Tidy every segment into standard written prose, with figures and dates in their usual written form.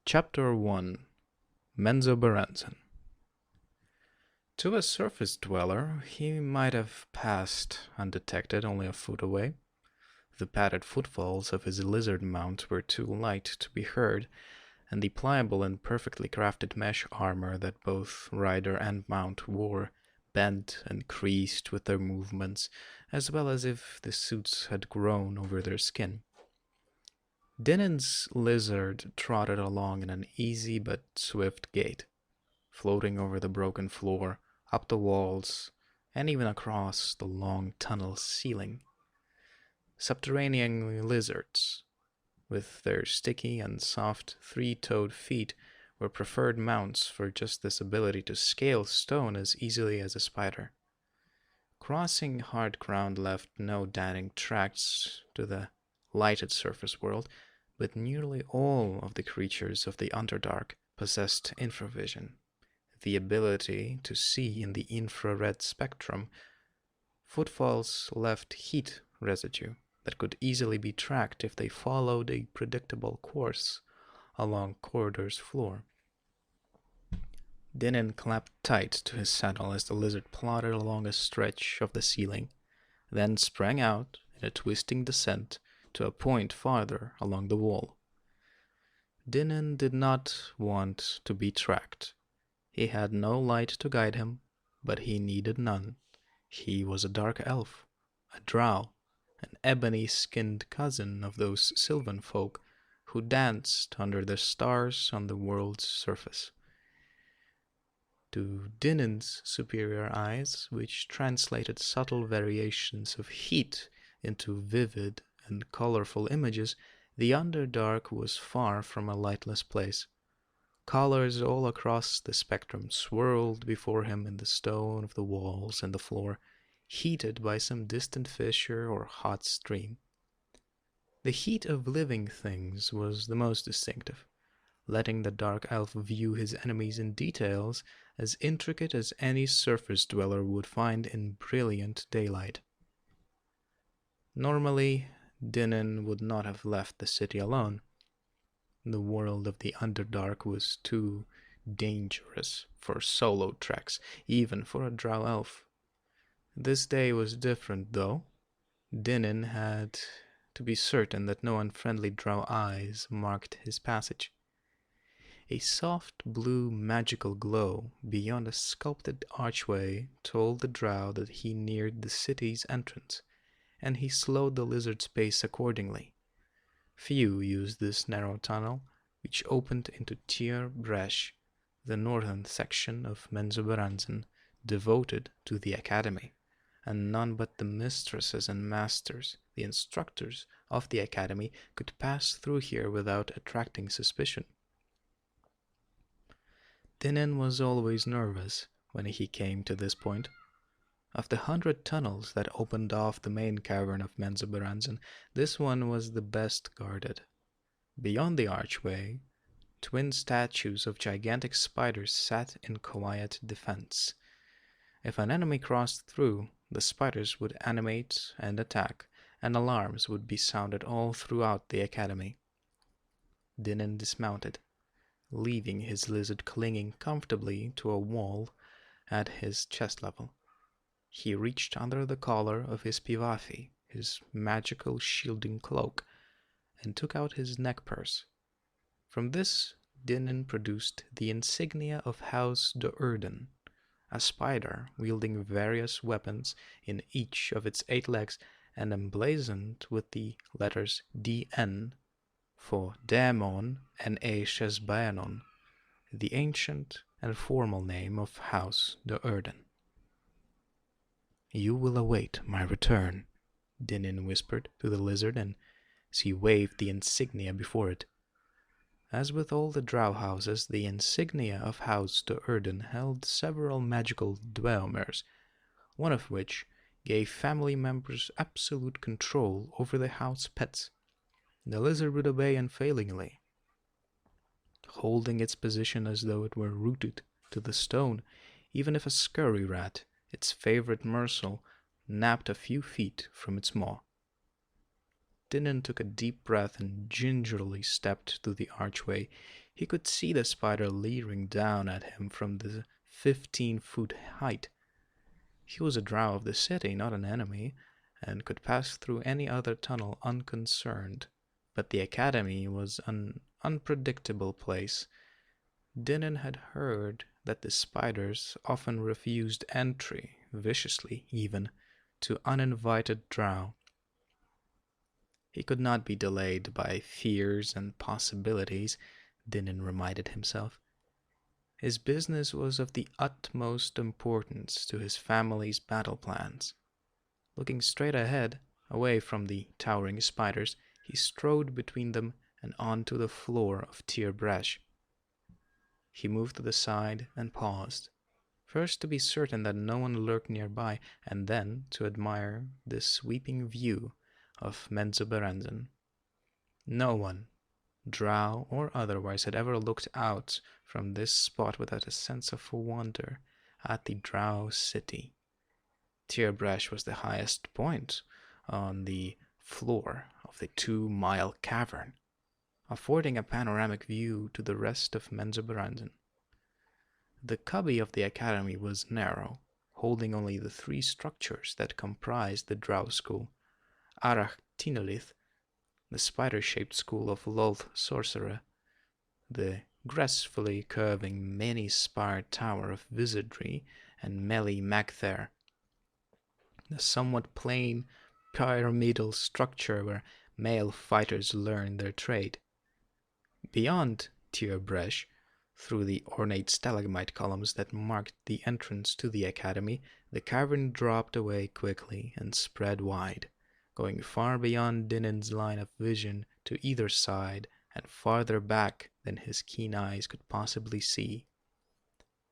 Chapter 1 Menzoberranzan. To a surface dweller, he might have passed undetected only a foot away. The padded footfalls of his lizard mount were too light to be heard, and the pliable and perfectly crafted mesh armor that both rider and mount wore bent and creased with their movements, as well as if the suits had grown over their skin. Dinin's lizard trotted along in an easy but swift gait, floating over the broken floor, up the walls, and even across the long tunnel ceiling. Subterranean lizards, with their sticky and soft three-toed feet, were preferred mounts for just this ability to scale stone as easily as a spider. Crossing hard ground left no damning tracks to the lighted surface world, but nearly all of the creatures of the Underdark possessed infravision, the ability to see in the infrared spectrum. Footfalls left heat residue that could easily be tracked if they followed a predictable course along corridor's floor. Dinin clapped tight to his saddle as the lizard plodded along a stretch of the ceiling, then sprang out in a twisting descent to a point farther along the wall. Dinin did not want to be tracked. He had no light to guide him, but he needed none. He was a dark elf, a drow, an ebony-skinned cousin of those sylvan folk who danced under the stars on the world's surface. To Dinin's superior eyes, which translated subtle variations of heat into vivid and colorful images, the Underdark was far from a lightless place. Colors all across the spectrum swirled before him in the stone of the walls and the floor, heated by some distant fissure or hot stream. The heat of living things was the most distinctive, letting the dark elf view his enemies in details as intricate as any surface dweller would find in brilliant daylight. Normally, Dinin would not have left the city alone. The world of the Underdark was too dangerous for solo treks, even for a drow elf. This day was different, though. Dinin had to be certain that no unfriendly drow eyes marked his passage. A soft blue magical glow beyond a sculpted archway told the drow that he neared the city's entrance, and he slowed the lizard's pace accordingly. Few used this narrow tunnel, which opened into Tyr Bresh, the northern section of Menzoberranzan, devoted to the academy, and none but the mistresses and masters, the instructors of the academy, could pass through here without attracting suspicion. Dinin was always nervous when he came to this point. Of the 100 tunnels that opened off the main cavern of Menzoberranzan, this one was the best guarded. Beyond the archway, twin statues of gigantic spiders sat in quiet defense. If an enemy crossed through, the spiders would animate and attack, and alarms would be sounded all throughout the academy. Dinin dismounted, leaving his lizard clinging comfortably to a wall at his chest level. He reached under the collar of his pivathi, his magical shielding cloak, and took out his neck purse. From this, Dinin produced the insignia of House de Urden, a spider wielding various weapons in each of its 8 legs and emblazoned with the letters DN for Daemon and Shesbaenon, the ancient and formal name of House de Urden. "You will await my return," Dinin whispered to the lizard as he waved the insignia before it. As with all the drow houses, the insignia of House de Urden held several magical dweomers, one of which gave family members absolute control over the house pets. The lizard would obey unfailingly, holding its position as though it were rooted to the stone, even if a scurry rat, its favorite morsel, napped a few feet from its maw. Dinin took a deep breath and gingerly stepped to the archway. He could see the spider leering down at him from the 15-foot height. He was a drow of the city, not an enemy, and could pass through any other tunnel unconcerned. But the academy was an unpredictable place. Dinan had heard that the spiders often refused entry, viciously even, to uninvited drow. He could not be delayed by fears and possibilities, Dinan reminded himself. His business was of the utmost importance to his family's battle plans. Looking straight ahead, away from the towering spiders, he strode between them and onto the floor of Tyr Bresh. He moved to the side and paused, first to be certain that no one lurked nearby, and then to admire this sweeping view of Menzoberranzan. No one, drow or otherwise, had ever looked out from this spot without a sense of wonder at the drow city. Tyr Bresh was the highest point on the floor of the 2-mile cavern, affording a panoramic view to the rest of Menzoberranzan. The cubby of the academy was narrow, holding only the 3 structures that comprised the drow school: Arach Tinolith, the spider-shaped school of Lolth Sorcerer, the gracefully curving many-spired tower of wizardry, and Meli Magther, the somewhat plain pyramidal structure where male fighters learned their trade. Beyond Tyr Bresh, through the ornate stalagmite columns that marked the entrance to the academy, the cavern dropped away quickly and spread wide, going far beyond Dinan's line of vision to either side and farther back than his keen eyes could possibly see.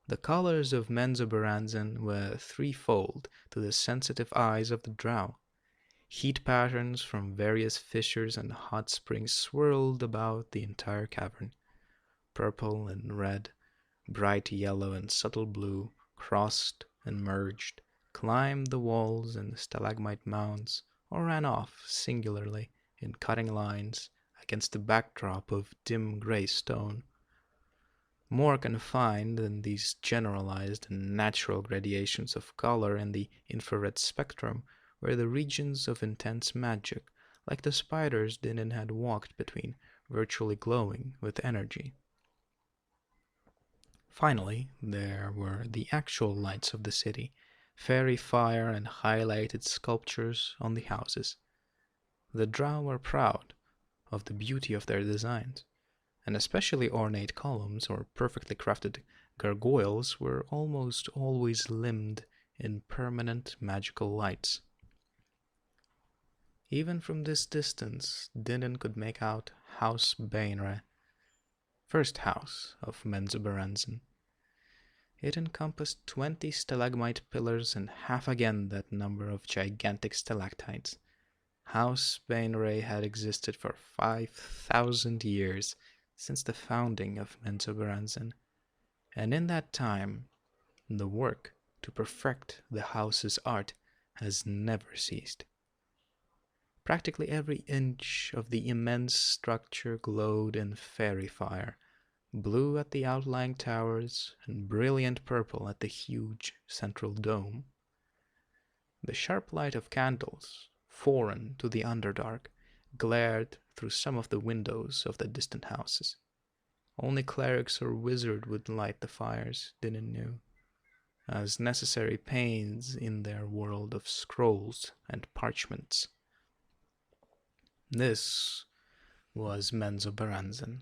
The colors of Menzoberranzan were threefold to the sensitive eyes of the drow. Heat patterns from various fissures and hot springs swirled about the entire cavern. Purple and red, bright yellow and subtle blue, crossed and merged, climbed the walls and stalagmite mounds, or ran off singularly in cutting lines against the backdrop of dim gray stone. More confined than these generalized and natural gradations of color in the infrared spectrum were the regions of intense magic, like the spiders Dinan had walked between, virtually glowing with energy. Finally, there were the actual lights of the city, fairy fire and highlighted sculptures on the houses. The drow were proud of the beauty of their designs, and especially ornate columns or perfectly crafted gargoyles were almost always limned in permanent magical lights. Even from this distance, Dinan could make out House Bainre, first house of Menzoberranzan. It encompassed 20 stalagmite pillars and half again that number of gigantic stalactites. House Bainre had existed for 5,000 years, since the founding of Menzoberranzan, and in that time, the work to perfect the house's art has never ceased. Practically every inch of the immense structure glowed in fairy fire, blue at the outlying towers and brilliant purple at the huge central dome. The sharp light of candles, foreign to the Underdark, glared through some of the windows of the distant houses. Only clerics or wizards would light the fires, Dinan knew, as necessary pains in their world of scrolls and parchments. This was Menzoberranzan,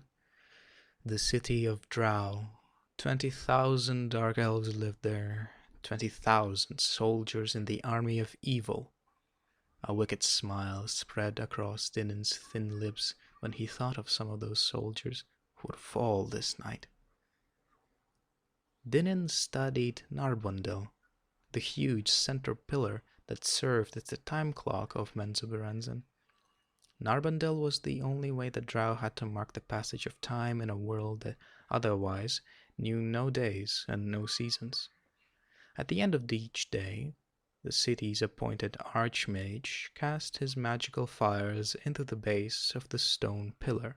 the city of drow. 20,000 dark elves lived there, 20,000 soldiers in the army of evil. A wicked smile spread across Dinan's thin lips when he thought of some of those soldiers who would fall this night. Dinan studied Narbondel, the huge center pillar that served as the time clock of Menzoberranzan. Narbondel was the only way the drow had to mark the passage of time in a world that otherwise knew no days and no seasons. At the end of each day, the city's appointed archmage cast his magical fires into the base of the stone pillar.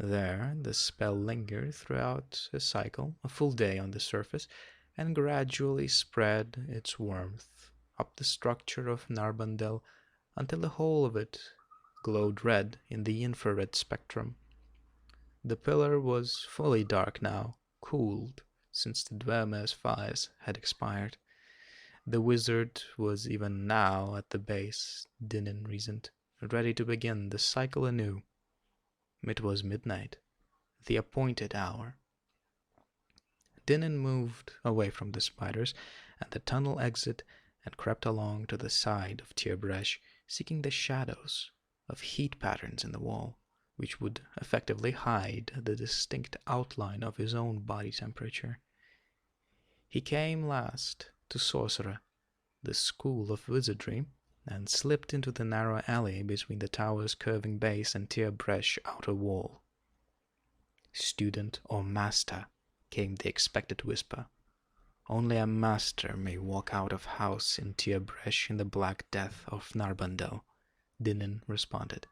There, the spell lingered throughout a cycle, a full day on the surface, and gradually spread its warmth up the structure of Narbandel until the whole of it glowed red in the infrared spectrum. The pillar was fully dark now, cooled since the Dwemer's fires had expired. The wizard was even now at the base, Dinin reasoned, ready to begin the cycle anew. It was midnight, the appointed hour. Dinin moved away from the spiders and the tunnel exit and crept along to the side of Tierbresh, seeking the shadows of heat patterns in the wall, which would effectively hide the distinct outline of his own body temperature. He came last to Sorcerer, the school of wizardry, and slipped into the narrow alley between the tower's curving base and Tierbresh outer wall. "Student or master," came the expected whisper. "Only a master may walk out of house in Tierbresh in the Black Death of Narbandel," Dinin responded.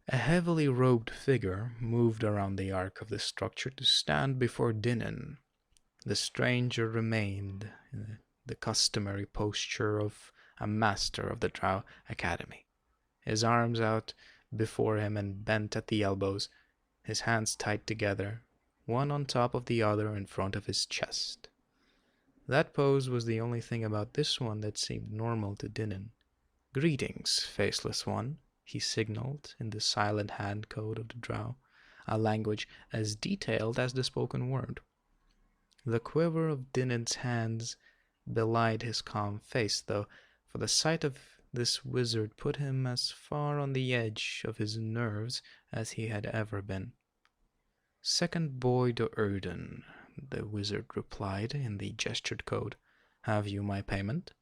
A heavily robed figure moved around the arc of the structure to stand before Dinin. The stranger remained in the customary posture of a master of the Drow Academy, his arms out before him and bent at the elbows, his hands tight together, one on top of the other in front of his chest. That pose was the only thing about this one that seemed normal to Dinin. "Greetings, faceless one," he signaled in the silent hand code of the Drow, a language as detailed as the spoken word. The quiver of Dinin's hands belied his calm face, though, for the sight of this wizard put him as far on the edge of his nerves as he had ever been. "Second boy to Erden," the wizard replied in the gestured code. "Have you my payment?"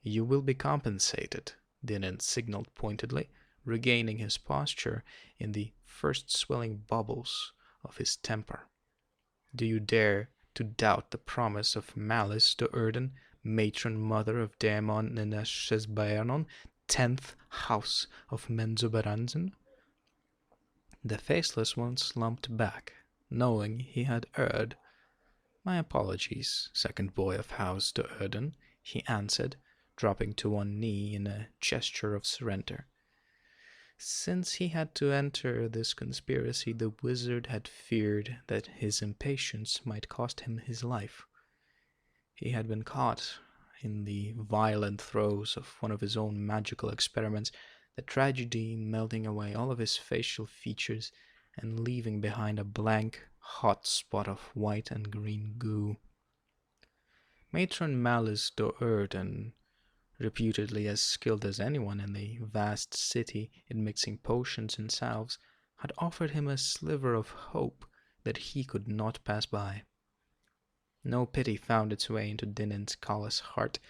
"You will be compensated," Dinin signaled pointedly, regaining his posture in the first swelling bubbles of his temper. "Do you dare to doubt the promise of Malice to Erden, matron mother of Daemon Neneshesbaernon, 10th house of Menzoberranzan?" The faceless one slumped back, knowing he had erred. "My apologies, second boy of House to Erden," he answered, dropping to one knee in a gesture of surrender. Since he had to enter this conspiracy, the wizard had feared that his impatience might cost him his life. He had been caught in the violent throes of one of his own magical experiments, the tragedy melting away all of his facial features and leaving behind a blank, hot spot of white and green goo. Matron Malice Do'Urden, reputedly as skilled as anyone in the vast city in mixing potions and salves, had offered him a sliver of hope that he could not pass by. No pity found its way into Dinin's callous heart,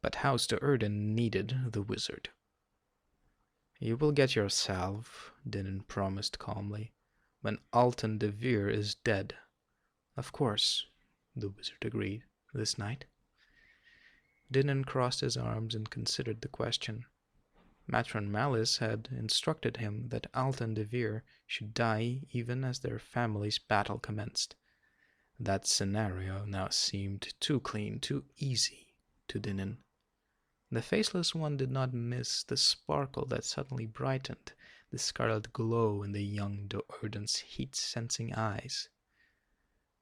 but House to Erden needed the wizard. "You will get your salve," Dinin promised calmly, "when Alton de Vere is dead." "Of course," the wizard agreed. "This night?" Dinin crossed his arms and considered the question. Matron Malice had instructed him that Alton de Vere should die even as their family's battle commenced. That scenario now seemed too clean, too easy to Dinin. The faceless one did not miss the sparkle that suddenly brightened, the scarlet glow in the young Do'Urden's heat-sensing eyes.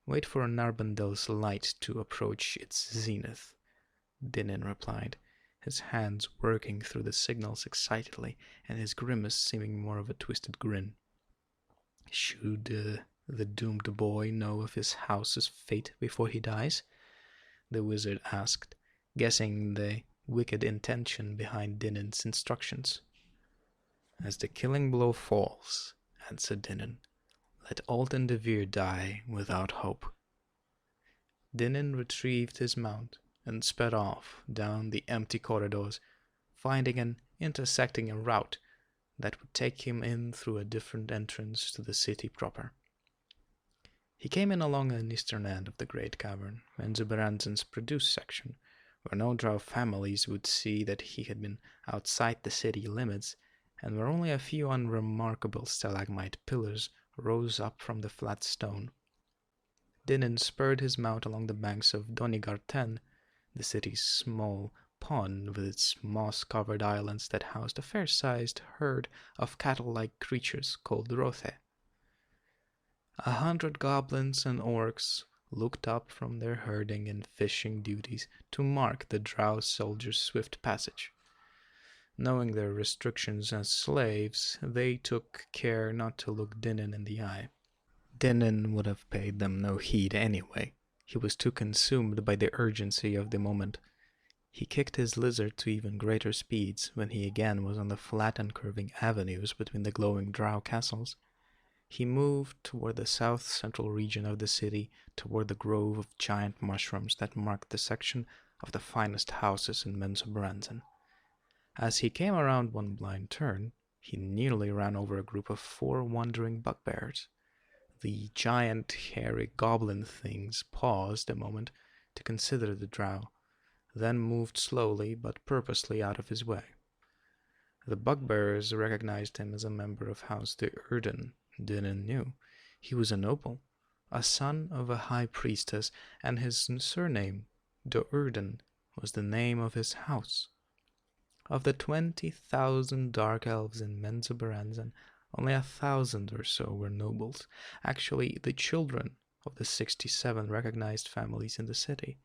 "Wait for Narbandel's light to approach its zenith," Dinin replied, his hands working through the signals excitedly and his grimace seeming more of a twisted grin. "Should the doomed boy know of his house's fate before he dies?" the wizard asked, guessing the wicked intention behind Dinin's instructions. "As the killing blow falls," answered Dinin, "let Alton de Vere die without hope." Dinin retrieved his mount and sped off down the empty corridors, finding an intersecting route that would take him in through a different entrance to the city proper. He came in along an eastern end of the great cavern, Menzoberranzan's produce section, where no Drow families would see that he had been outside the city limits and where only a few unremarkable stalagmite pillars rose up from the flat stone. Dinin spurred his mount along the banks of Donigarten, the city's small pond with its moss-covered islands that housed a fair-sized herd of cattle-like creatures called rothe. 100 goblins and orcs looked up from their herding and fishing duties to mark the drow soldiers' swift passage. Knowing their restrictions as slaves, they took care not to look Dinin in the eye. Dinin would have paid them no heed anyway. He was too consumed by the urgency of the moment. He kicked his lizard to even greater speeds when he again was on the flat and curving avenues between the glowing drow castles. He moved toward the south-central region of the city, toward the grove of giant mushrooms that marked the section of the finest houses in Menzoberranzan. As he came around one blind turn, he nearly ran over a group of 4 wandering bugbears. The giant, hairy goblin things paused a moment to consider the drow, then moved slowly but purposely out of his way. The bugbears recognized him as a member of House de Urden. Dinin knew he was a noble, a son of a high priestess, and his surname, de Urden, was the name of his house. Of the 20,000 dark elves in Menzoberranzan, only 1,000 or so were nobles, actually the children of the 67 recognized families in the city.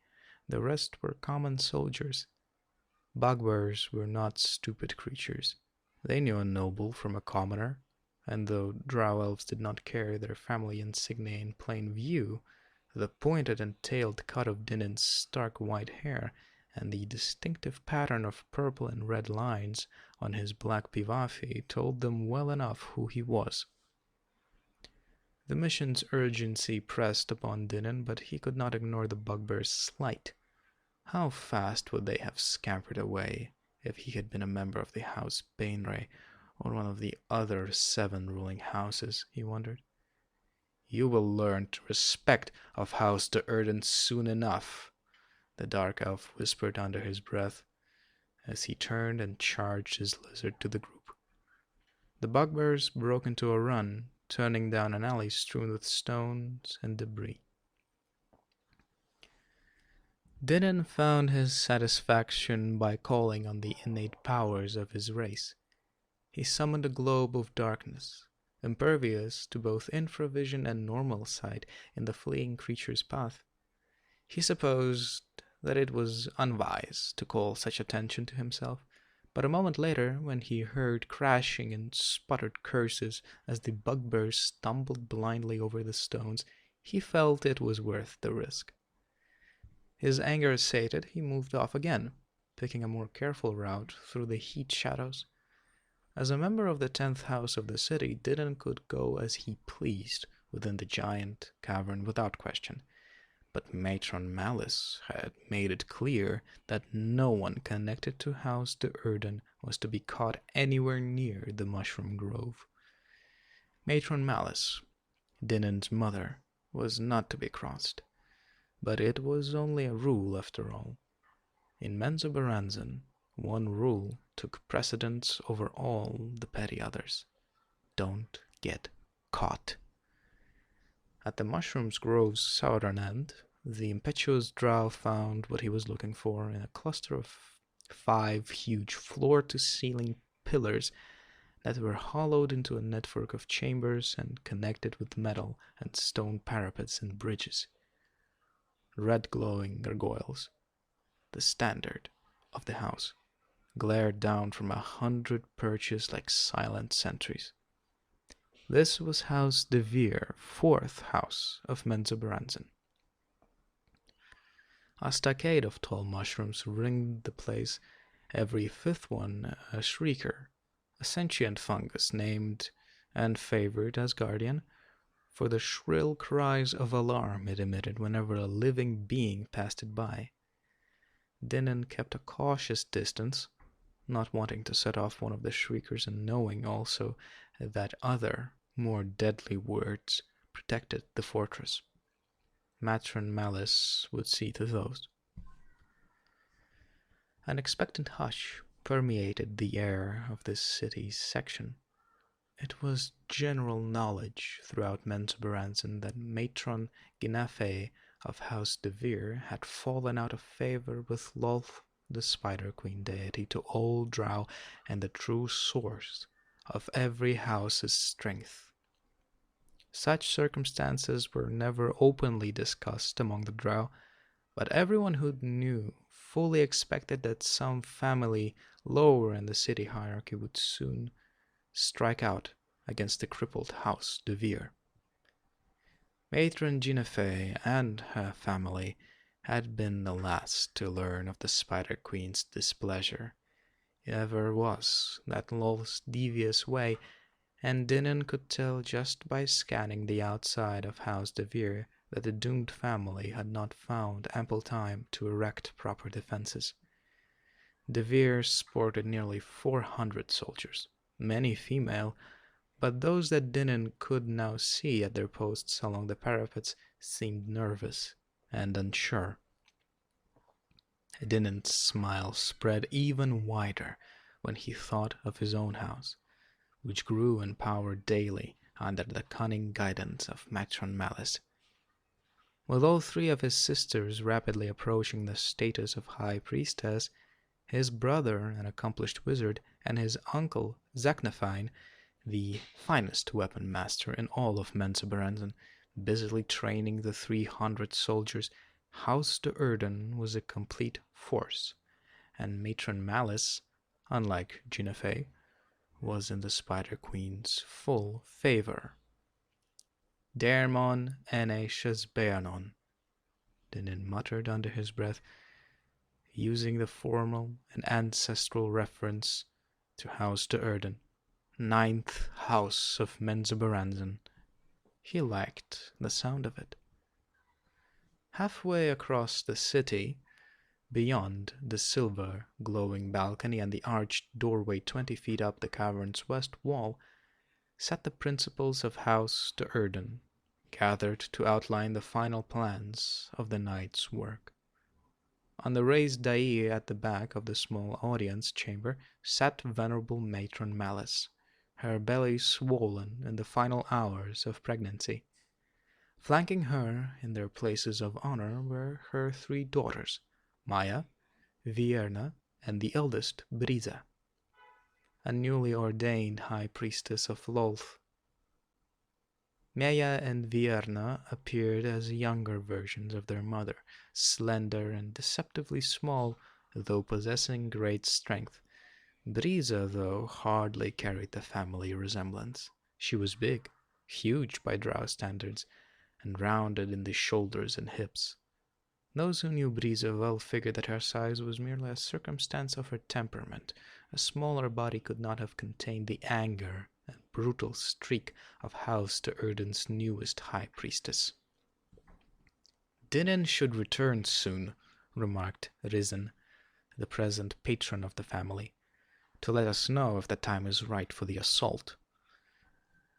The rest were common soldiers. Bugbears were not stupid creatures. They knew a noble from a commoner, and though drow elves did not carry their family insignia in plain view, the pointed and tailed cut of Dinin's stark white hair and the distinctive pattern of purple and red lines on his black pivafi told them well enough who he was. The mission's urgency pressed upon Dinin, but he could not ignore the bugbear's slight. How fast would they have scampered away if he had been a member of the House Bainray or one of the other 7 ruling houses, he wondered. You will learn to respect of House de Urden soon enough, the dark elf whispered under his breath as he turned and charged his lizard to the group. The bugbears broke into a run, turning down an alley strewn with stones and debris. Dinin found his satisfaction by calling on the innate powers of his race. He summoned a globe of darkness, impervious to both infravision and normal sight in the fleeing creature's path. He supposed that it was unwise to call such attention to himself, but a moment later, when he heard crashing and sputtered curses as the bugbears stumbled blindly over the stones, he felt it was worth the risk. His anger sated, he moved off again, picking a more careful route through the heat shadows. As a member of the 10th house of the city, Dinin could go as he pleased within the giant cavern without question. But Matron Malice had made it clear that no one connected to House de Urden was to be caught anywhere near the mushroom grove. Matron Malice, Dinin's mother, was not to be crossed. But it was only a rule after all. In Menzoberranzan, one rule took precedence over all the petty others. Don't get caught. At the Mushroom's Grove's southern end, the impetuous drow found what he was looking for in a cluster of 5 huge floor-to-ceiling pillars that were hollowed into a network of chambers and connected with metal and stone parapets and bridges. Red glowing gargoyles, the standard of the house, glared down from 100 perches like silent sentries. This was House de Veer, 4th house of Menzoberranzan. A stockade of tall mushrooms ringed the place, every 5th one a shrieker, a sentient fungus named and favored as guardian for the shrill cries of alarm it emitted whenever a living being passed it by. Dinin kept a cautious distance, not wanting to set off one of the shriekers and knowing also that other, more deadly words protected the fortress. Matron Malice would see to those. An expectant hush permeated the air of this city's section. It was general knowledge throughout Menzoberranzan that Matron Ginafe of House de Vere had fallen out of favor with Lolth, the Spider Queen deity to old Drow and the true source of every house's strength. Such circumstances were never openly discussed among the Drow, but everyone who knew fully expected that some family lower in the city hierarchy would soon strike out against the crippled House de Vere. Matron Ginefé and her family had been the last to learn of the Spider Queen's displeasure. It ever was that Lolth's devious way, and Dinan could tell just by scanning the outside of House de Vere that the doomed family had not found ample time to erect proper defenses. De Vere sported nearly 400 soldiers, many female, but those that Dinan could now see at their posts along the parapets seemed nervous and unsure. Dinan's smile spread even wider when he thought of his own house, which grew in power daily under the cunning guidance of Matron Malice. With all three of his sisters rapidly approaching the status of High Priestess, his brother, an accomplished wizard, and his uncle, Zaknafine, the finest weapon master in all of Menzoberranzan, busily training the 300 soldiers, House de Erden was a complete force, and Matron Malice, unlike Ginefé, was in the Spider Queen's full favor. Dermon ene Shesbeanon, Dinan muttered under his breath, using the formal and ancestral reference to House de Erden, 9th House of Menzoberranzan. He liked the sound of it. Halfway across the city, beyond the silver glowing balcony and the arched doorway 20 feet up the cavern's west wall, sat the principals of House de Erden, gathered to outline the final plans of the night's work. On the raised dais at the back of the small audience chamber sat venerable Matron Malice, her belly swollen in the final hours of pregnancy. Flanking her in their places of honor were her 3 daughters, Maya, Vierna, and the eldest, Brisa, a newly ordained high priestess of Lolth. Maya and Vierna appeared as younger versions of their mother, slender and deceptively small, though possessing great strength. Brisa, though, hardly carried the family resemblance. She was big, huge by Drow standards, and rounded in the shoulders and hips. Those who knew Brisa well figured that her size was merely a circumstance of her temperament. A smaller body could not have contained the anger and brutal streak of House de Erden's newest high priestess. Dinan should return soon, remarked Risen, the present patron of the family, to let us know if the time is right for the assault.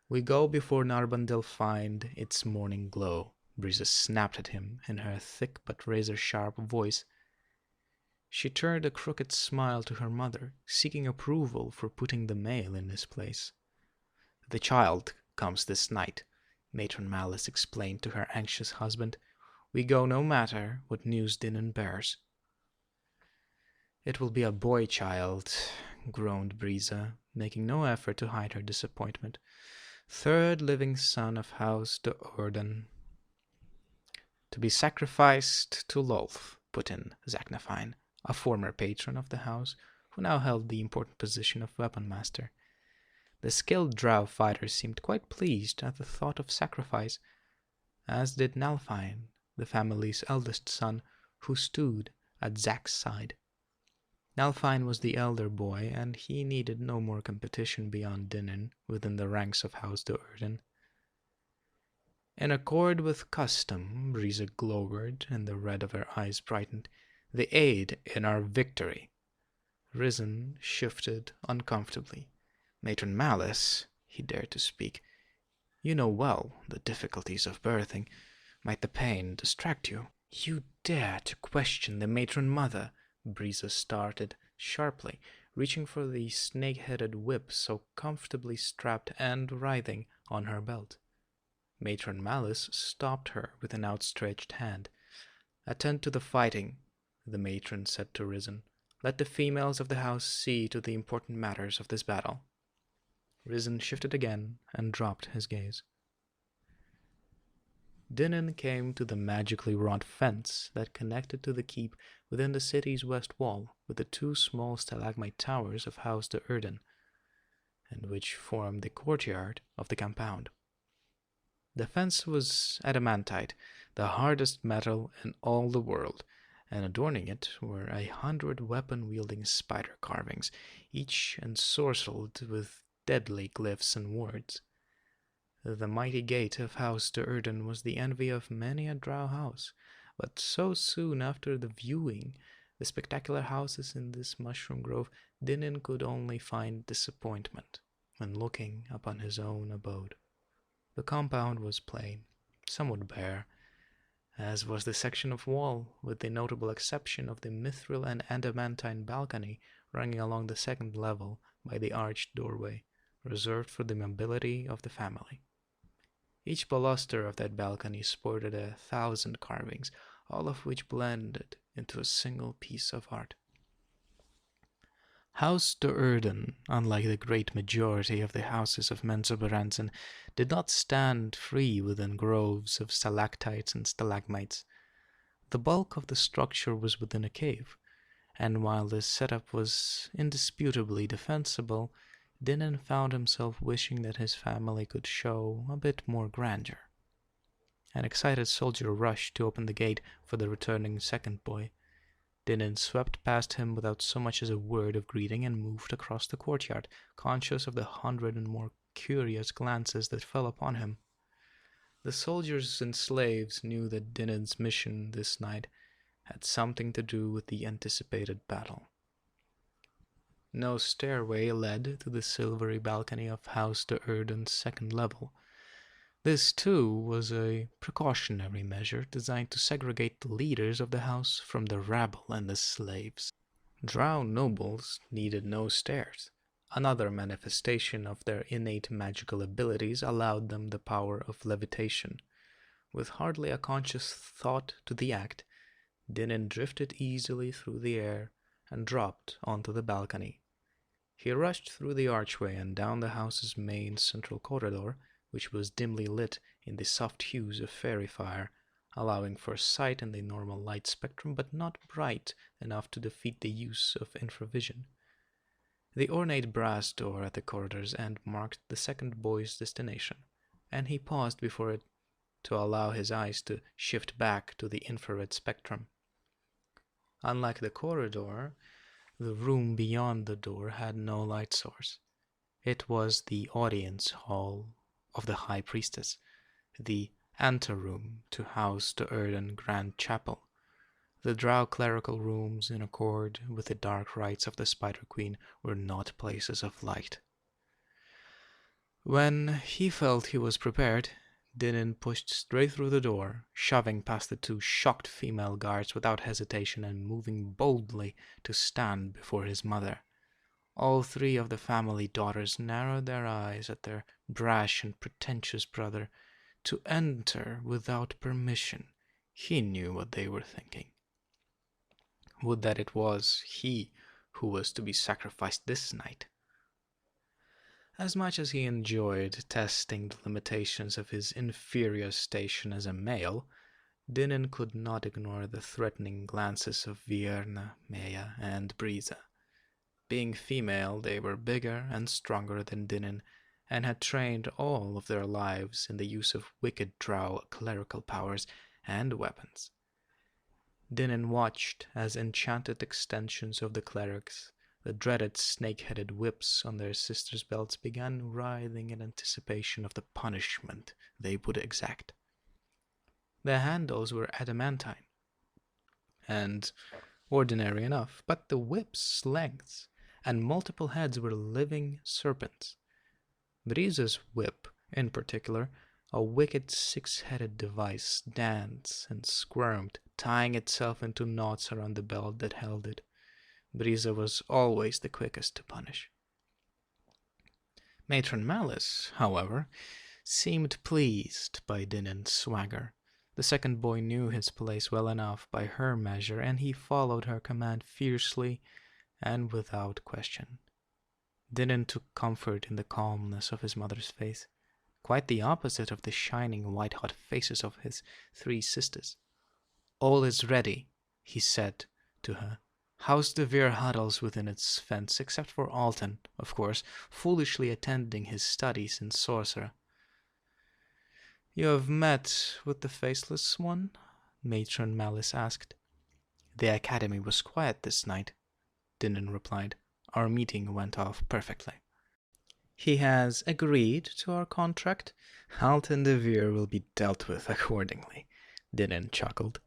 We go before Narbondel find its morning glow, Brisa snapped at him in her thick but razor-sharp voice. She turned a crooked smile to her mother, seeking approval for putting the male in his place. The child comes this night, Matron Malice explained to her anxious husband. We go no matter what news Dinan bears. It will be a boy child, groaned Brisa, making no effort to hide her disappointment. 3rd living son of House de Erden. To be sacrificed to Lolth, put in Zaknafine, a former patron of the house, who now held the important position of weapon master. The skilled Drow fighter seemed quite pleased at the thought of sacrifice, as did Nalfine, the family's eldest son, who stood at Zak's side. Nalfine was the elder boy, and he needed no more competition beyond Dinan within the ranks of House de Erden. In accord with custom, Brisa glowered, and the red of her eyes brightened. The aid in our victory. Risen shifted uncomfortably. Matron Malice, he dared to speak. You know well the difficulties of birthing. Might the pain distract you? You dare to question the matron mother? Brisa started sharply. reaching for the snake-headed whip so comfortably strapped and writhing on her belt. Matron Malice stopped her with an outstretched hand. "Attend to the fighting," the matron said to Risen. "Let the females of the house see to the important matters of this battle." Risen shifted again and dropped his gaze. Dinan came to the magically wrought fence that connected to the keep within the city's west wall with the two small stalagmite towers of House de Erden, and which formed the courtyard of the compound. The fence was adamantite, the hardest metal in all the world, and adorning it were 100 weapon-wielding spider carvings, each ensorcelled with deadly glyphs and words. The mighty gate of House de Erden was the envy of many a drow house, but so soon after the viewing the spectacular houses in this mushroom grove, Dinan could only find disappointment when looking upon his own abode. The compound was plain, somewhat bare, as was the section of wall, with the notable exception of the mithril and adamantine balcony running along the second level by the arched doorway, reserved for the mobility of the family. Each baluster of that balcony sported 1,000 carvings, all of which blended into a single piece of art. House de Erden, unlike the great majority of the houses of Menzoberranzan, did not stand free within groves of stalactites and stalagmites. The bulk of the structure was within a cave, and while this setup was indisputably defensible, Dinan found himself wishing that his family could show a bit more grandeur. An excited soldier rushed to open the gate for the returning second boy. Dinan swept past him without so much as a word of greeting and moved across the courtyard, conscious of the 100 and more curious glances that fell upon him. The soldiers and slaves knew that Dinan's mission this night had something to do with the anticipated battle. No stairway led to the silvery balcony of House de Erden's second level. This, too, was a precautionary measure designed to segregate the leaders of the house from the rabble and the slaves. Drow nobles needed no stairs. Another manifestation of their innate magical abilities allowed them the power of levitation. With hardly a conscious thought to the act, Dinan drifted easily through the air and dropped onto the balcony. He rushed through the archway and down the house's main central corridor, which was dimly lit in the soft hues of fairy fire, allowing for sight in the normal light spectrum but not bright enough to defeat the use of infravision. The ornate brass door at the corridor's end marked the second boy's destination, and he paused before it to allow his eyes to shift back to the infrared spectrum. Unlike the corridor, the room beyond the door had no light source. It was the audience hall of the High Priestess, the anteroom to House de Erden Grand Chapel. The drow clerical rooms, in accord with the dark rites of the Spider Queen, were not places of light. When he felt he was prepared, Dinan pushed straight through the door, shoving past the two shocked female guards without hesitation and moving boldly to stand before his mother. All three of the family daughters narrowed their eyes at their brash and pretentious brother. To enter without permission, he knew what they were thinking. Would that it was he who was to be sacrificed this night. As much as he enjoyed testing the limitations of his inferior station as a male, Dinan could not ignore the threatening glances of Vierna, Maya, and Brisa. Being female, they were bigger and stronger than Dinan, and had trained all of their lives in the use of wicked drow clerical powers and weapons. Dinan watched as enchanted extensions of the clerics, the dreaded snake-headed whips on their sisters' belts, began writhing in anticipation of the punishment they would exact. Their handles were adamantine, and ordinary enough, but the whips' lengths and multiple heads were living serpents. Brisa's whip, in particular, a wicked 6-headed device, danced and squirmed, tying itself into knots around the belt that held it. Brisa was always the quickest to punish. Matron Malice, however, seemed pleased by Dinin's swagger. The second boy knew his place well enough by her measure, and he followed her command fiercely and without question. Dinin took comfort in the calmness of his mother's face, quite the opposite of the shining white-hot faces of his three sisters. "All is ready," he said to her. "House de Vere huddles within its fence, except for Alton, of course, foolishly attending his studies in sorcerer." "You have met with the Faceless One?" Matron Malice asked. "The academy was quiet this night," Dinin replied. "Our meeting went off perfectly." "He has agreed to our contract? Alton de Vere will be dealt with accordingly," Dinin chuckled.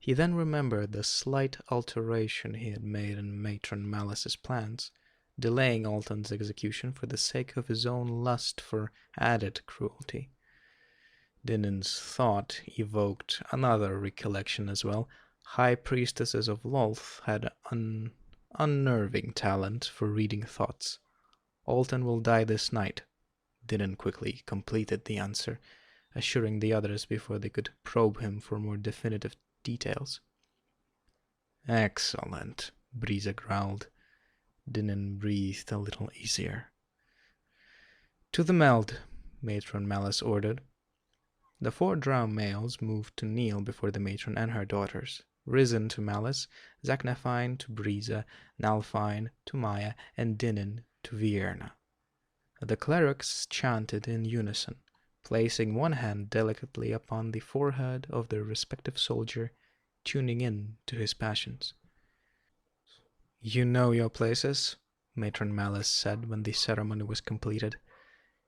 He then remembered the slight alteration he had made in Matron Malice's plans, delaying Alton's execution for the sake of his own lust for added cruelty. Dinin's thought evoked another recollection as well. High priestesses of Lolth had an unnerving talent for reading thoughts. "Alton will die this night," Dinin quickly completed the answer, assuring the others before they could probe him for more definitive details. "Excellent," Brisa growled. Dinin breathed a little easier. "To the Meld," Matron Malice ordered. The 4 drow males moved to kneel before the matron and her daughters. Risen to Malice, Zaknafine to Brisa, Nalfine to Maya, and Dinin to Vierna. The clerics chanted in unison, placing one hand delicately upon the forehead of their respective soldier, tuning in to his passions. "You know your places," Matron Malice said when the ceremony was completed.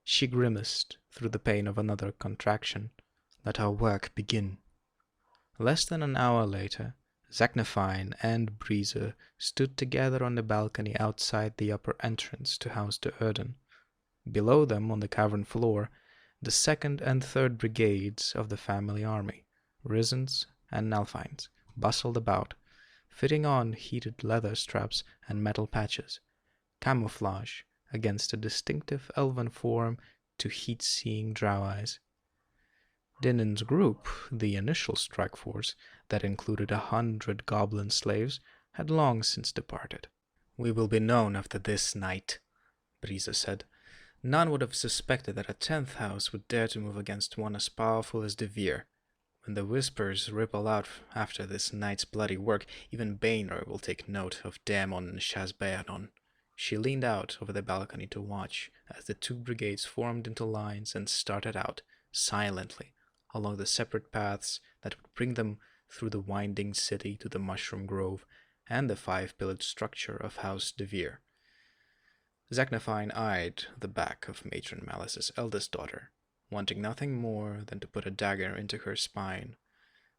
She grimaced through the pain of another contraction. "Let our work begin." Less than an hour later, Zaknafine and Brisa stood together on the balcony outside the upper entrance to House de Erden. Below them, on the cavern floor, the 2nd and 3rd brigades of the family army, Risens and Nalfines, bustled about, fitting on heated leather straps and metal patches, camouflage against a distinctive elven form to heat-seeing drow eyes. Dinin's group, the initial strike force that included 100 goblin slaves, had long since departed. "We will be known after this night," Brisa said. "None would have suspected that a 10th house would dare to move against one as powerful as de Vere. When the whispers ripple out after this night's bloody work, even Baynor will take note of Daemon and Shazbayanon." She leaned out over the balcony to watch as the 2 brigades formed into lines and started out, silently, along the separate paths that would bring them through the winding city to the Mushroom Grove and the 5-pillared structure of House de Vere. Zaknafine eyed the back of Matron Malice's eldest daughter, wanting nothing more than to put a dagger into her spine.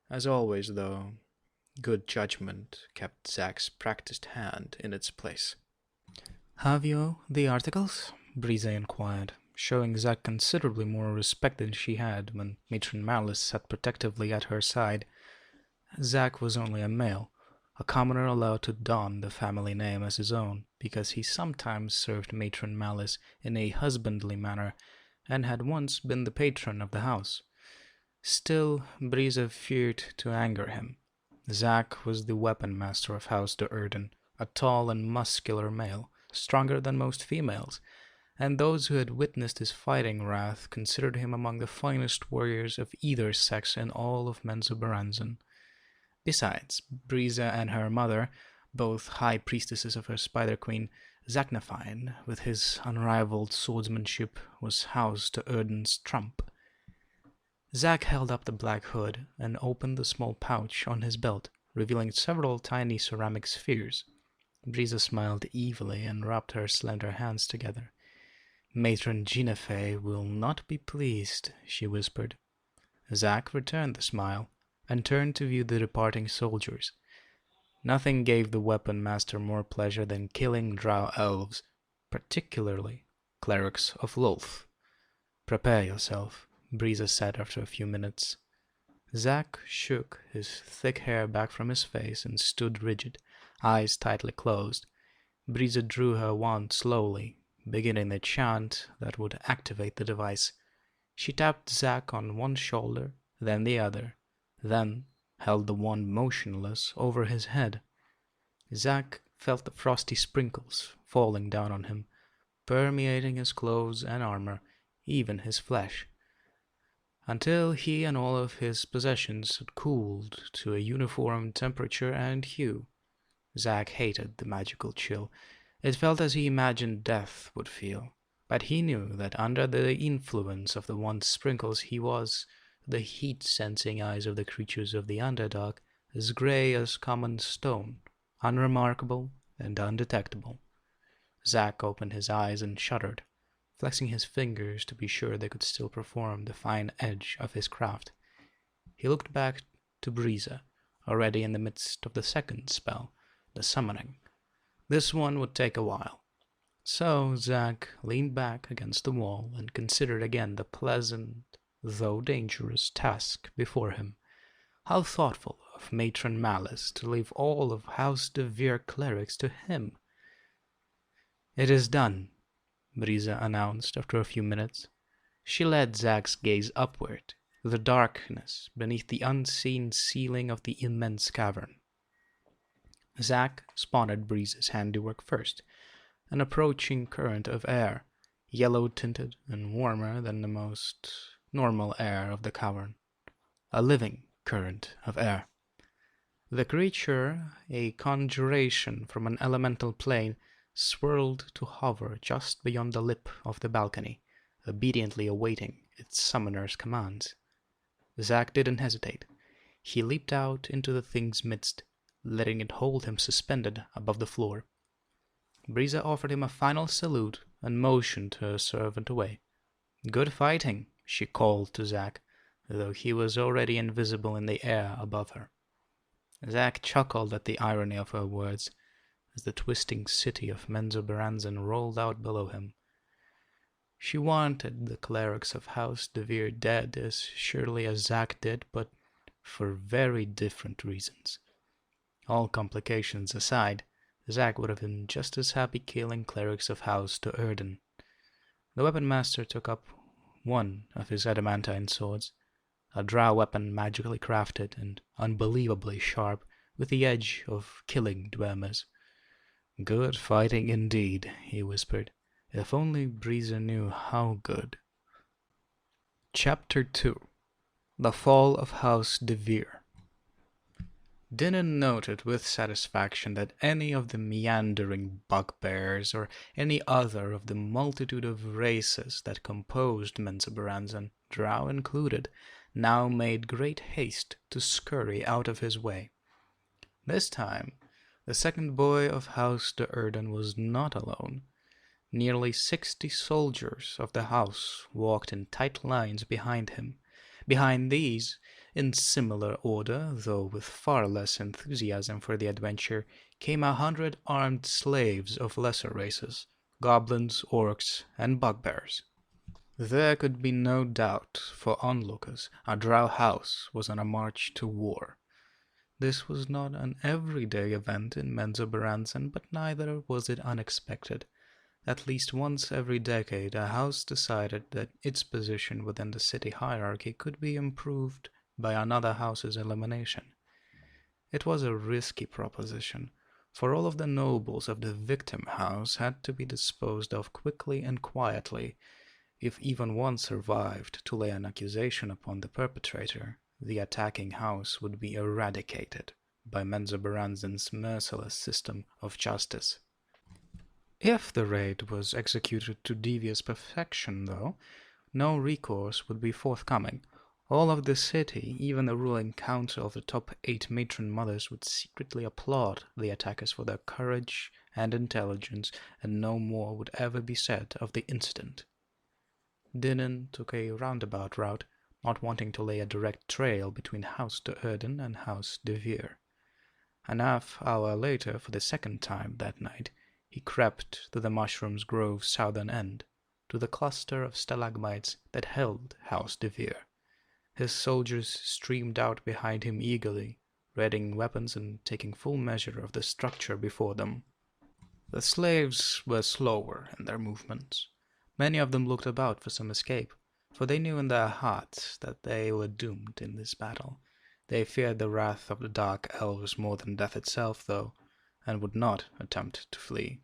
As always, though, good judgment kept Zak's practiced hand in its place. "Have you the articles?" Brisa inquired, showing Zak considerably more respect than she had when Matron Malice sat protectively at her side. Zak was only a male, a commoner allowed to don the family name as his own, because he sometimes served Matron Malice in a husbandly manner, and had once been the patron of the house. Still, Brisa feared to anger him. Zak was the weapon master of House de Erden, a tall and muscular male, stronger than most females, and those who had witnessed his fighting wrath considered him among the finest warriors of either sex in all of Menzoberranzan. Besides, Brisa and her mother, both high priestesses of her Spider Queen, Zaknafine, with his unrivaled swordsmanship, was House de Erden's trump. Zak held up the black hood and opened the small pouch on his belt, revealing several tiny ceramic spheres. Brisa smiled evilly and rubbed her slender hands together. "Matron Ginefey will not be pleased," she whispered. Zak returned the smile and turned to view the departing soldiers. Nothing gave the weapon master more pleasure than killing drow elves, particularly clerics of Lolth. "Prepare yourself," Brisa said after a few minutes. Zak shook his thick hair back from his face and stood rigid, eyes tightly closed. Breeza drew her wand slowly, beginning the chant that would activate the device. She tapped Zack on one shoulder, then the other, then held the wand motionless over his head. Zack felt the frosty sprinkles falling down on him, permeating his clothes and armor, even his flesh, until he and all of his possessions had cooled to a uniform temperature and hue. Zack hated the magical chill. It felt as he imagined death would feel, but he knew that under the influence of the wand's sprinkles he was, the heat-sensing eyes of the creatures of the Underdark, as grey as common stone, unremarkable and undetectable. Zack opened his eyes and shuddered, flexing his fingers to be sure they could still perform the fine edge of his craft. He looked back to Breeza, already in the midst of the second spell, the summoning. This one would take a while. So Zack leaned back against the wall and considered again the pleasant, though dangerous, task before him. How thoughtful of Matron Malice to leave all of House de Vere clerics to him. "It is done," Breeza announced after a few minutes. She led Zack's gaze upward, the darkness beneath the unseen ceiling of the immense cavern. Zack spotted Breeze's handiwork first, an approaching current of air, yellow-tinted and warmer than the most normal air of the cavern. A living current of air. The creature, a conjuration from an elemental plane, swirled to hover just beyond the lip of the balcony, obediently awaiting its summoner's commands. Zack didn't hesitate. He leaped out into the thing's midst, letting it hold him suspended above the floor. Breeza offered him a final salute and motioned her servant away. "Good fighting," she called to Zack, though he was already invisible in the air above her. Zack chuckled at the irony of her words, as the twisting city of Menzoberranzan rolled out below him. She wanted the clerics of House de Vere dead as surely as Zack did, but for very different reasons. All complications aside, Zack would have been just as happy killing clerics of House de Erden. The weapon master took up one of his adamantine swords, a drow weapon magically crafted and unbelievably sharp, with the edge of killing dwemer. "Good fighting indeed," he whispered. "If only Breeza knew how good." Chapter 2. The Fall of House de Vere. Dinnan noted with satisfaction that any of the meandering bugbears, or any other of the multitude of races that composed Menzoberranzan, drow included, now made great haste to scurry out of his way. This time, the second boy of House de Erden was not alone. Nearly 60 soldiers of the house walked in tight lines behind him. Behind these, in similar order, though with far less enthusiasm for the adventure, came 100 armed slaves of lesser races, goblins, orcs, and bugbears. There could be no doubt for onlookers, a drow house was on a march to war. This was not an everyday event in Menzoberranzan, but neither was it unexpected. At least once every decade, a house decided that its position within the city hierarchy could be improved by another house's elimination. It was a risky proposition, for all of the nobles of the victim house had to be disposed of quickly and quietly. If even one survived to lay an accusation upon the perpetrator, the attacking house would be eradicated by Menzoberranzan's merciless system of justice. If the raid was executed to devious perfection, though, no recourse would be forthcoming. All of the city, even the ruling council of the top 8 matron mothers, would secretly applaud the attackers for their courage and intelligence, and no more would ever be said of the incident. Dinnan took a roundabout route, not wanting to lay a direct trail between House de Erden and House de Vere. An half-hour later, for the second time that night, he crept to the Mushrooms Grove's southern end, to the cluster of stalagmites that held House de Vere. His soldiers streamed out behind him eagerly, readying weapons and taking full measure of the structure before them. The slaves were slower in their movements. Many of them looked about for some escape, for they knew in their hearts that they were doomed in this battle. They feared the wrath of the Dark Elves more than death itself, though, and would not attempt to flee.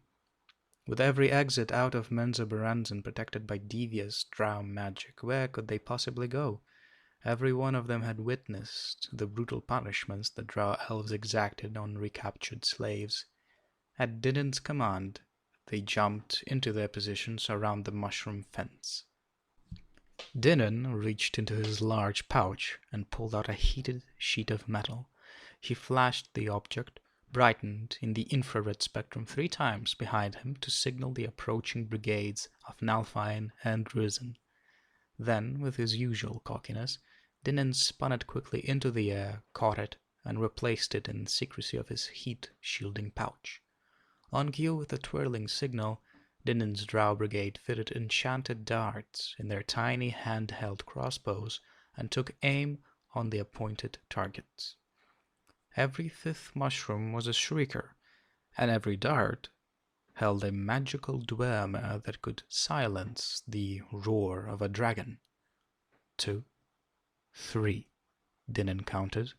With every exit out of Menzoberranzan protected by devious drow magic, where could they possibly go? Every one of them had witnessed the brutal punishments the drow elves exacted on recaptured slaves. At Dinan's command, they jumped into their positions around the mushroom fence. Dinan reached into his large pouch and pulled out a heated sheet of metal. He flashed the object, brightened in the infrared spectrum 3 times behind him to signal the approaching brigades of Nalfine and Risen. Then, with his usual cockiness, Dinan spun it quickly into the air, caught it, and replaced it in the secrecy of his heat-shielding pouch. On cue with a twirling signal, Dinan's drow brigade fitted enchanted darts in their tiny handheld crossbows and took aim on the appointed targets. Every 5th mushroom was a shrieker, and every dart held a magical dwemer that could silence the roar of a dragon. 2, 3, Dinan counted,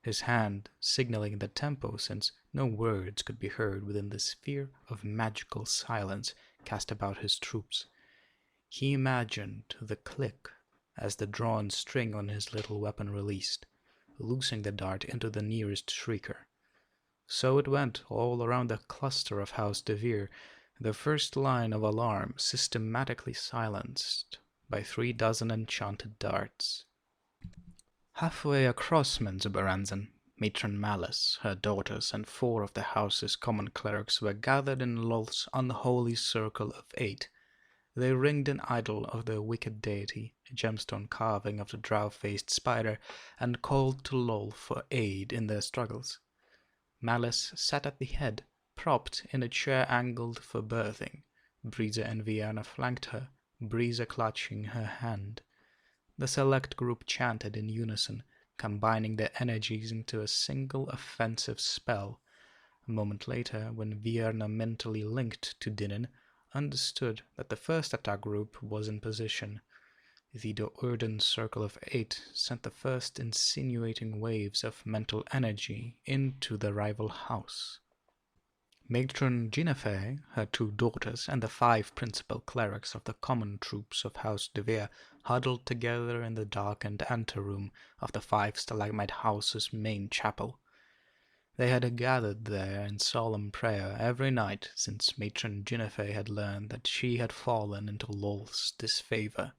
his hand signaling the tempo since no words could be heard within the sphere of magical silence cast about his troops. He imagined the click as the drawn string on his little weapon released, loosing the dart into the nearest shrieker. So it went all around the cluster of House de Vere, the first line of alarm systematically silenced by 36 enchanted darts. Halfway across Menzoberranzan, Matron Malice, her daughters, and 4 of the house's common clerics were gathered in Lolth's unholy circle of 8. They ringed an idol of the wicked deity, a gemstone carving of the drow-faced spider, and called to Lolth for aid in their struggles. Malice sat at the head, propped in a chair angled for birthing. Breeza and Vienna flanked her, Breeza clutching her hand. The select group chanted in unison, combining their energies into a single offensive spell. A moment later, when Vienna mentally linked to Dinan, understood that the first attack group was in position. The Do'Urden circle of 8 sent the first insinuating waves of mental energy into the rival house. Matron Ginefé, her 2 daughters, and the 5 principal clerics of the common troops of House de Vere huddled together in the darkened anteroom of the 5 stalagmite house's main chapel. They had gathered there in solemn prayer every night since Matron Ginefé had learned that she had fallen into Lolth's disfavor.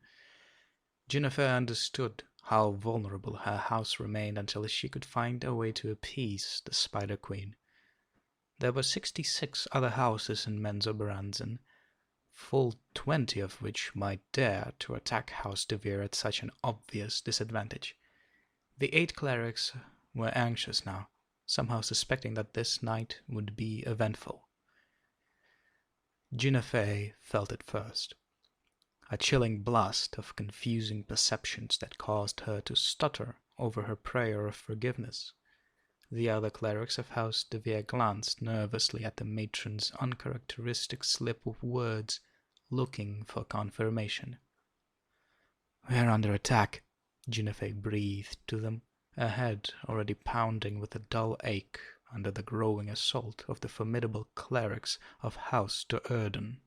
Ginefé understood how vulnerable her house remained until she could find a way to appease the Spider Queen. There were 66 other houses in Menzoberranzan, full 20 of which might dare to attack House de Vere at such an obvious disadvantage. The 8 clerics were anxious now, somehow suspecting that this night would be eventful. Ginefé felt it first, a chilling blast of confusing perceptions that caused her to stutter over her prayer of forgiveness. The other clerics of House de Vere glanced nervously at the matron's uncharacteristic slip of words, looking for confirmation. "We're under attack," Ginefé breathed to them, her head already pounding with a dull ache under the growing assault of the formidable clerics of House Do'Urden.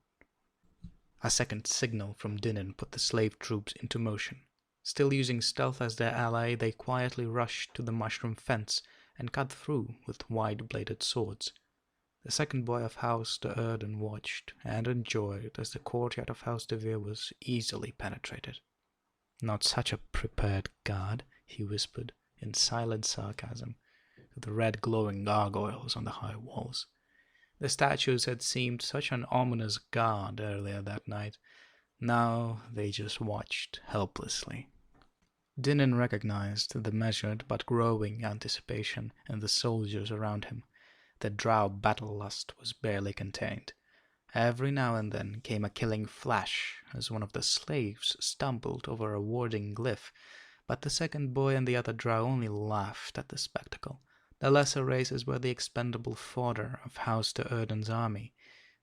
A second signal from Dinan put the slave troops into motion. Still using stealth as their ally, they quietly rushed to the mushroom fence and cut through with wide-bladed swords. The second boy of House Do'Urden watched and enjoyed as the courtyard of House de Vere was easily penetrated. "Not such a prepared guard," he whispered in silent sarcasm to the red glowing gargoyles on the high walls. The statues had seemed such an ominous guard earlier that night. Now they just watched helplessly. Dinan recognized the measured but growing anticipation in the soldiers around him. The drow battle lust was barely contained. Every now and then came a killing flash as one of the slaves stumbled over a warding glyph, but the second boy and the other drow only laughed at the spectacle, The lesser races were the expendable fodder of House de Erden's army.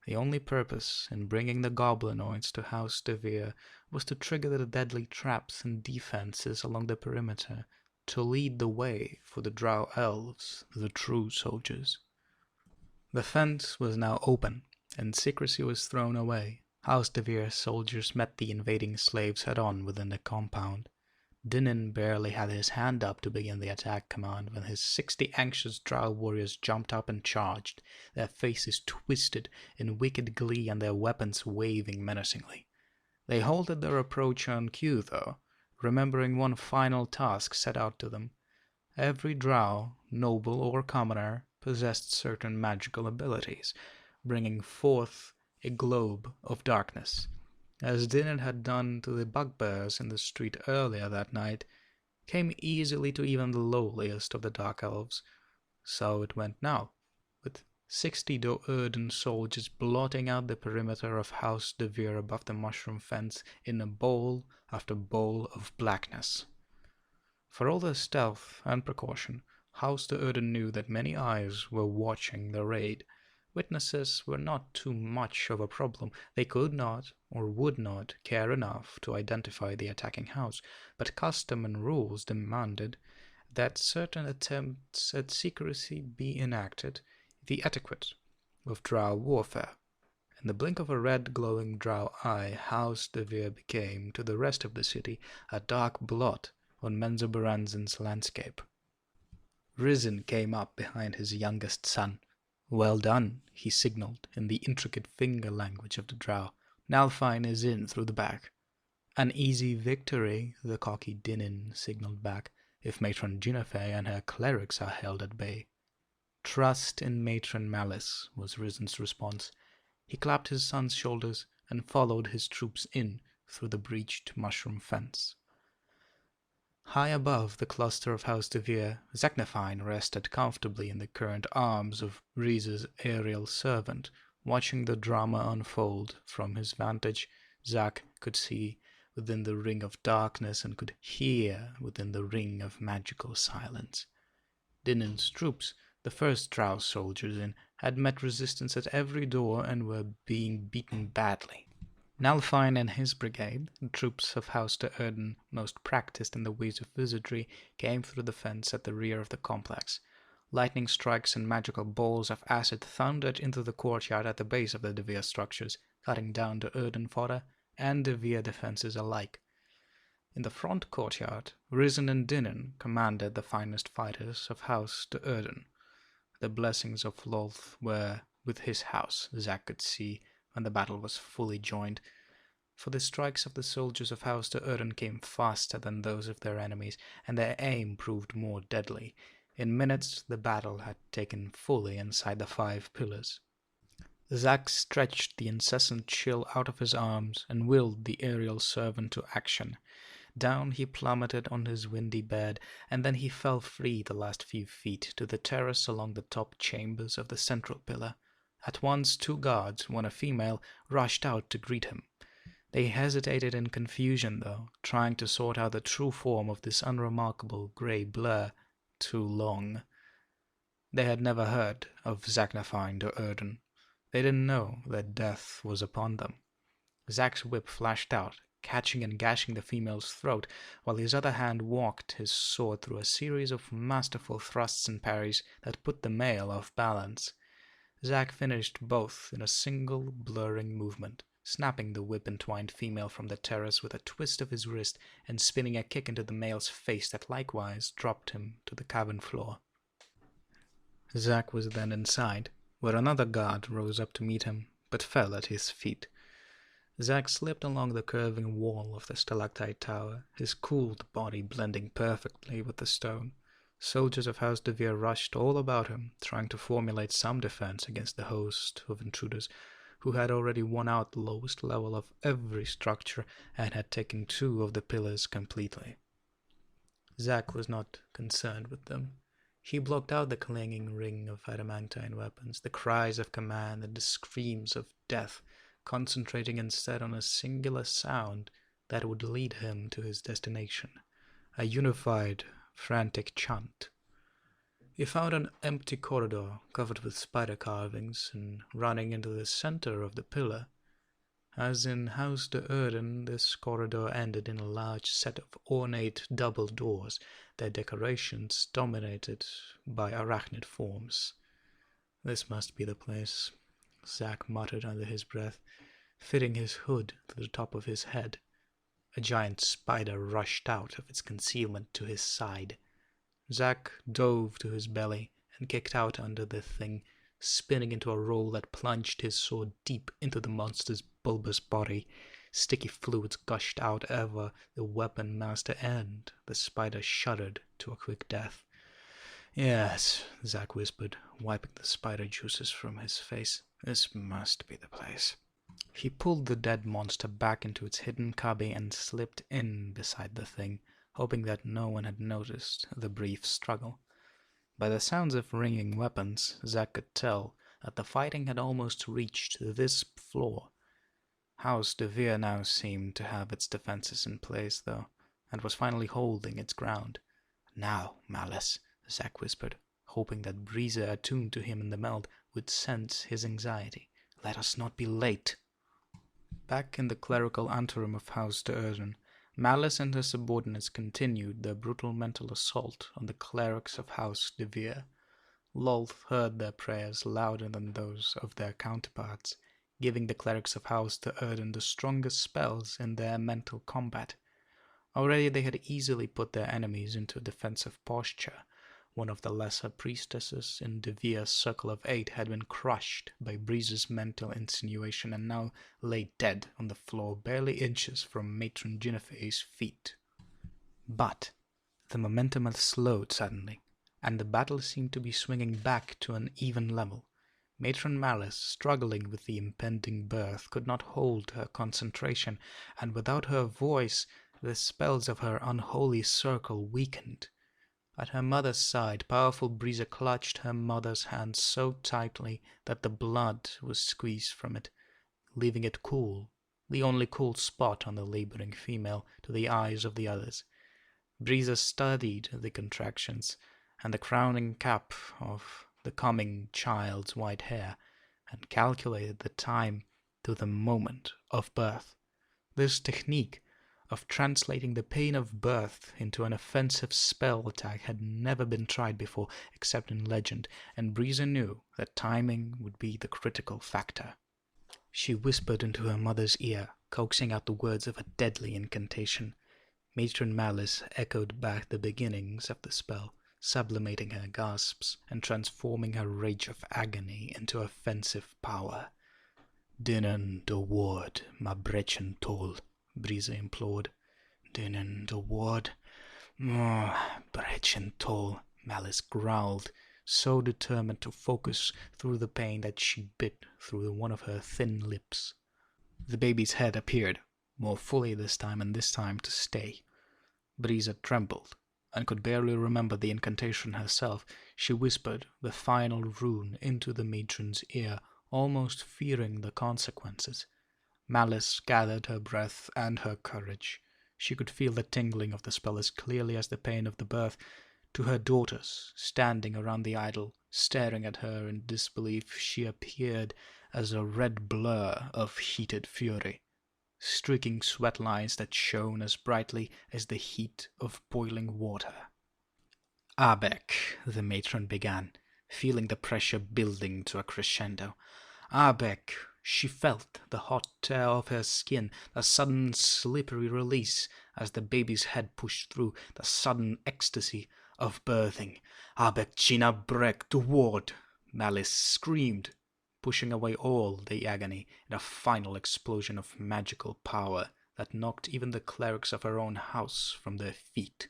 The only purpose in bringing the goblinoids to House de Vere was to trigger the deadly traps and defenses along the perimeter, to lead the way for the Drow elves, the true soldiers. The fence was now open, and secrecy was thrown away. House de Vere's soldiers met the invading slaves head-on within the compound. Dinin barely had his hand up to begin the attack command when his 60 anxious Drow warriors jumped up and charged, their faces twisted in wicked glee and their weapons waving menacingly. They halted their approach on cue, though, remembering one final task set out to them. Every Drow, noble or commoner, possessed certain magical abilities, bringing forth a globe of darkness. As Dinin had done to the bugbears in the street earlier that night, came easily to even the lowliest of the Dark Elves. So it went now, with 60 Do Erden soldiers blotting out the perimeter of House de Vere above the mushroom fence in a bowl after bowl of blackness. For all their stealth and precaution, House de Erden knew that many eyes were watching the raid. Witnesses were not too much of a problem. They could not, or would not, care enough to identify the attacking house, but custom and rules demanded that certain attempts at secrecy be enacted, the etiquette of Drow warfare. In the blink of a red glowing Drow eye, House de Vere became, to the rest of the city, a dark blot on Menzoberranzan's landscape. Risen came up behind his youngest son. "Well done," he signaled in the intricate finger language of the Drow. "Nalfine is in through the back." "An easy victory," the cocky Dinin signaled back, "if Matron Ginefey and her clerics are held at bay." "Trust in Matron Malice," was Risen's response. He clapped his son's shoulders and followed his troops in through the breached mushroom fence. High above the cluster of House de Vere, Zaknafine rested comfortably in the current arms of Rize's aerial servant. Watching the drama unfold from his vantage, Zak could see within the ring of darkness and could hear within the ring of magical silence. Dinin's troops, the first Drow soldiers in, had met resistance at every door and were being beaten badly. Nalfine and his brigade, the troops of House de Erden most practiced in the ways of wizardry, came through the fence at the rear of the complex. Lightning strikes and magical balls of acid thundered into the courtyard at the base of the De Vere structures, cutting down De Erden fodder and De Vere defenses alike. In the front courtyard, Risen and Dinin commanded the finest fighters of House de Erden. The blessings of Lolth were with his house, Zak could see, when the battle was fully joined, for the strikes of the soldiers of House de Erden came faster than those of their enemies, and their aim proved more deadly. In minutes the battle had taken fully inside the 5 pillars. Zak stretched the incessant chill out of his arms and willed the aerial servant to action. Down he plummeted on his windy bed, and then he fell free the last few feet to the terrace along the top chambers of the central pillar. At once 2 guards, one a female, rushed out to greet him. They hesitated in confusion, though, trying to sort out the true form of this unremarkable grey blur. Too long. They had never heard of Zaknafine de Erden. They didn't know that death was upon them. Zak's whip flashed out, catching and gashing the female's throat, while his other hand walked his sword through a series of masterful thrusts and parries that put the male off balance. Zak finished both in a single blurring movement, snapping the whip-entwined female from the terrace with a twist of his wrist and spinning a kick into the male's face that likewise dropped him to the cavern floor. Zak was then inside, where another guard rose up to meet him, but fell at his feet. Zak slipped along the curving wall of the stalactite tower, his cooled body blending perfectly with the stone. Soldiers of House de Vere rushed all about him, trying to formulate some defense against the host of intruders, who had already won out the lowest level of every structure and had taken 2 of the pillars completely. Zak was not concerned with them. He blocked out the clanging ring of adamantine weapons, the cries of command and the screams of death, concentrating instead on a singular sound that would lead him to his destination, a unified, frantic chant. He found an empty corridor covered with spider carvings, and running into the center of the pillar. As in House de Erden, this corridor ended in a large set of ornate double doors, their decorations dominated by arachnid forms. "This must be the place," Zack muttered under his breath, fitting his hood to the top of his head. A giant spider rushed out of its concealment to his side. Zack dove to his belly and kicked out under the thing, spinning into a roll that plunged his sword deep into the monster's bulbous body. Sticky fluids gushed out over the weapon master, and the spider shuddered to a quick death. "Yes," Zack whispered, wiping the spider juices from his face. "This must be the place." He pulled the dead monster back into its hidden cubby and slipped in beside the thing, hoping that no one had noticed the brief struggle. By the sounds of ringing weapons, Zack could tell that the fighting had almost reached this floor. House de Vere now seemed to have its defenses in place, though, and was finally holding its ground. "Now, Malice," Zack whispered, hoping that Breezer, attuned to him in the meld, would sense his anxiety. "Let us not be late." Back in the clerical anteroom of House de Erden, Malice and her subordinates continued their brutal mental assault on the clerics of House de Vere. Lolth heard their prayers louder than those of their counterparts, giving the clerics of House de Erden the strongest spells in their mental combat. Already they had easily put their enemies into a defensive posture. One of the lesser priestesses in de Vere's circle of 8 had been crushed by Breeze's mental insinuation and now lay dead on the floor, barely inches from Matron Ginevra's feet. But the momentum had slowed suddenly, and the battle seemed to be swinging back to an even level. Matron Malice, struggling with the impending birth, could not hold her concentration, and without her voice, the spells of her unholy circle weakened. At her mother's side, powerful Breezer clutched her mother's hand so tightly that the blood was squeezed from it, leaving it cool, the only cool spot on the laboring female, to the eyes of the others. Breezer studied the contractions and the crowning cap of the coming child's white hair, and calculated the time to the moment of birth. This technique of translating the pain of birth into an offensive spell attack had never been tried before, except in legend, and Breezer knew that timing would be the critical factor. She whispered into her mother's ear, coaxing out the words of a deadly incantation. Matron Malice echoed back the beginnings of the spell, sublimating her gasps and transforming her rage of agony into offensive power. "Dinnen de woord, ma brechen tol," Breezer implored. "Dinnen de woord, ma brechen tol," Malice growled, so determined to focus through the pain that she bit through one of her thin lips. The baby's head appeared, more fully this time, and this time to stay. Breezer trembled, and could barely remember the incantation herself. She whispered the final rune into the matron's ear, almost fearing the consequences. Malice gathered her breath and her courage. She could feel the tingling of the spell as clearly as the pain of the birth. To her daughters, standing around the idol, staring at her in disbelief, she appeared as a red blur of heated fury, streaking sweat lines that shone as brightly as the heat of boiling water. "Abeck," the matron began, feeling the pressure building to a crescendo. "Abeck." She felt the hot tear of her skin, the sudden slippery release as the baby's head pushed through, the sudden ecstasy of birthing. "Abeck Gina Breck to ward," Malice screamed, pushing away all the agony in a final explosion of magical power that knocked even the clerics of her own house from their feet.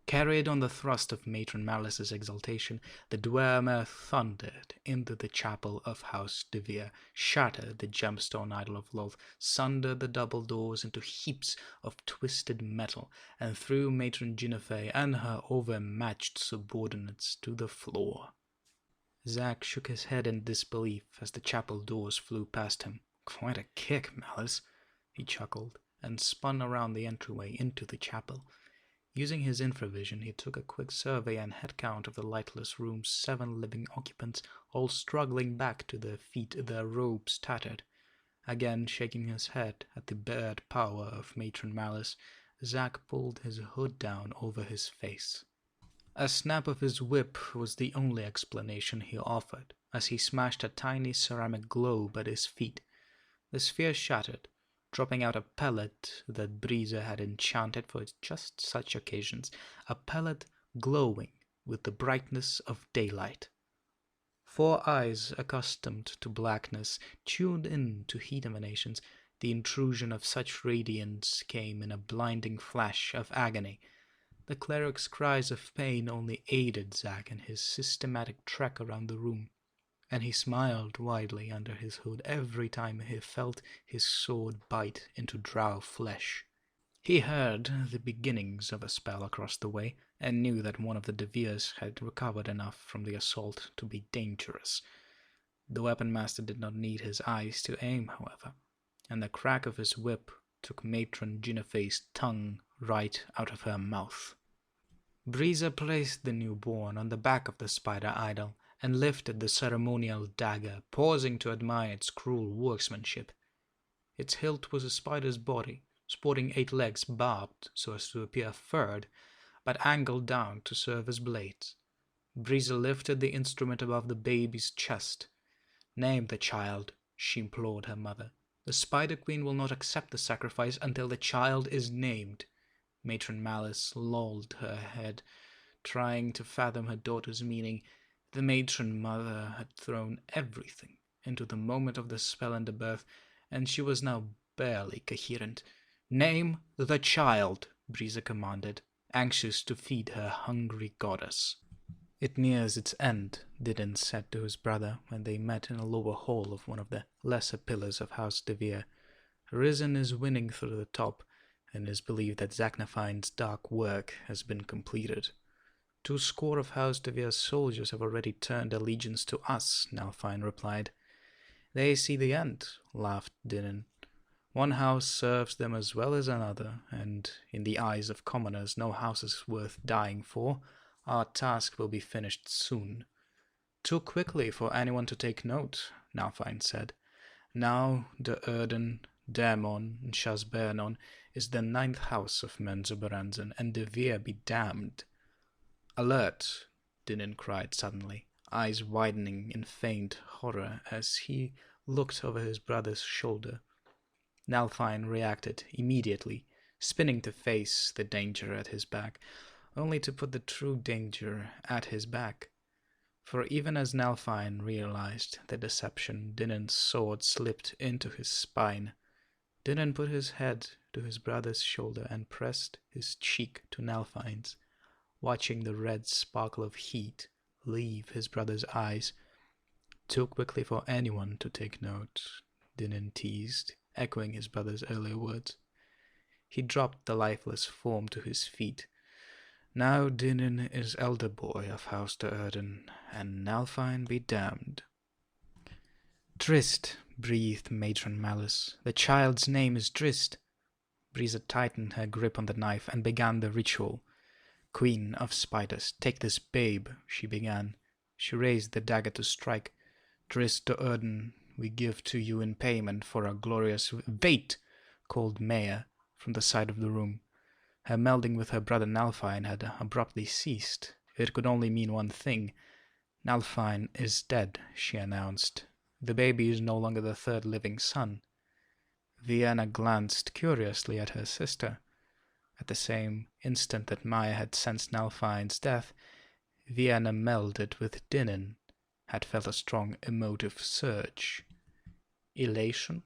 Carried on the thrust of Matron Malice's exaltation, the Dwemer thundered into the chapel of House de Vere, shattered the gemstone idol of Lolth, sundered the double doors into heaps of twisted metal, and threw Matron Ginevra and her overmatched subordinates to the floor. Zack shook his head in disbelief as the chapel doors flew past him. "Quite a kick, Malice," he chuckled, and spun around the entryway into the chapel. Using his infravision, he took a quick survey and head count of the lightless room's 7 living occupants, all struggling back to their feet, their robes tattered. Again shaking his head at the bad power of Matron Malice, Zack pulled his hood down over his face. A snap of his whip was the only explanation he offered, as he smashed a tiny ceramic globe at his feet. The sphere shattered, dropping out a pellet that Breezer had enchanted for just such occasions, a pellet glowing with the brightness of daylight. 4 eyes accustomed to blackness tuned in to heat emanations. The intrusion of such radiance came in a blinding flash of agony. The cleric's cries of pain only aided Zack in his systematic trek around the room, and he smiled widely under his hood every time he felt his sword bite into drow flesh. He heard the beginnings of a spell across the way, and knew that one of the Devirs had recovered enough from the assault to be dangerous. The weapon master did not need his eyes to aim, however, and the crack of his whip took Matron Ginevra's tongue right out of her mouth. Breezer placed the newborn on the back of the spider idol and lifted the ceremonial dagger, pausing to admire its cruel workmanship. Its hilt was a spider's body, sporting 8 legs barbed so as to appear furred, but angled down to serve as blades. Breezer lifted the instrument above the baby's chest. "Name the child," she implored her mother. "The Spider Queen will not accept the sacrifice until the child is named." Matron Malice lolled her head, trying to fathom her daughter's meaning. The matron mother had thrown everything into the moment of the spell and the birth, and she was now barely coherent. "Name the child," Breezer commanded, anxious to feed her hungry goddess. "It nears its end," Didin said to his brother when they met in a lower hall of one of the lesser pillars of House Devere. "Risen is winning through the top, and it is believed that Zaknafine's dark work has been completed. 2 score of House Devere's soldiers have already turned allegiance to us," Nalfine replied. "They see the end," laughed Dinin. "One house serves them as well as another, and in the eyes of commoners no house is worth dying for. Our task will be finished soon." "Too quickly for anyone to take note," Nalfine said. "Now de Erden, Daemon, and Shasbernon is the 9th house of Menzoberranzan, and Devere be damned." "Alert!" Dinin cried suddenly, eyes widening in faint horror as he looked over his brother's shoulder. Nalfine reacted immediately, spinning to face the danger at his back, only to put the true danger at his back. For even as Nalfine realized the deception, Dinin's sword slipped into his spine. Dinin put his head to his brother's shoulder and pressed his cheek to Nalfine's, watching the red sparkle of heat leave his brother's eyes. "Too quickly for anyone to take note," Dinin teased, echoing his brother's earlier words. He dropped the lifeless form to his feet. "Now Dinin is elder boy of House de Erden, and Nalfine be damned." "Drist," breathed Matron Malice. "The child's name is Drist." Breezer tightened her grip on the knife and began the ritual. "Queen of Spiders, take this babe," she began. She raised the dagger to strike. "Drist de Erden, we give to you in payment for our glorious—" "Wait!" called Maya from the side of the room. Her melding with her brother Nalfine had abruptly ceased. It could only mean one thing. "Nalfine is dead," she announced. "The baby is no longer the 3rd living son." Vienna glanced curiously at her sister. At the same instant that Maya had sensed Nalfine's death, Vienna melded with Dinin, had felt a strong emotive surge. Elation?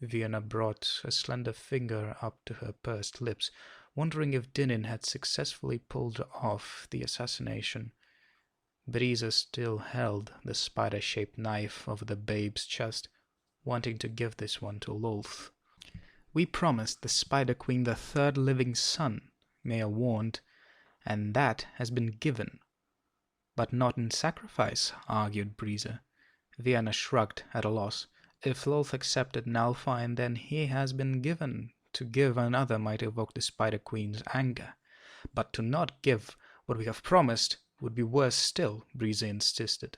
Vienna brought a slender finger up to her pursed lips, wondering if Dinin had successfully pulled off the assassination. Breezer still held the spider-shaped knife over the babe's chest, wanting to give this one to Lolth. "We promised the Spider Queen the 3rd living son," Maya warned, "and that has been given." "But not in sacrifice," argued Breezer. Vienna shrugged at a loss. "If Lolth accepted Nalfine, then he has been given. To give another might evoke the Spider Queen's anger." But to not give what we have promised would be worse still, Breeza insisted.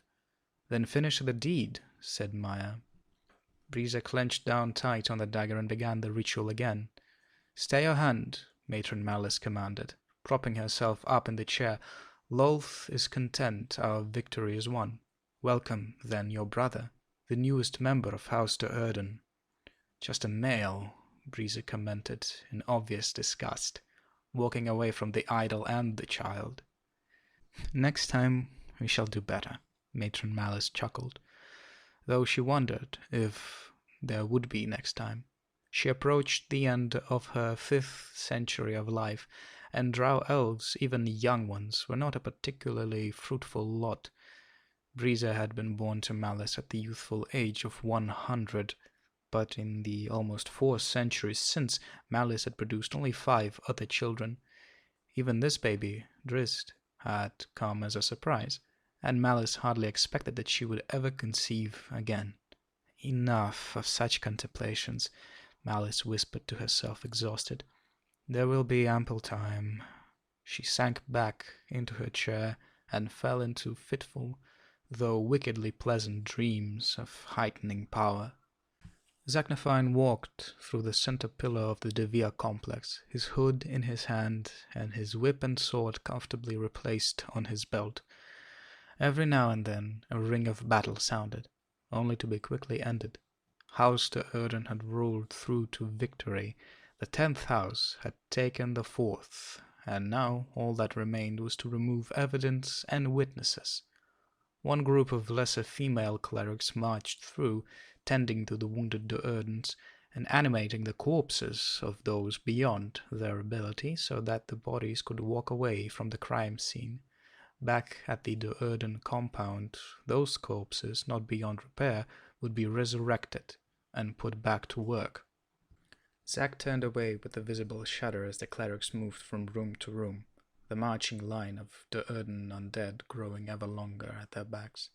Then finish the deed, said Maya. Breeza clenched down tight on the dagger and began the ritual again. Stay your hand, Matron Malice commanded, propping herself up in the chair. Loth is content, our victory is won. Welcome, then, your brother, the newest member of House de Erden. Just a male, Breeza commented in obvious disgust, walking away from the idol and the child. Next time we shall do better, Matron Malice chuckled, though she wondered if there would be next time. She approached the end of her 5th century of life, and drow elves, even young ones, were not a particularly fruitful lot. Breeza had been born to Malice at the youthful age of 100, but in the almost 4 centuries since, Malice had produced only 5 other children. Even this baby, Drist, had come as a surprise, and Malice hardly expected that she would ever conceive again. Enough of such contemplations, Malice whispered to herself, exhausted. There will be ample time. She sank back into her chair and fell into fitful, though wickedly pleasant dreams of heightening power. Zaknafine walked through the center pillar of the Devere complex, his hood in his hand and his whip and sword comfortably replaced on his belt. Every now and then a ring of battle sounded, only to be quickly ended. House de Erden had ruled through to victory. The 10th house had taken the 4th, and now all that remained was to remove evidence and witnesses. One group of lesser female clerics marched through, tending to the wounded de Erdens and animating the corpses of those beyond their ability so that the bodies could walk away from the crime scene. Back at the de Erden compound, those corpses, not beyond repair, would be resurrected and put back to work. Zack turned away with a visible shudder as the clerics moved from room to room, the marching line of de Erden undead growing ever longer at their backs.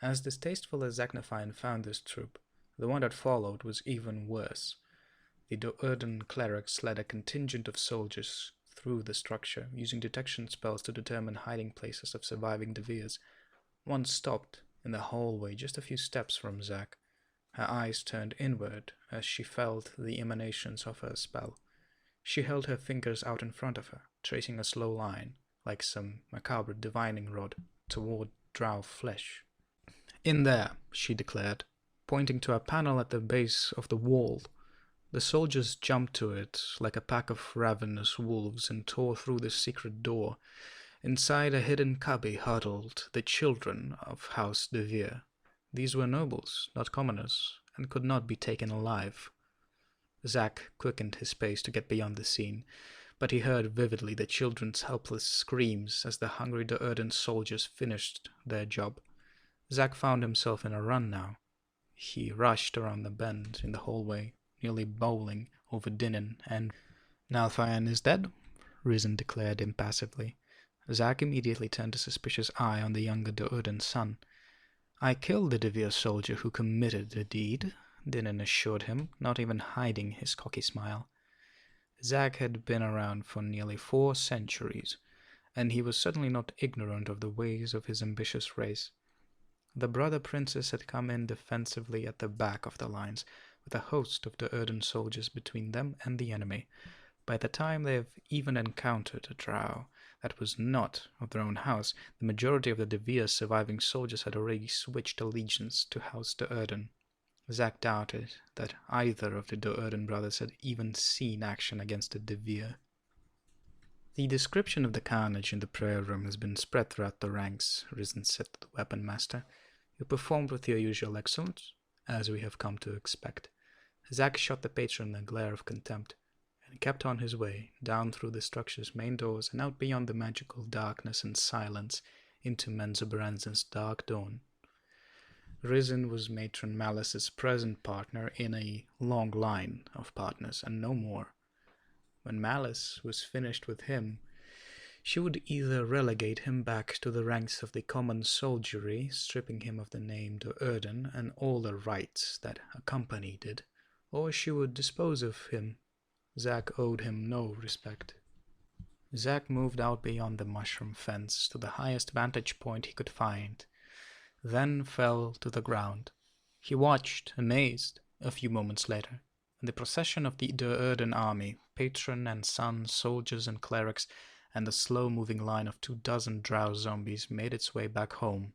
As distasteful as Zaknafine found this troop, the one that followed was even worse. The de Erden clerics led a contingent of soldiers through the structure, using detection spells to determine hiding places of surviving Deveres. One stopped in the hallway just a few steps from Zack. Her eyes turned inward as she felt the emanations of her spell. She held her fingers out in front of her, tracing a slow line, like some macabre divining rod, toward drow flesh. In there, she declared, pointing to a panel at the base of the wall. The soldiers jumped to it like a pack of ravenous wolves and tore through the secret door. Inside a hidden cubby huddled the children of House de Vere. These were nobles, not commoners, and could not be taken alive. Zack quickened his pace to get beyond the scene, but he heard vividly the children's helpless screams as the hungry de Erden soldiers finished their job. Zack found himself in a run now. He rushed around the bend in the hallway, nearly bowling over Dinan, and Nalthayan is dead, Risen declared impassively. Zack immediately turned a suspicious eye on the younger de Erden's son. I killed the Devere soldier who committed the deed, Dinan assured him, not even hiding his cocky smile. Zack had been around for nearly 4 centuries, and he was certainly not ignorant of the ways of his ambitious race. The brother princes had come in defensively at the back of the lines, with a host of de Erden soldiers between them and the enemy. By the time they have even encountered a drow that was not of their own house, the majority of the Devere's surviving soldiers had already switched allegiance to House de Erden. Zack doubted that either of the de Erden brothers had even seen action against a Devere. The description of the carnage in the prayer room has been spread throughout the ranks, Risen said to the weapon master. You performed with your usual excellence, as we have come to expect. Zack shot the patron a glare of contempt, and kept on his way, down through the structure's main doors and out beyond the magical darkness and silence, into Menzoberranzan's dark dawn. Risen was Matron Malice's present partner in a long line of partners, and no more. When Malice was finished with him, she would either relegate him back to the ranks of the common soldiery, stripping him of the name de Erden and all the rights that accompanied it, or she would dispose of him. Zack owed him no respect. Zack moved out beyond the mushroom fence to the highest vantage point he could find, then fell to the ground. He watched, amazed, a few moments later, and the procession of the Durden army, patron and son, soldiers and clerics, and the slow-moving line of 24 drow zombies made its way back home.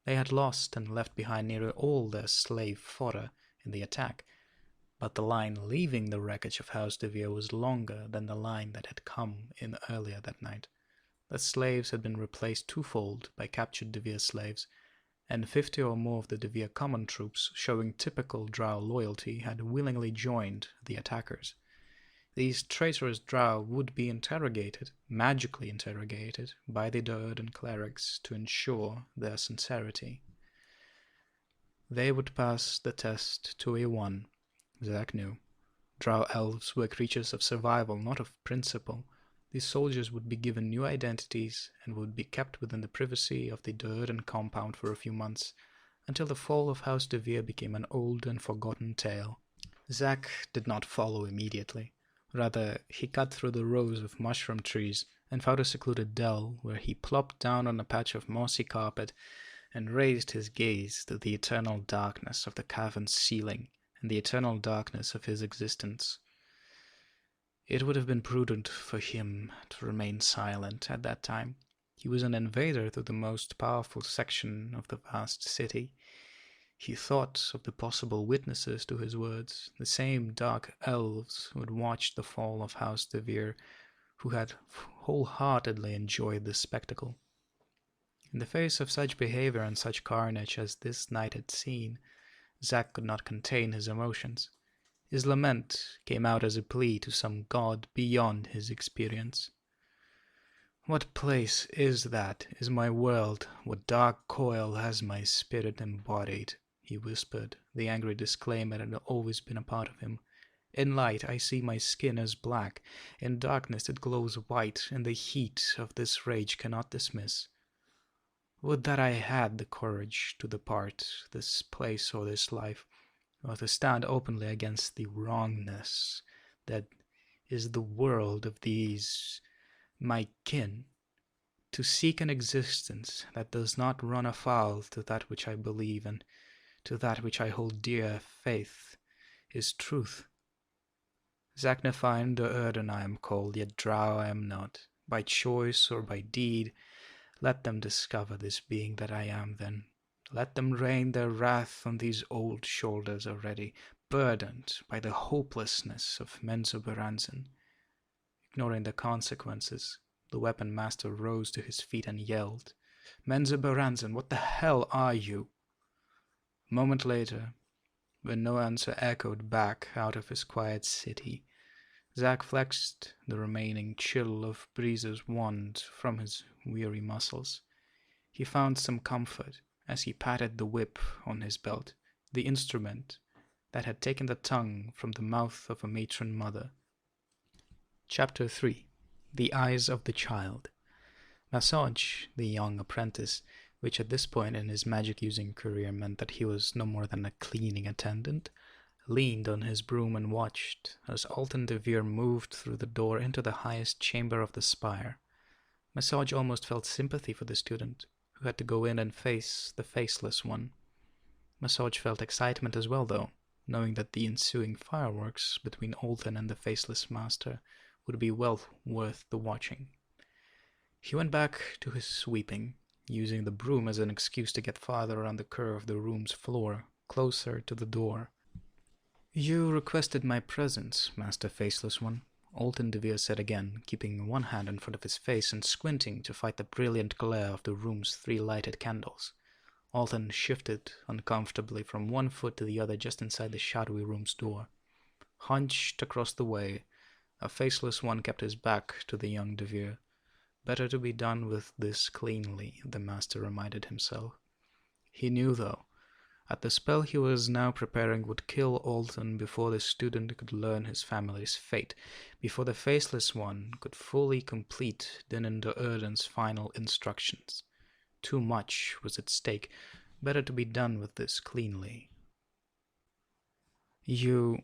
They had lost and left behind nearly all their slave fodder in the attack, but the line leaving the wreckage of House de Vere was longer than the line that had come in earlier that night. The slaves had been replaced twofold by captured de Vere slaves, and 50 or more of the de Vere common troops, showing typical drow loyalty, had willingly joined the attackers. These traitorous drow would be interrogated, magically interrogated, by the Durden clerics to ensure their sincerity. They would pass the test to a 1, Zack knew. Drow elves were creatures of survival, not of principle. These soldiers would be given new identities and would be kept within the privacy of the Durden compound for a few months, until the fall of House de Vere became an old and forgotten tale. Zack did not follow immediately. Rather, he cut through the rows of mushroom trees and found a secluded dell where he plopped down on a patch of mossy carpet and raised his gaze to the eternal darkness of the cavern's ceiling and the eternal darkness of his existence. It would have been prudent for him to remain silent at that time. He was an invader to the most powerful section of the vast city. He thought of the possible witnesses to his words, the same dark elves who had watched the fall of House de Vere, who had wholeheartedly enjoyed the spectacle. In the face of such behavior and such carnage as this night had seen, Zack could not contain his emotions. His lament came out as a plea to some god beyond his experience. "What place is that is my world? What dark coil has my spirit embodied?" he whispered, the angry disclaimer that had always been a part of him. "In light I see my skin as black, in darkness it glows white, and the heat of this rage cannot dismiss. Would that I had the courage to depart this place or this life, or to stand openly against the wrongness that is the world of these my kin, to seek an existence that does not run afoul to that which I believe and to that which I hold dear. Faith is truth. Zachnifine Durden I am called, yet drow I am not, by choice or by deed. Let them discover this being that I am then. Let them rain their wrath on these old shoulders already, burdened by the hopelessness of Menzoberranzan." Ignoring the consequences, the weapon master rose to his feet and yelled, "Menzoberranzan, what the hell are you?" A moment later, when no answer echoed back out of his quiet city, Zack flexed the remaining chill of Breeze's wand from his weary muscles. He found some comfort as he patted the whip on his belt, the instrument that had taken the tongue from the mouth of a matron mother. Chapter 3. The Eyes of the Child. Massage, the young apprentice, which at this point in his magic-using career meant that he was no more than a cleaning attendant, leaned on his broom and watched as Alton de Vere moved through the door into the highest chamber of the spire. Massage almost felt sympathy for the student, who had to go in and face the Faceless One. Massage felt excitement as well, though, knowing that the ensuing fireworks between Alton and the Faceless Master would be well worth the watching. He went back to his sweeping, using the broom as an excuse to get farther around the curve of the room's floor, closer to the door. "You requested my presence, Master Faceless One," Alton de Vere said again, keeping one hand in front of his face and squinting to fight the brilliant glare of the room's 3 lighted candles. Alton shifted uncomfortably from one foot to the other just inside the shadowy room's door. Hunched across the way, a Faceless One kept his back to the young de Vere. Better to be done with this cleanly, the master reminded himself. He knew, though, that the spell he was now preparing would kill Alton before the student could learn his family's fate, before the Faceless One could fully complete Dinin Durden's final instructions. Too much was at stake. Better to be done with this cleanly. "You..."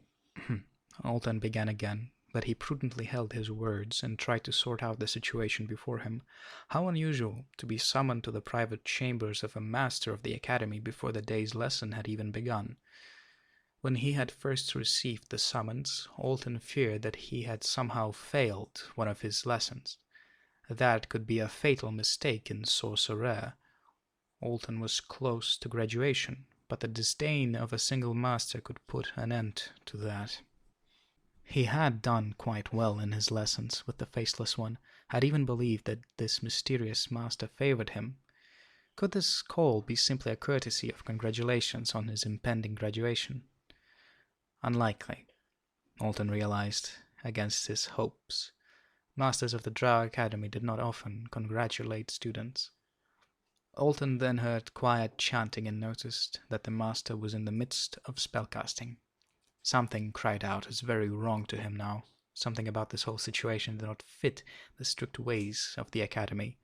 Alton began again, but he prudently held his words and tried to sort out the situation before him. How unusual to be summoned to the private chambers of a master of the academy before the day's lesson had even begun. When he had first received the summons, Alton feared that he had somehow failed one of his lessons. That could be a fatal mistake in sorcerer. Alton was close to graduation, but the disdain of a single master could put an end to that. He had done quite well in his lessons with the Faceless One, had even believed that this mysterious master favored him. Could this call be simply a courtesy of congratulations on his impending graduation? Unlikely, Alton realized, against his hopes. Masters of the Drow Academy did not often congratulate students. Alton then heard quiet chanting and noticed that the master was in the midst of spellcasting. Something cried out as very wrong to him now. Something about this whole situation did not fit the strict ways of the academy.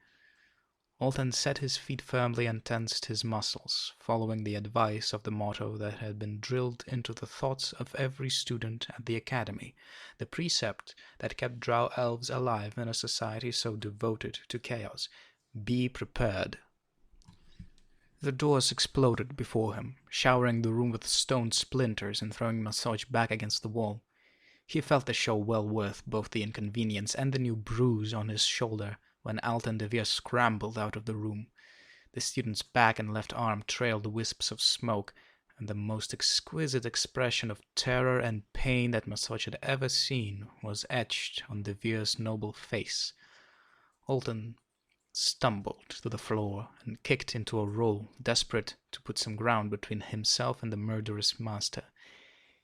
Alton set his feet firmly and tensed his muscles, following the advice of the motto that had been drilled into the thoughts of every student at the academy, the precept that kept Drow elves alive in a society so devoted to chaos: be prepared. The doors exploded before him, showering the room with stone splinters and throwing Massage back against the wall. He felt the show well worth both the inconvenience and the new bruise on his shoulder when Alton de Vere scrambled out of the room. The student's back and left arm trailed wisps of smoke, and the most exquisite expression of terror and pain that Massage had ever seen was etched on de Vere's noble face. Alton stumbled to the floor and kicked into a roll, desperate to put some ground between himself and the murderous master.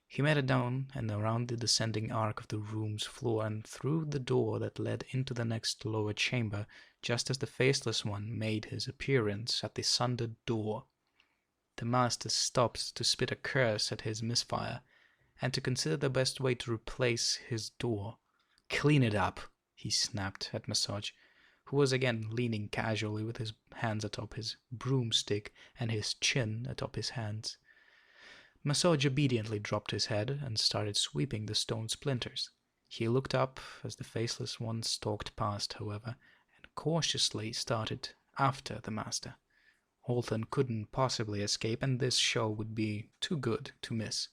He made it down and around the descending arc of the room's floor and through the door that led into the next lower chamber, just as the Faceless One made his appearance at the sundered door. The master stopped to spit a curse at his misfire, and to consider the best way to replace his door. "Clean it up," he snapped at Massage, who was again leaning casually with his hands atop his broomstick and his chin atop his hands. Massage obediently dropped his head and started sweeping the stone splinters. He looked up as the Faceless One stalked past, however, and cautiously started after the master. Alton couldn't possibly escape, and this show would be too good to miss.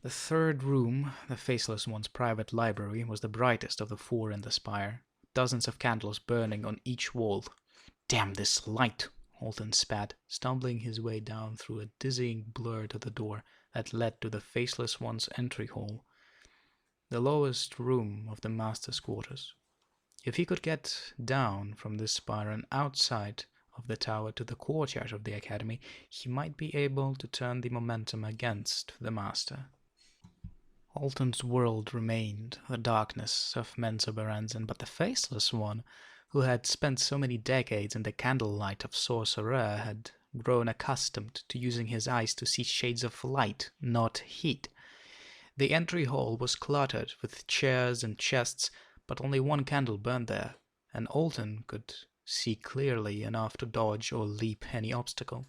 The third room, the Faceless One's private library, was the brightest of the four in the spire, dozens of candles burning on each wall. "Damn this light!" Alton spat, stumbling his way down through a dizzying blur to the door that led to the Faceless One's entry hall, the lowest room of the master's quarters. If he could get down from this spire and outside of the tower to the courtyard of the academy, he might be able to turn the momentum against the master. Alton's world remained the darkness of Menzoberranzan, but the Faceless One, who had spent so many decades in the candlelight of sorcerer, had grown accustomed to using his eyes to see shades of light, not heat. The entry hall was cluttered with chairs and chests, but only one candle burned there, and Alton could see clearly enough to dodge or leap any obstacle.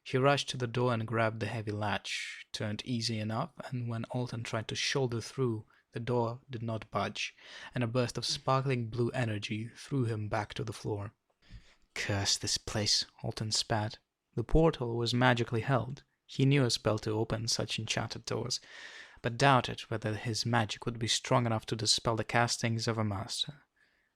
He rushed to the door and grabbed the heavy latch, turned easy enough, and when Alton tried to shoulder through, the door did not budge, and a burst of sparkling blue energy threw him back to the floor. "Curse this place," Alton spat. The portal was magically held. He knew a spell to open such enchanted doors, but doubted whether his magic would be strong enough to dispel the castings of a master.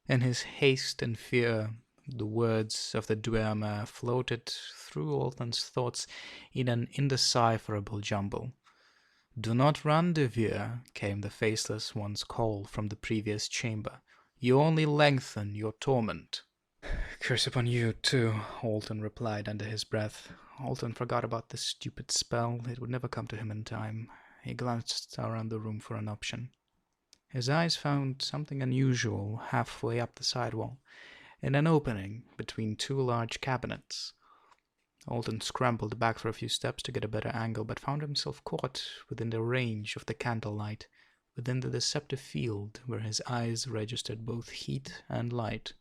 In his haste and fear, the words of the Dwemer floated through Alton's thoughts in an indecipherable jumble. "Do not run, de Vere," came the Faceless One's call from the previous chamber. "You only lengthen your torment." "Curse upon you, too," Alton replied under his breath. Alton forgot about this stupid spell. It would never come to him in time. He glanced around the room for an option. His eyes found something unusual halfway up the side wall, in an opening between two large cabinets. Alton scrambled back for a few steps to get a better angle, but found himself caught within the range of the candlelight, within the deceptive field where his eyes registered both heat and light.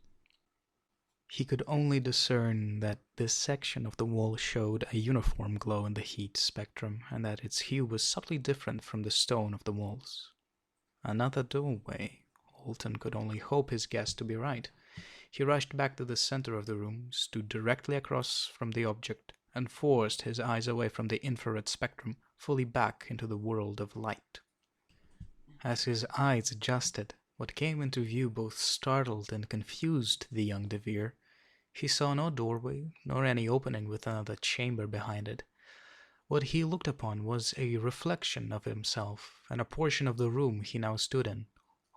He could only discern that this section of the wall showed a uniform glow in the heat spectrum, and that its hue was subtly different from the stone of the walls. Another doorway. Alton could only hope his guess to be right. He rushed back to the center of the room, stood directly across from the object, and forced his eyes away from the infrared spectrum, fully back into the world of light. As his eyes adjusted, what came into view both startled and confused the young DeVere. He saw no doorway, nor any opening with another chamber behind it. What he looked upon was a reflection of himself, and a portion of the room he now stood in.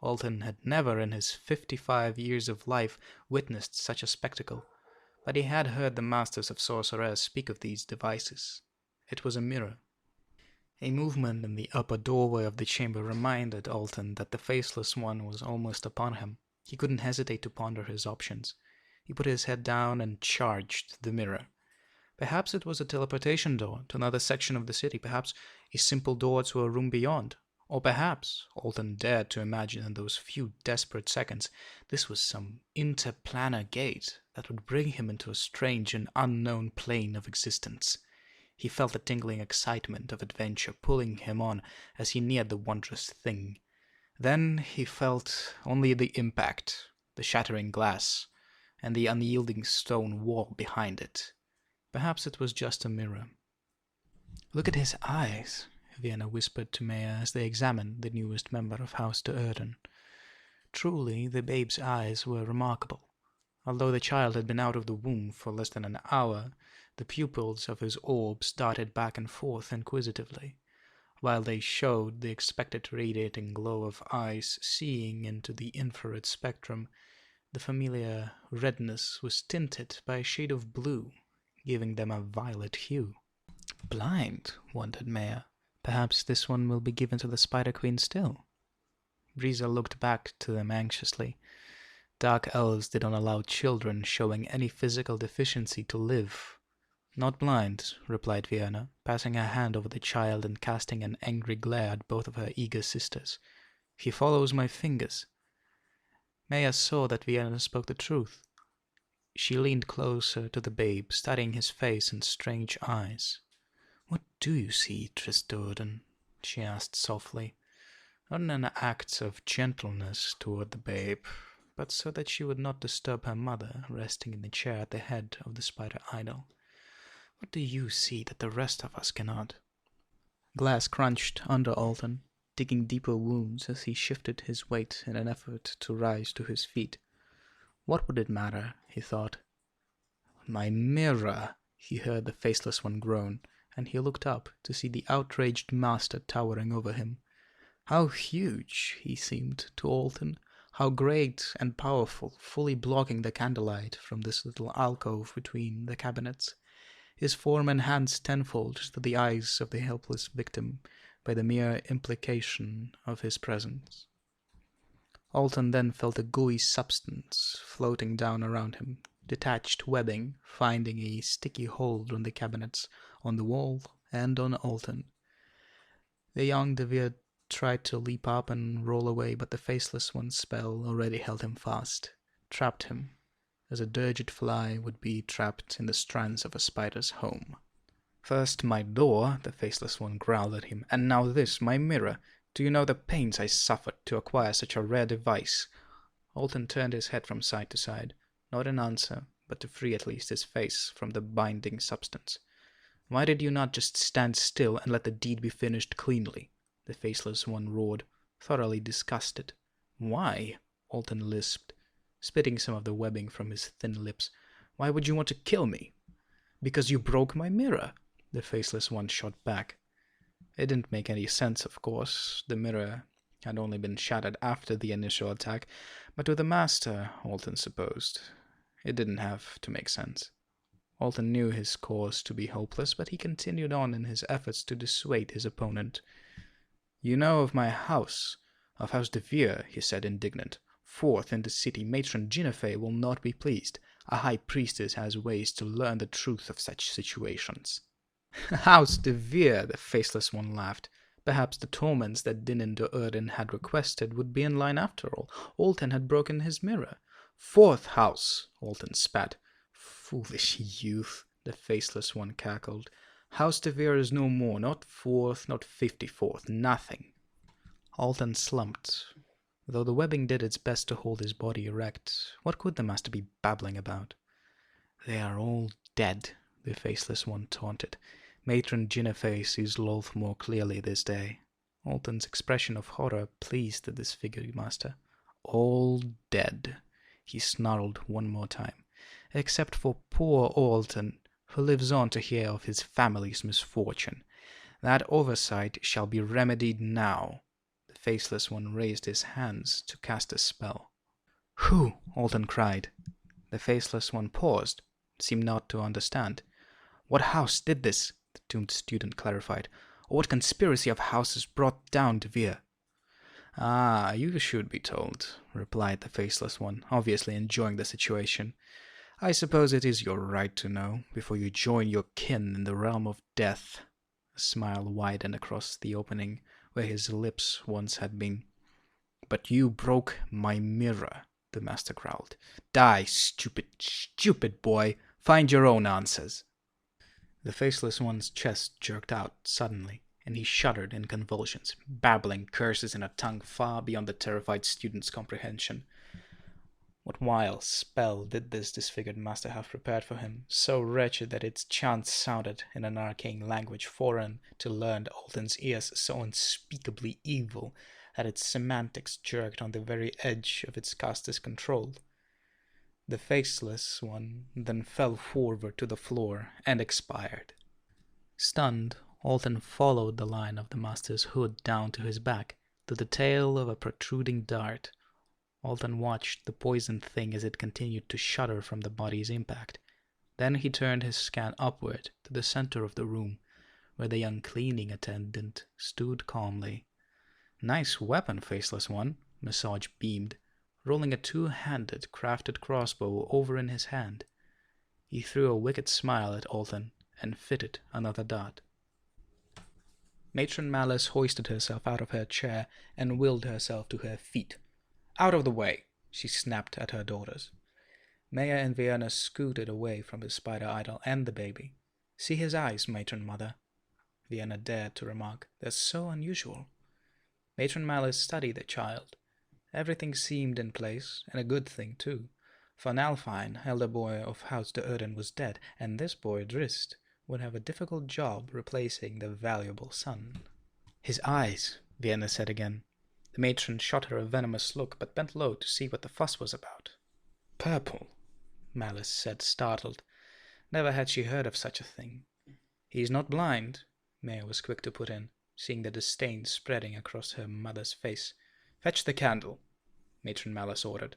Alton had never in his 55 years of life witnessed such a spectacle, but he had heard the masters of sorcerers speak of these devices. It was a mirror. A movement in the upper doorway of the chamber reminded Alton that the Faceless One was almost upon him. He couldn't hesitate to ponder his options. He put his head down and charged the mirror. Perhaps it was a teleportation door to another section of the city, perhaps a simple door to a room beyond, or perhaps, Alton dared to imagine in those few desperate seconds, this was some interplanar gate that would bring him into a strange and unknown plane of existence. He felt the tingling excitement of adventure pulling him on as he neared the wondrous thing. Then he felt only the impact, the shattering glass, and the unyielding stone wall behind it. Perhaps it was just a mirror. "Look at his eyes," Vienna whispered to Maya as they examined the newest member of House de Erden. Truly, the babe's eyes were remarkable. Although the child had been out of the womb for less than an hour, the pupils of his orbs darted back and forth inquisitively. While they showed the expected radiating glow of eyes seeing into the infrared spectrum, the familiar redness was tinted by a shade of blue, giving them a violet hue. "Blind," wondered Maya. "Perhaps this one will be given to the Spider Queen still." Breeza looked back to them anxiously. Dark elves did not allow children showing any physical deficiency to live. "Not blind," replied Vienna, passing her hand over the child and casting an angry glare at both of her eager sisters. "He follows my fingers." Maya saw that Vienna spoke the truth. She leaned closer to the babe, studying his face and strange eyes. "What do you see, Tristan?" she asked softly, not in an act of gentleness toward the babe, but so that she would not disturb her mother, resting in the chair at the head of the spider idol. "What do you see that the rest of us cannot?" Glass crunched under Alton, digging deeper wounds as he shifted his weight in an effort to rise to his feet. What would it matter, he thought. "My mirror," he heard the Faceless One groan, and he looked up to see the outraged master towering over him. How huge he seemed to Alton, how great and powerful, fully blocking the candlelight from this little alcove between the cabinets. His form and hands tenfold to the eyes of the helpless victim by the mere implication of his presence. Alton then felt a gooey substance floating down around him, detached webbing finding a sticky hold on the cabinets, on the wall, and on Alton. The young DeVere tried to leap up and roll away, but the Faceless One's spell already held him fast, trapped him, as a dirged fly would be trapped in the strands of a spider's home. "First my door," the Faceless One growled at him, "and now this, my mirror. Do you know the pains I suffered to acquire such a rare device?" Alton turned his head from side to side, not in answer, but to free at least his face from the binding substance. "Why did you not just stand still and let the deed be finished cleanly?" the Faceless One roared, thoroughly disgusted. "Why?" Alton lisped, spitting some of the webbing from his thin lips. "Why would you want to kill me?" "Because you broke my mirror," the Faceless One shot back. It didn't make any sense, of course. The mirror had only been shattered after the initial attack, but to the master, Alton supposed, it didn't have to make sense. Alton knew his cause to be hopeless, but he continued on in his efforts to dissuade his opponent. "You know of my house, of House DeVere," he said, indignant. "Forth in the city, Matron Ginefey will not be pleased. A high priestess has ways to learn the truth of such situations." "House DeVere," the Faceless One laughed. Perhaps the torments that Dinin de Erden had requested would be in line after all. Alton had broken his mirror. "Fourth house," Alton spat. "Foolish youth," the Faceless One cackled. "House DeVere is no more, not fourth, not 54th, nothing." Alton slumped. Though the webbing did its best to hold his body erect, what could the master be babbling about? "They are all dead," the Faceless One taunted. Matron Ginevra sees Lolth more clearly this day. Alton's expression of horror pleased the disfigured master. "All dead," he snarled one more time, "except for poor Alton, who lives on to hear of his family's misfortune. That oversight shall be remedied now." The Faceless One raised his hands to cast a spell. "Who?" Alton cried. The Faceless One paused, seemed not to understand. "What house did this?" the doomed student clarified. "Or what conspiracy of houses brought down De Vere?" "Ah, you should be told," replied the Faceless One, obviously enjoying the situation. "I suppose it is your right to know, before you join your kin in the realm of death." A smile widened across the opening where his lips once had been. "But you broke my mirror," the master growled. "Die, stupid boy! Find your own answers." The Faceless One's chest jerked out suddenly, and he shuddered in convulsions, babbling curses in a tongue far beyond the terrified student's comprehension. What vile spell did this disfigured master have prepared for him, so wretched that its chants sounded in an arcane language foreign to learned Alton's ears, so unspeakably evil that its semantics jerked on the very edge of its caster's control? The Faceless One then fell forward to the floor and expired. Stunned, Alton followed the line of the master's hood down to his back, to the tail of a protruding dart. Alton watched the poisoned thing as it continued to shudder from the body's impact. Then he turned his scan upward to the center of the room, where the young cleaning attendant stood calmly. "Nice weapon, Faceless One," Massage beamed, rolling a two-handed crafted crossbow over in his hand. He threw a wicked smile at Alton and fitted another dart. Matron Malice hoisted herself out of her chair and willed herself to her feet. "Out of the way!" she snapped at her daughters. Maya and Vienna scooted away from the spider idol and the baby. "See his eyes, Matron Mother," Vienna dared to remark. "They're so unusual." Matron Malice studied the child. Everything seemed in place, and a good thing, too. Von Alfine, elder boy of House de Uden, was dead, and this boy, Drist, would have a difficult job replacing the valuable son. "His eyes," Vienna said again. The matron shot her a venomous look, but bent low to see what the fuss was about. "Purple," Malice said, startled. Never had she heard of such a thing. "He's not blind," Maya was quick to put in, seeing the disdain spreading across her mother's face. "Fetch the candle," Matron Malice ordered.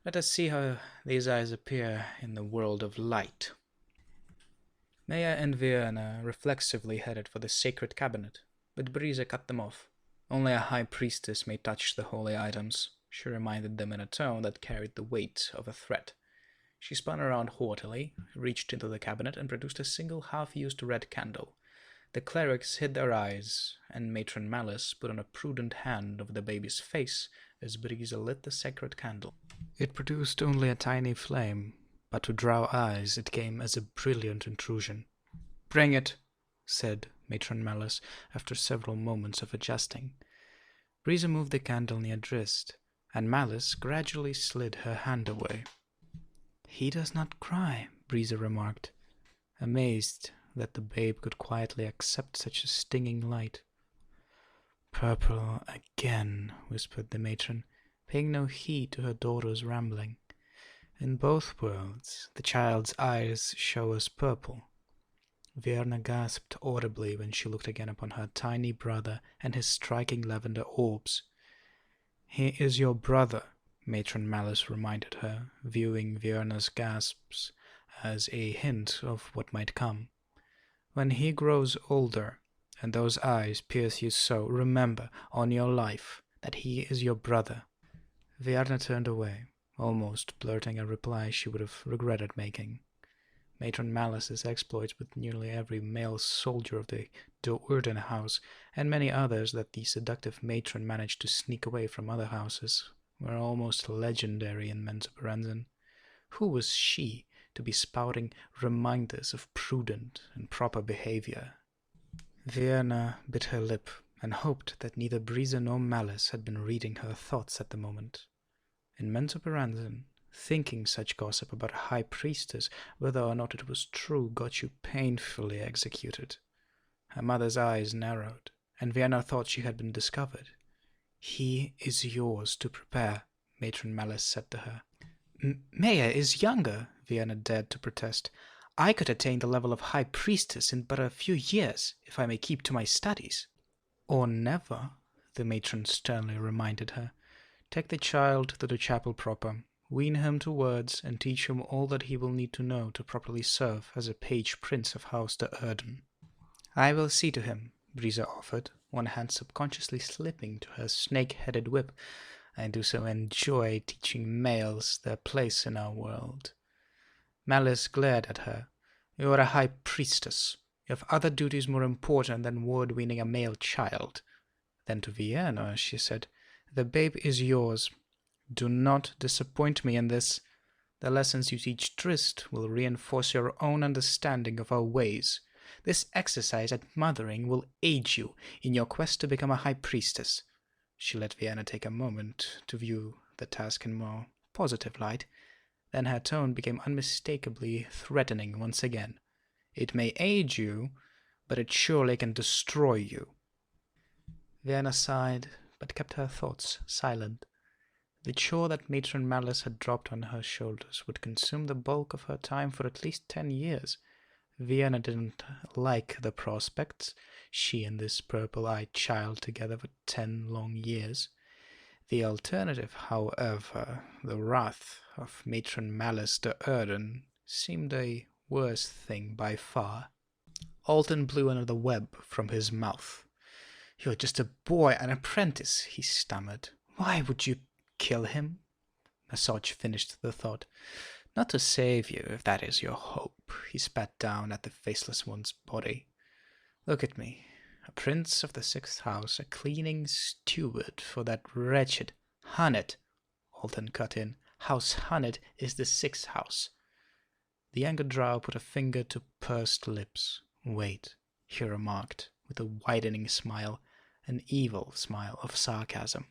"Let us see how these eyes appear in the world of light." Maya and Vienna reflexively headed for the sacred cabinet, but Brisa cut them off. "Only a high priestess may touch the holy items," she reminded them in a tone that carried the weight of a threat. She spun around haughtily, reached into the cabinet, and produced a single half-used red candle. The clerics hid their eyes, and Matron Malice put on a prudent hand over the baby's face as Brisa lit the sacred candle. It produced only a tiny flame, but to Drow eyes it came as a brilliant intrusion. "Bring it," said Matron Malice, after several moments of adjusting. Brisa moved the candle near Drist, and Malice gradually slid her hand away. "He does not cry," Brisa remarked, amazed that the babe could quietly accept such a stinging light. "Purple again," whispered the matron, paying no heed to her daughter's rambling. "In both worlds, the child's eyes show us purple." Vienna gasped audibly when she looked again upon her tiny brother and his striking lavender orbs. "He is your brother," Matron Malice reminded her, viewing Vienna's gasps as a hint of what might come. "When he grows older, and those eyes pierce you so, remember, on your life, that he is your brother." Vienna turned away, almost blurting a reply she would have regretted making. Matron Malice's exploits with nearly every male soldier of the de Urden house, and many others that the seductive matron managed to sneak away from other houses, were almost legendary in Menzoberranzan. Who was she to be spouting reminders of prudent and proper behavior? Vienna bit her lip and hoped that neither Breezer nor Malice had been reading her thoughts at the moment. In Menzoberranzan, thinking such gossip about a high priestess, whether or not it was true, got you painfully executed. Her mother's eyes narrowed, and Vienna thought she had been discovered. "He is yours to prepare," Matron Malice said to her. "Maya is younger," Vienna dared to protest. "I could attain the level of high priestess in but a few years, if I may keep to my studies." "Or never," the matron sternly reminded her. "Take the child to the chapel proper, wean him to words, and teach him all that he will need to know to properly serve as a page prince of House de Erden." "I will see to him," Breezer offered, one hand subconsciously slipping to her snake-headed whip. "I do so enjoy teaching males their place in our world." Malice glared at her. "You are a high priestess. You have other duties more important than word-weaning a male child." Then to Vienna she said, "The babe is yours. Do not disappoint me in this. The lessons you teach Trist will reinforce your own understanding of our ways. This exercise at mothering will aid you in your quest to become a high priestess." She let Vienna take a moment to view the task in more positive light. Then her tone became unmistakably threatening once again. "It may aid you, but it surely can destroy you." Vienna sighed, but kept her thoughts silent. The chore that Matron Malice had dropped on her shoulders would consume the bulk of her time for at least 10 years. Vienna didn't like the prospects, she and this purple-eyed child together for 10 long years. The alternative, however, the wrath of Matron Malice de Erden, seemed a worse thing by far. Alton blew another web from his mouth. "You're just a boy, an apprentice," he stammered. "Why would you kill him?" Massage finished the thought. "Not to save you, if that is your hope." He spat down at the faceless one's body. "Look at me, a prince of the 6th house, a cleaning steward for that wretched Hunnet," Alton cut in. "House Hunnet is the 6th house." The younger drow put a finger to pursed lips. "Wait," he remarked, with a widening smile, an evil smile of sarcasm.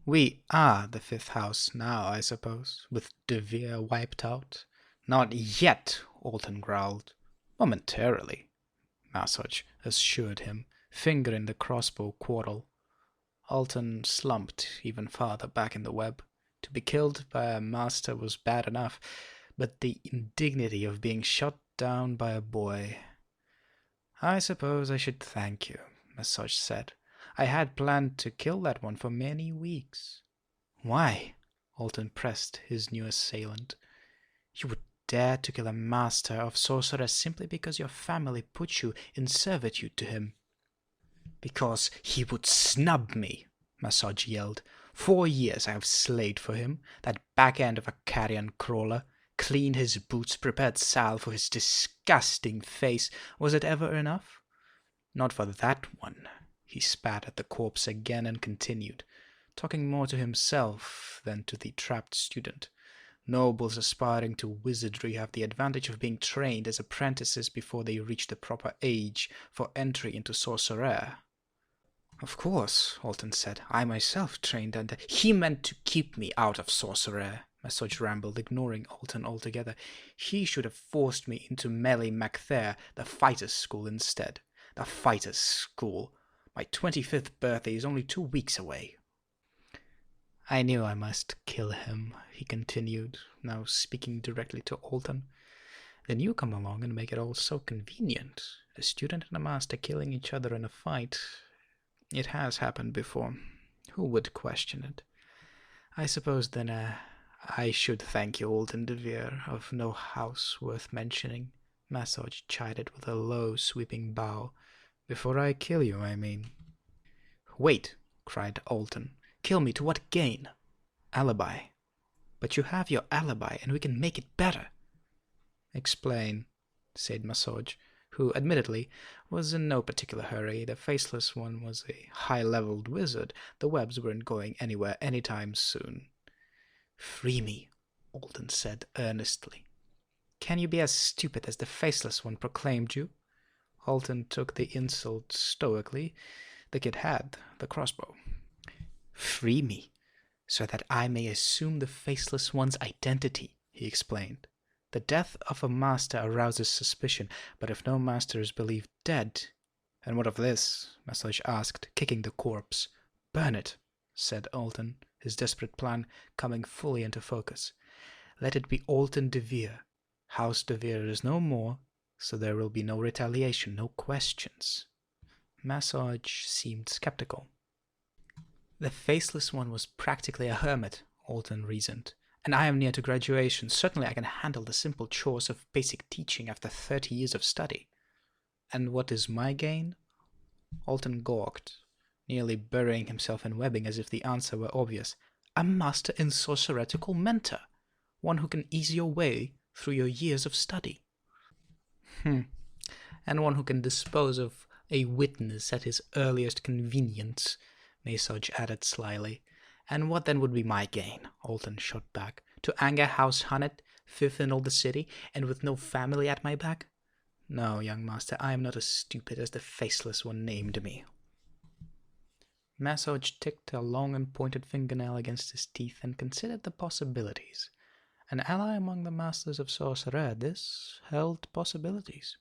"We are the 5th house now, I suppose, with De Vere wiped out?" "Not yet," Alton growled. "Momentarily," Massage assured him, fingering the crossbow quarrel. Alton slumped even farther back in the web. To be killed by a master was bad enough, but the indignity of being shot down by a boy. "I suppose I should thank you," Massage said. "I had planned to kill that one for many weeks." "Why?" Alton pressed his new assailant. "You would dare to kill a master of sorcerers simply because your family put you in servitude to him." "Because he would snub me," Massage yelled. 4 years I have slaved for him, that back end of a carrion crawler, cleaned his boots, prepared salve for his disgusting face. Was it ever enough? Not for that one." He spat at the corpse again and continued, talking more to himself than to the trapped student. "Nobles aspiring to wizardry have the advantage of being trained as apprentices before they reach the proper age for entry into sorcerer." "Of course," Alton said. "I myself trained under—" "He meant to keep me out of sorcerer," Massage rambled, ignoring Alton altogether. "He should have forced me into Melee MacThair, the Fighters' School, instead. The Fighters' School! My 25th birthday is only 2 weeks away." "I knew I must kill him," he continued, now speaking directly to Alton. "Then you come along and make it all so convenient. A student and a master killing each other in a fight. It has happened before. Who would question it? I suppose then I should thank you, Alton de Vere, of no house worth mentioning," Massage chided with a low, sweeping bow. "Before I kill you, I mean." "Wait," cried Alton. "Kill me to what gain?" "Alibi." "But you have your alibi, and we can make it better." "Explain," said Massage, who, admittedly, was in no particular hurry. The faceless one was a high-leveled wizard. The webs weren't going anywhere anytime soon. "Free me," Alton said earnestly. "Can you be as stupid as the faceless one proclaimed you?" Alton took the insult stoically. The kid had the crossbow. "Free me, so that I may assume the Faceless One's identity," he explained. "The death of a master arouses suspicion, but if no master is believed dead—" "And what of this?" Massage asked, kicking the corpse. "Burn it," said Alton, his desperate plan coming fully into focus. "Let it be Alton de Vere. House de Vere is no more, so there will be no retaliation, no questions." Massage seemed skeptical. "The Faceless One was practically a hermit," Alton reasoned, "and I am near to graduation. Certainly I can handle the simple chores of basic teaching after 30 years of study." "And what is my gain?" Alton gawked, nearly burying himself in webbing as if the answer were obvious. "A master in sorceretical mentor, one who can ease your way through your years of study." "And one who can dispose of a witness at his earliest convenience," Massage added slyly. "And what then would be my gain?" Alton shot back. "To anger House Hunnet, fifth in all the city, and with no family at my back? No, young master, I am not as stupid as the Faceless One named me." Massage ticked a long and pointed fingernail against his teeth and considered the possibilities. An ally among the masters of sorcery, this held possibilities.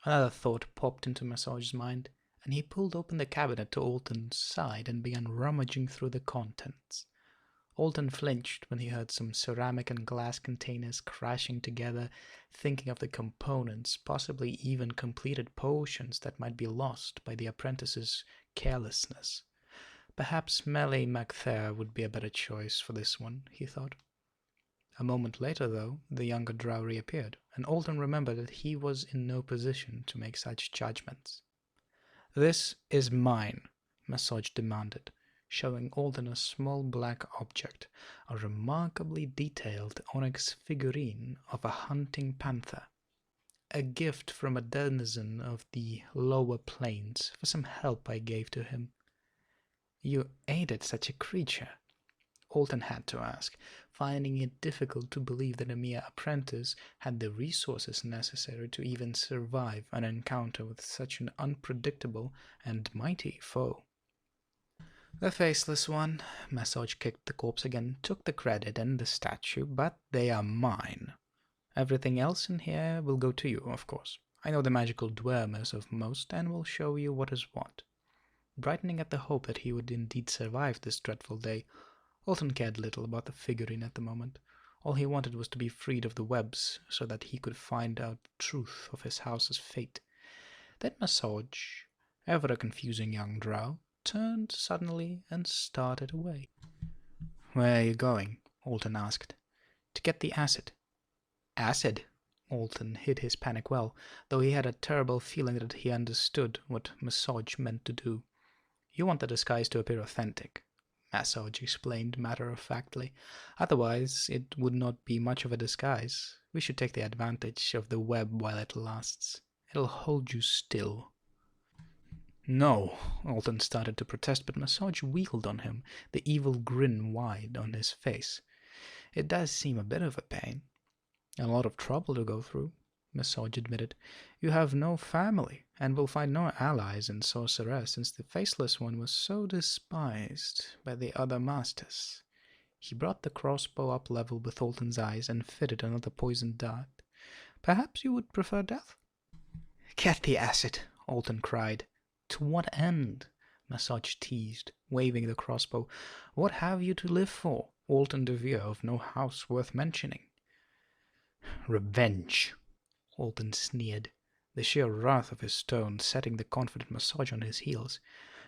Another thought popped into Massage's mind, and he pulled open the cabinet to Alton's side and began rummaging through the contents. Alton flinched when he heard some ceramic and glass containers crashing together, thinking of the components, possibly even completed potions that might be lost by the apprentice's carelessness. Perhaps Melly MacThair would be a better choice for this one, he thought. A moment later, though, the younger drow reappeared, and Alton remembered that he was in no position to make such judgments. "This is mine," Massage demanded, showing Alton a small black object, a remarkably detailed onyx figurine of a hunting panther. "A gift from a denizen of the lower plains for some help I gave to him." "You aided such a creature?" Alton had to ask, finding it difficult to believe that a mere apprentice had the resources necessary to even survive an encounter with such an unpredictable and mighty foe. "The Faceless One," Massage kicked the corpse again, "took the credit and the statue, but they are mine. Everything else in here will go to you, of course. I know the magical dwermers of most, and will show you what is what." Brightening at the hope that he would indeed survive this dreadful day, Alton cared little about the figurine at the moment. All he wanted was to be freed of the webs, so that he could find out the truth of his house's fate. Then Massage, ever a confusing young drow, turned suddenly and started away. "Where are you going?" Alton asked. "To get the acid." "Acid?" Alton hid his panic well, though he had a terrible feeling that he understood what Massage meant to do. "You want the disguise to appear authentic," Massage explained matter-of-factly. "Otherwise, it would not be much of a disguise. We should take the advantage of the web while it lasts. It'll hold you still." "No," Alton started to protest, but Massage wheeled on him, the evil grin wide on his face. "It does seem a bit of a pain. A lot of trouble to go through," Massage admitted. "You have no family, and will find no allies in sorcerer, since the Faceless One was so despised by the other masters." He brought the crossbow up level with Alton's eyes and fitted another poisoned dart. "Perhaps you would prefer death?" "Get the acid," Alton cried. "To what end?" Massage teased, waving the crossbow. "What have you to live for, Alton de Vere of no house worth mentioning?" "Revenge," Alton sneered, the sheer wrath of his tone setting the confident Massage on his heels.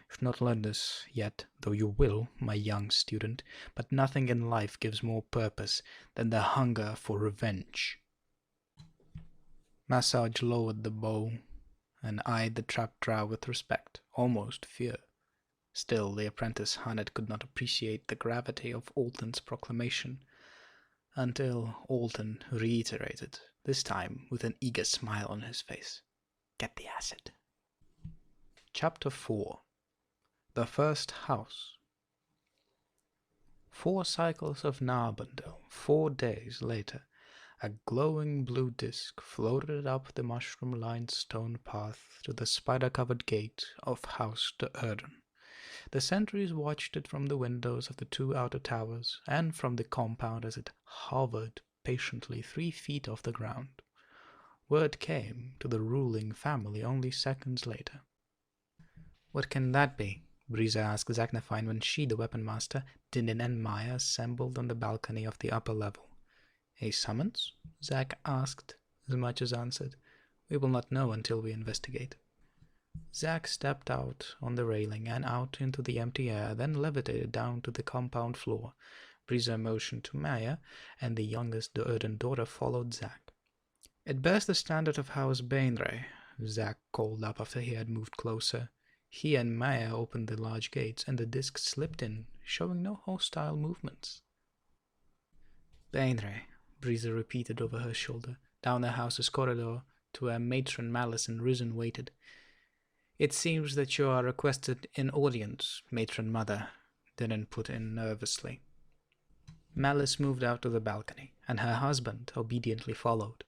"You've not learned this yet, though you will, my young student, but nothing in life gives more purpose than the hunger for revenge." Massage lowered the bow and eyed the trapped drow with respect, almost fear. Still, the apprentice Hunnet could not appreciate the gravity of Alton's proclamation, until Alton reiterated, this time with an eager smile on his face. "Get the acid." Chapter 4. The First House. 4 cycles of Narbondale, 4 days later, A glowing blue disk floated up the mushroom-lined stone path to the spider-covered gate of House de Erden. The sentries watched it from the windows of the two outer towers and from the compound as it hovered patiently 3 feet off the ground. Word came to the ruling family only seconds later. "What can that be?" Breeza asked Zachnafine when she, the weapon master, Dinin, and Maya assembled on the balcony of the upper level. "A summons?" Zack asked, as much as answered. "We will not know until we investigate." Zack stepped out on the railing and out into the empty air, then levitated down to the compound floor. Breeza motioned to Maya, and the youngest de Erden daughter followed Zack. "It bears the standard of House Bainray," Zack called up after he had moved closer. He and Maya opened the large gates, and the disc slipped in, showing no hostile movements. "Bainray," Breeza repeated over her shoulder, down the house's corridor to where Matron Malice and Risen waited. "It seems that you are requested in audience, Matron Mother," Dinin put in nervously. Malice moved out to the balcony, and her husband obediently followed.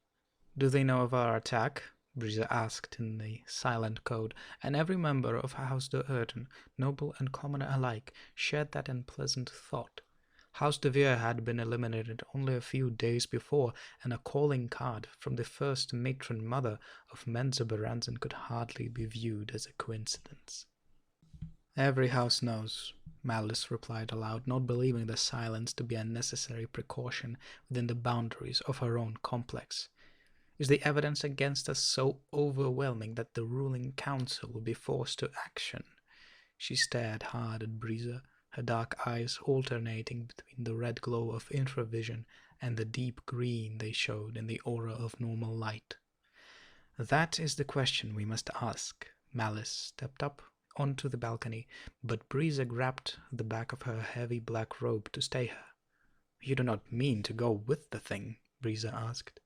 "Do they know of our attack?" Breeza asked in the silent code, and every member of House de Erden, noble and commoner alike, shared that unpleasant thought. House de Veer had been eliminated only a few days before, and a calling card from the first matron mother of Menzoberranzan could hardly be viewed as a coincidence. "Every house knows," Malice replied aloud, not believing the silence to be a necessary precaution within the boundaries of her own complex. "Is the evidence against us so overwhelming that the ruling council will be forced to action?" She stared hard at Breeza, her dark eyes alternating between the red glow of infravision and the deep green they showed in the aura of normal light. "That is the question we must ask." Malice stepped up onto the balcony, but Breeza grabbed the back of her heavy black robe to stay her. "You do not mean to go with the thing?" Breeza asked.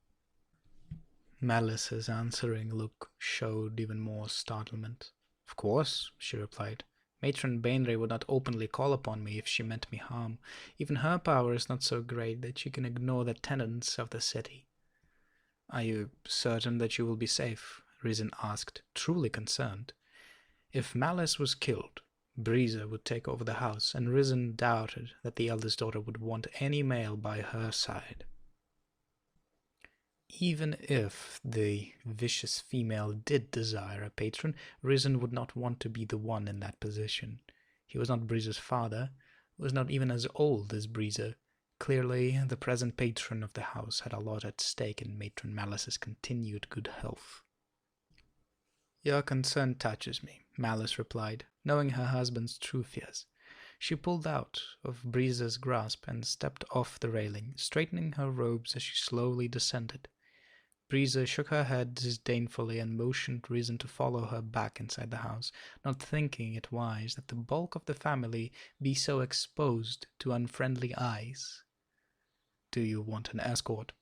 Malice's answering look showed even more startlement. "Of course," she replied. "Matron Bainray would not openly call upon me if she meant me harm. Even her power is not so great that she can ignore the tenants of the city." "Are you certain that you will be safe?" Risen asked, truly concerned. If Malice was killed, Breeza would take over the house, and Risen doubted that the eldest daughter would want any male by her side. Even if the vicious female did desire a patron, Risen would not want to be the one in that position. He was not Breeza's father, was not even as old as Breeza. Clearly, the present patron of the house had a lot at stake in Matron Malice's continued good health. "Your concern touches me," Malice replied, knowing her husband's true fears. She pulled out of Breeza's grasp and stepped off the railing, straightening her robes as she slowly descended. Breeza shook her head disdainfully and motioned Risen to follow her back inside the house, not thinking it wise that the bulk of the family be so exposed to unfriendly eyes. "Do you want an escort?"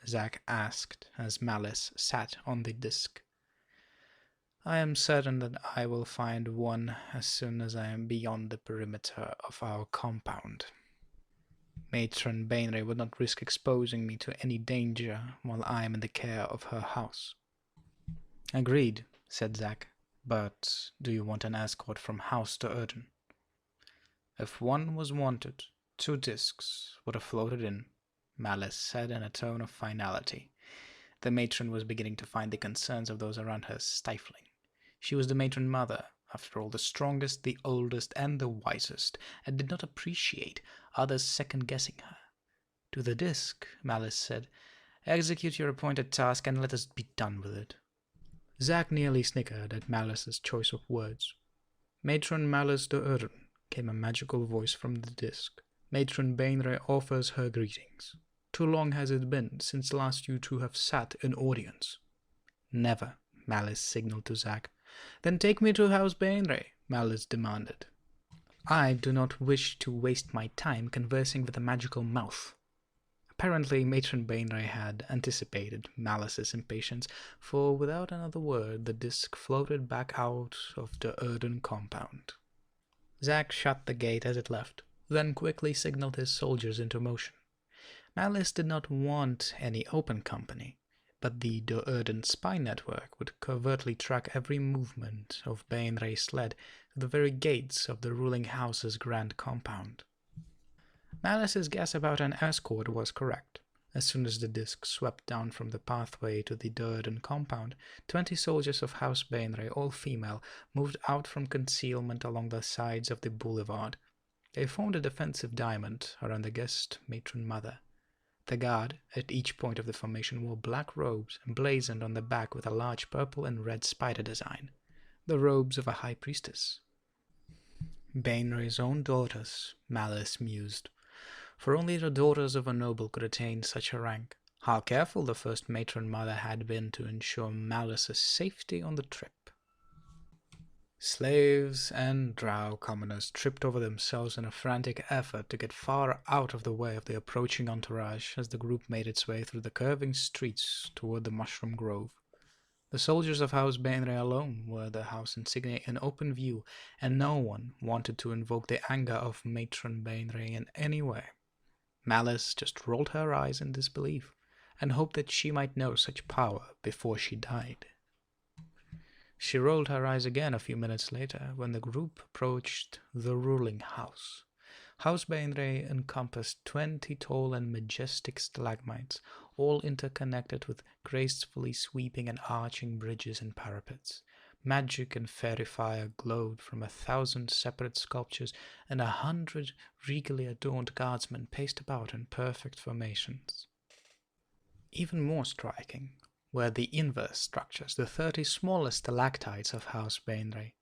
Zack asked as Malice sat on the disc. "I am certain that I will find one as soon as I am beyond the perimeter of our compound. Matron Bainray would not risk exposing me to any danger while I am in the care of her house." "Agreed," said Zack. "But do you want an escort from House to Erden?" "If one was wanted, 2 discs would have floated in," Malice said in a tone of finality. The matron was beginning to find the concerns of those around her stifling. She was the matron mother, after all, the strongest, the oldest, and the wisest, and did not appreciate others second-guessing her. "To the disc," Malice said. "Execute your appointed task and let us be done with it." Zack nearly snickered at Malice's choice of words. "Matron Malice de Erden," came a magical voice from the disc. "Matron Bainray offers her greetings. Too long has it been since last you two have sat in audience." "Never," Malice signaled to Zack. "Then take me to House Bainray," Malice demanded. "I do not wish to waste my time conversing with a magical mouth." Apparently, Matron Bainray had anticipated Malice's impatience, for without another word the disc floated back out of the Erden compound. Zack shut the gate as it left, then quickly signaled his soldiers into motion. Malice did not want any open company, but the Do'Urden spy network would covertly track every movement of Bainray's sled to the very gates of the ruling house's grand compound. Malice's guess about an escort was correct. As soon as the disc swept down from the pathway to the Do'Urden compound, 20 soldiers of House Bainray, all female, moved out from concealment along the sides of the boulevard. They formed a defensive diamond around the guest matron mother. The guard at each point of the formation wore black robes emblazoned on the back with a large purple and red spider design, the robes of a high priestess. Bainray's own daughters, Malice mused, for only the daughters of a noble could attain such a rank. How careful the first matron mother had been to ensure Malice's safety on the trip. Slaves and drow commoners tripped over themselves in a frantic effort to get far out of the way of the approaching entourage as the group made its way through the curving streets toward the mushroom grove. The soldiers of House Bainray alone were the house insignia in open view, and no one wanted to invoke the anger of Matron Bainray in any way. Malice just rolled her eyes in disbelief, and hoped that she might know such power before she died. She rolled her eyes again a few minutes later when the group approached the ruling house. House Bainray encompassed 20 tall and majestic stalagmites, all interconnected with gracefully sweeping and arching bridges and parapets. Magic and fairy fire glowed from 1,000 separate sculptures, and 100 regally adorned guardsmen paced about in perfect formations. Even more striking were the inverse structures, the 30 smallest stalactites of House Bainray.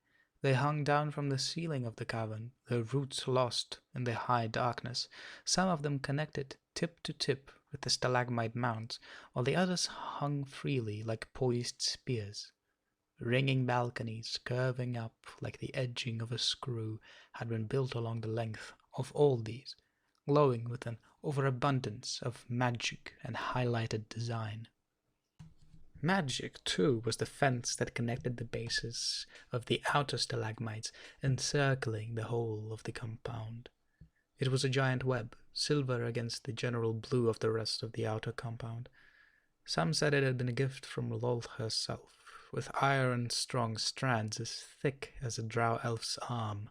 They hung down from the ceiling of the cavern, their roots lost in the high darkness, some of them connected tip to tip with the stalagmite mounts, while the others hung freely like poised spears. Ringing balconies, curving up like the edging of a screw, had been built along the length of all these, glowing with an overabundance of magic and highlighted design. Magic, too, was the fence that connected the bases of the outer stalagmites, encircling the whole of the compound. It was a giant web, silver against the general blue of the rest of the outer compound. Some said it had been a gift from Lolth herself, with iron-strong strands as thick as a drow elf's arm.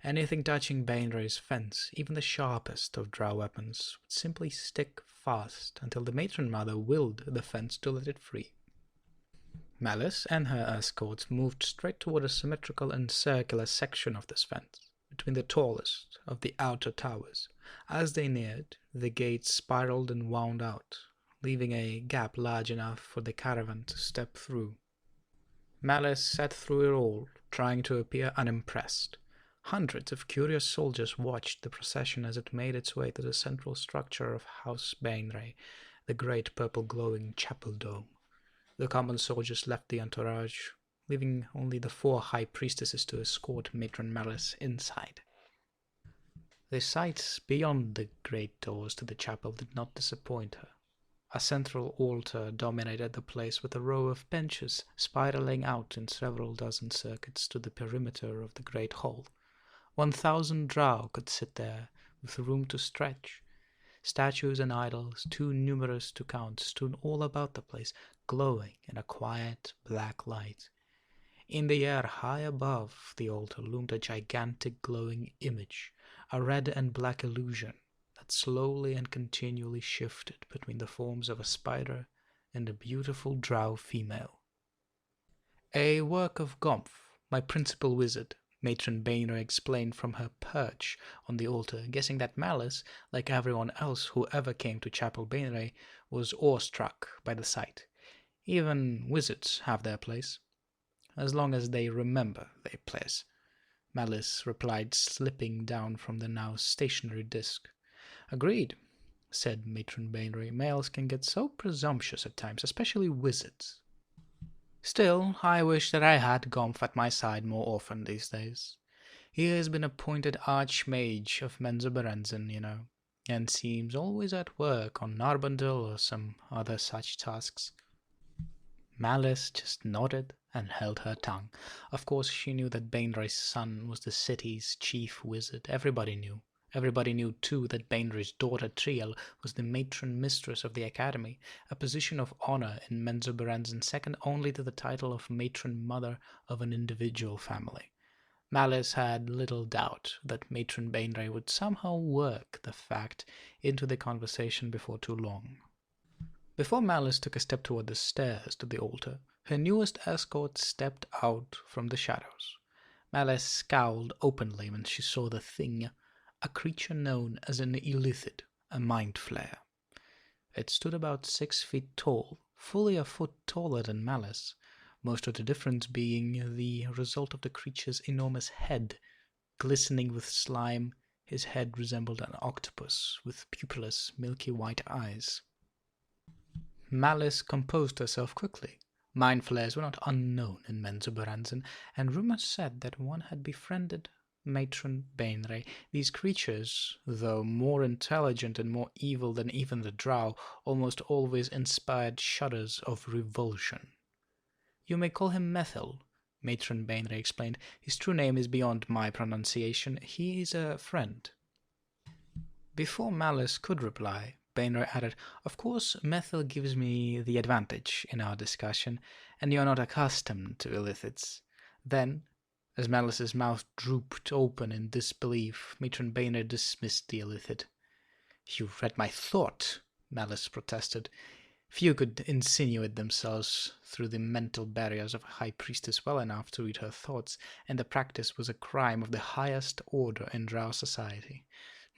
Anything touching Bainray's fence, even the sharpest of drow weapons, would simply stick fast until the matron mother willed the fence to let it free. Malice and her escorts moved straight toward a symmetrical and circular section of this fence, between the tallest of the outer towers. As they neared, the gates spiraled and wound out, leaving a gap large enough for the caravan to step through. Malice sat through it all, trying to appear unimpressed. Hundreds of curious soldiers watched the procession as it made its way to the central structure of House Bainray, the great purple glowing chapel dome. The common soldiers left the entourage, leaving only the 4 high priestesses to escort Matron Malice inside. The sights beyond the great doors to the chapel did not disappoint her. A central altar dominated the place with a row of benches spiraling out in several dozen circuits to the perimeter of the great hall. 1,000 drow could sit there, with room to stretch. Statues and idols, too numerous to count, stood all about the place, glowing in a quiet black light. In the air high above the altar loomed a gigantic glowing image, a red and black illusion that slowly and continually shifted between the forms of a spider and a beautiful drow female. A work of Gomph, my principal wizard, Matron Bainray explained from her perch on the altar, guessing that Malice, like everyone else who ever came to Chapel Bainray, was awestruck by the sight. Even wizards have their place, as long as they remember their place, Malice replied, slipping down from the now stationary disc. Agreed, said Matron Bainray. Males can get so presumptuous at times, especially wizards. Still, I wish that I had Gomph at my side more often these days. He has been appointed Archmage of Menzoberranzan, and seems always at work on Narbondel or some other such tasks. Malice just nodded and held her tongue. Of course, she knew that Bainray's son was the city's chief wizard. Everybody knew, Everybody knew, too, that Bainbridge's daughter Triel was the matron mistress of the academy, a position of honor in Menzoberranzan second only to the title of matron mother of an individual family. Malice had little doubt that Matron Bainbridge would somehow work the fact into the conversation before too long. Before Malice took a step toward the stairs to the altar, her newest escort stepped out from the shadows. Malice scowled openly when she saw the thing, a creature known as an illithid, a mind flayer. It stood about 6 feet tall, fully a foot taller than Malice, most of the difference being the result of the creature's enormous head. Glistening with slime, his head resembled an octopus with pupilless, milky white eyes. Malice composed herself quickly. Mind flayers were not unknown in Menzoberranzan, and rumors said that one had befriended Matron Bainbridge. These creatures, though more intelligent and more evil than even the drow, almost always inspired shudders of revulsion. "You may call him Methil," Matron Bainbridge explained. "His true name is beyond my pronunciation. He is a friend." Before Malice could reply, Bainbridge added, "Of course, Methil gives me the advantage in our discussion, and you are not accustomed to illithids." Then, as Malice's mouth drooped open in disbelief, Matron Bainbridge dismissed the illithid. "You read my thought," Malice protested. Few could insinuate themselves through the mental barriers of a high priestess well enough to read her thoughts, and the practice was a crime of the highest order in drow society.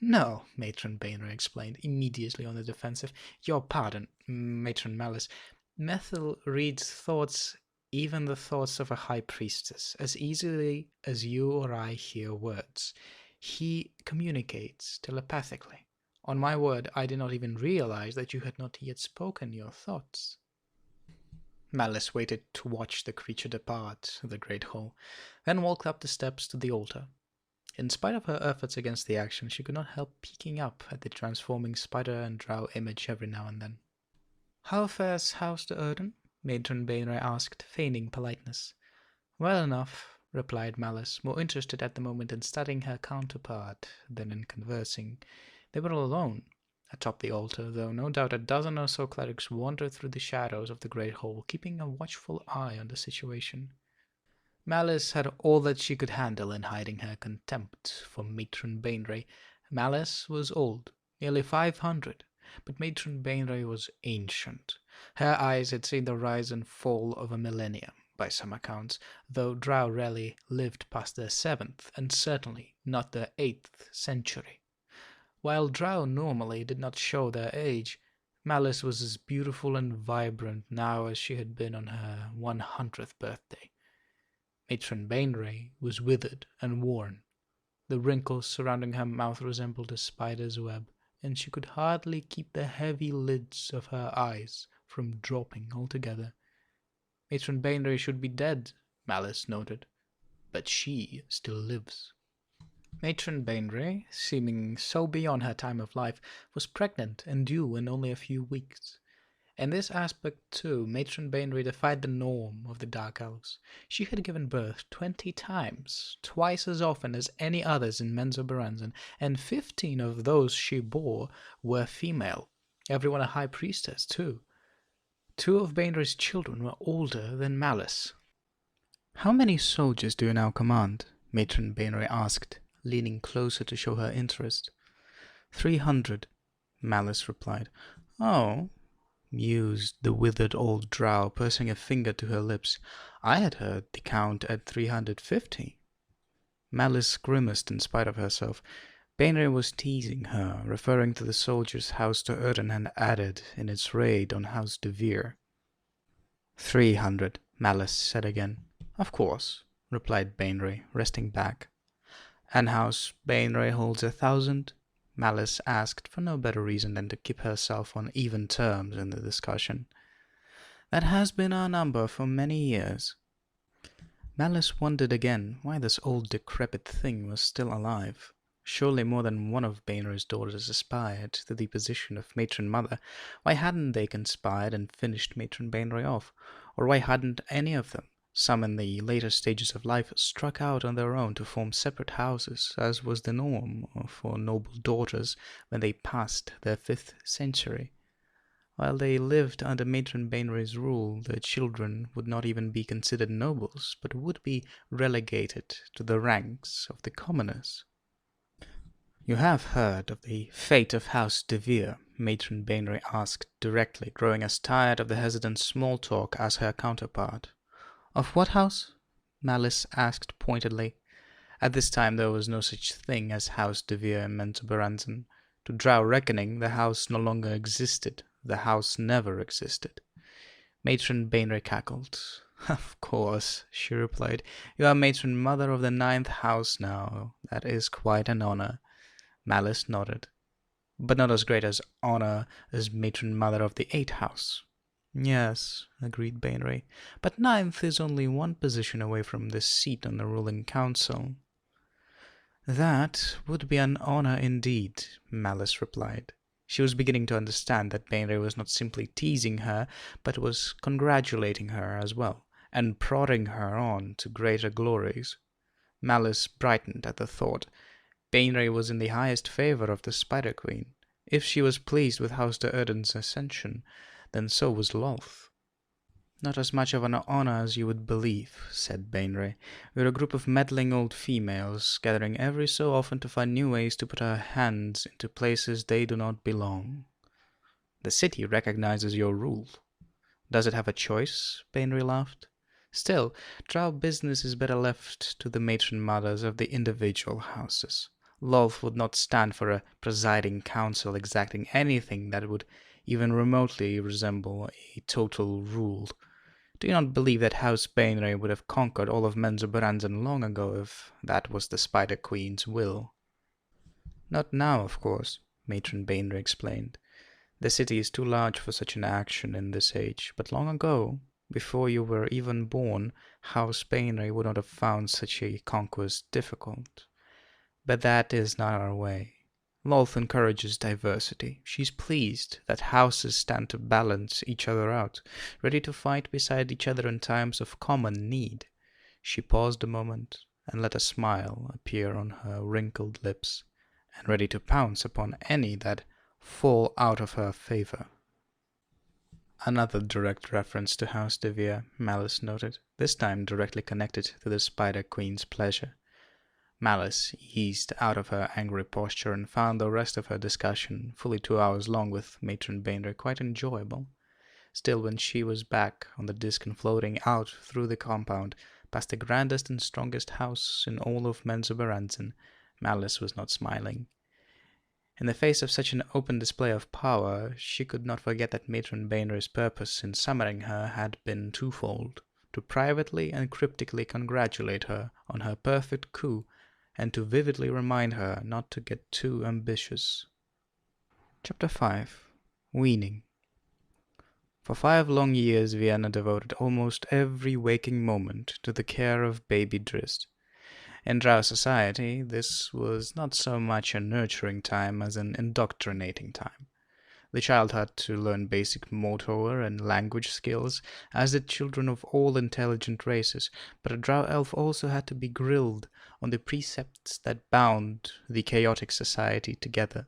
"No," Matron Bainbridge explained, immediately on the defensive. "Your pardon, Matron Malice. Methil reads thoughts, even the thoughts of a high priestess, as easily as you or I hear words. He communicates telepathically. On my word, I did not even realize that you had not yet spoken your thoughts." Malice waited to watch the creature depart the great hall, then walked up the steps to the altar. In spite of her efforts against the action, she could not help peeking up at the transforming spider and drow image every now and then. "How fares House de Erden?" Matron Bainbridge asked, feigning politeness. "Well enough," replied Malice, more interested at the moment in studying her counterpart than in conversing. They were alone atop the altar, though no doubt a dozen or so clerics wandered through the shadows of the great hall, keeping a watchful eye on the situation. Malice had all that she could handle in hiding her contempt for Matron Bainbridge. Malice was old, nearly 500, but Matron Bainbridge was ancient. Her eyes had seen the rise and fall of a millennium, by some accounts, though drow rarely lived past their 7th, and certainly not their 8th century. While drow normally did not show their age, Malice was as beautiful and vibrant now as she had been on her 100th birthday. Matron Bainbridge was withered and worn. The wrinkles surrounding her mouth resembled a spider's web, and she could hardly keep the heavy lids of her eyes from dropping altogether. Matron Bainbridge should be dead, Malice noted, but she still lives. Matron Bainbridge, seeming so beyond her time of life, was pregnant and due in only a few weeks. In this aspect, too, Matron Bainbridge defied the norm of the Dark Elves. She had given birth 20 times, twice as often as any others in Menzoberranzan, and 15 of those she bore were female, everyone a high priestess, too. 2 of Bainbridge's children were older than Malice. "How many soldiers do you now command?" Matron Bainbridge asked, leaning closer to show her interest. 300, Malice replied. "Oh," mused the withered old drow, pursing a finger to her lips. "I had heard the count at 350. Malice grimaced in spite of herself. Bainbridge was teasing her, referring to the soldiers House de Erden had added in its raid on House de Veer. 300, Malice said again. "Of course," replied Bainbridge, resting back. "And House Bainbridge holds 1,000? Malice asked, for no better reason than to keep herself on even terms in the discussion. "That has been our number for many years." Malice wondered again why this old decrepit thing was still alive. Surely more than one of Bainbridge's daughters aspired to the position of matron mother. Why hadn't they conspired and finished Matron Bainbridge off? Or why hadn't any of them? Some in the later stages of life struck out on their own to form separate houses, as was the norm for noble daughters when they passed their 5th century. While they lived under Matron Bainbry's rule, their children would not even be considered nobles, but would be relegated to the ranks of the commoners. "You have heard of the fate of House de Vere?" Matron Bainbry asked directly, growing as tired of the hesitant small talk as her counterpart. "Of what house?" Malice asked pointedly. At this time there was no such thing as House de Vere in Menzoberranzan. To Drow reckoning, the house no longer existed. The house never existed. Matron Bainbry cackled. "Of course," she replied. "You are matron mother of the 9th house now. That is quite an honor." Malice nodded. "But not as great as honor as matron mother of the 8th house." "Yes," agreed Bainbry, "but 9th is only one position away from the seat on the ruling council." "That would be an honor indeed," Malice replied. She was beginning to understand that Bainbry was not simply teasing her, but was congratulating her as well, and prodding her on to greater glories. Malice brightened at the thought. Bainbry was in the highest favor of the Spider Queen. If she was pleased with House de Erden's ascension, then so was Lolth. "Not as much of an honor as you would believe," said Bainbry. "We're a group of meddling old females, gathering every so often to find new ways to put our hands into places they do not belong." "The city recognizes your rule." "Does it have a choice?" Bainbry laughed. "Still, Drow business is better left to the matron mothers of the individual houses. Lolth would not stand for a presiding council exacting anything that would even remotely resemble a total rule. Do you not believe that House Bainbry would have conquered all of Menzoberranzan long ago if that was the Spider Queen's will?" "Not now, of course," Matron Bainbry explained. "The city is too large for such an action in this age, but long ago, before you were even born, House Bainbry would not have found such a conquest difficult. But that is not our way. Lolth encourages diversity. She's pleased that houses stand to balance each other out, ready to fight beside each other in times of common need." She paused a moment and let a smile appear on her wrinkled lips, "and ready to pounce upon any that fall out of her favor." Another direct reference to House de Vere, Malice noted, this time directly connected to the Spider Queen's pleasure. Malice eased out of her angry posture and found the rest of her discussion, fully 2 hours long with Matron Bainbry, quite enjoyable. Still, when she was back on the disc and floating out through the compound, past the grandest and strongest house in all of Menzoberranzan, Malice was not smiling. In the face of such an open display of power, she could not forget that Matron Bainbry's purpose in summoning her had been twofold: to privately and cryptically congratulate her on her perfect coup, and to vividly remind her not to get too ambitious. Chapter 5. Weaning. For 5 long years Vienna devoted almost every waking moment to the care of baby Drizzt. In Drow society, this was not so much a nurturing time as an indoctrinating time. The child had to learn basic motor and language skills, as did children of all intelligent races, but a Drow elf also had to be grilled on the precepts that bound the chaotic society together.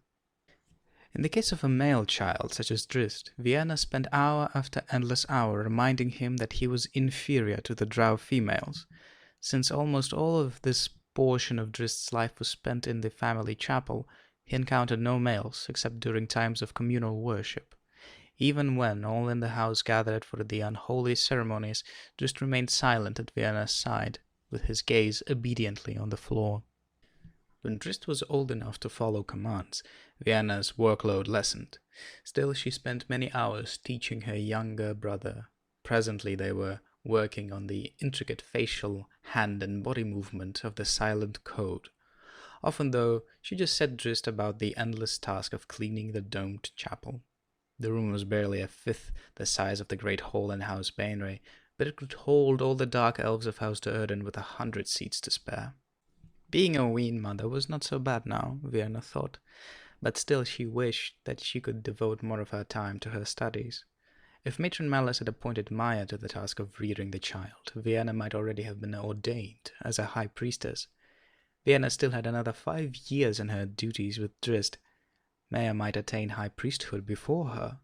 In the case of a male child, such as Drizzt, Vienna spent hour after endless hour reminding him that he was inferior to the Drow females. Since almost all of this portion of Drizzt's life was spent in the family chapel, he encountered no males except during times of communal worship. Even when all in the house gathered for the unholy ceremonies, Drizzt remained silent at Vienna's side, with his gaze obediently on the floor. When Drizzt was old enough to follow commands, Vienna's workload lessened. Still, she spent many hours teaching her younger brother. Presently they were working on the intricate facial, hand and body movement of the silent code. Often, though, she just set Drizzt about the endless task of cleaning the domed chapel. The room was barely a fifth the size of the great hall in House Bainbry, but it could hold all the dark elves of House de Erden with 100 seats to spare. Being a wean mother was not so bad now, Vienna thought, but still she wished that she could devote more of her time to her studies. If Matron Malice had appointed Maya to the task of rearing the child, Vienna might already have been ordained as a high priestess. Vienna still had another 5 years in her duties with Drizzt. Maya might attain high priesthood before her.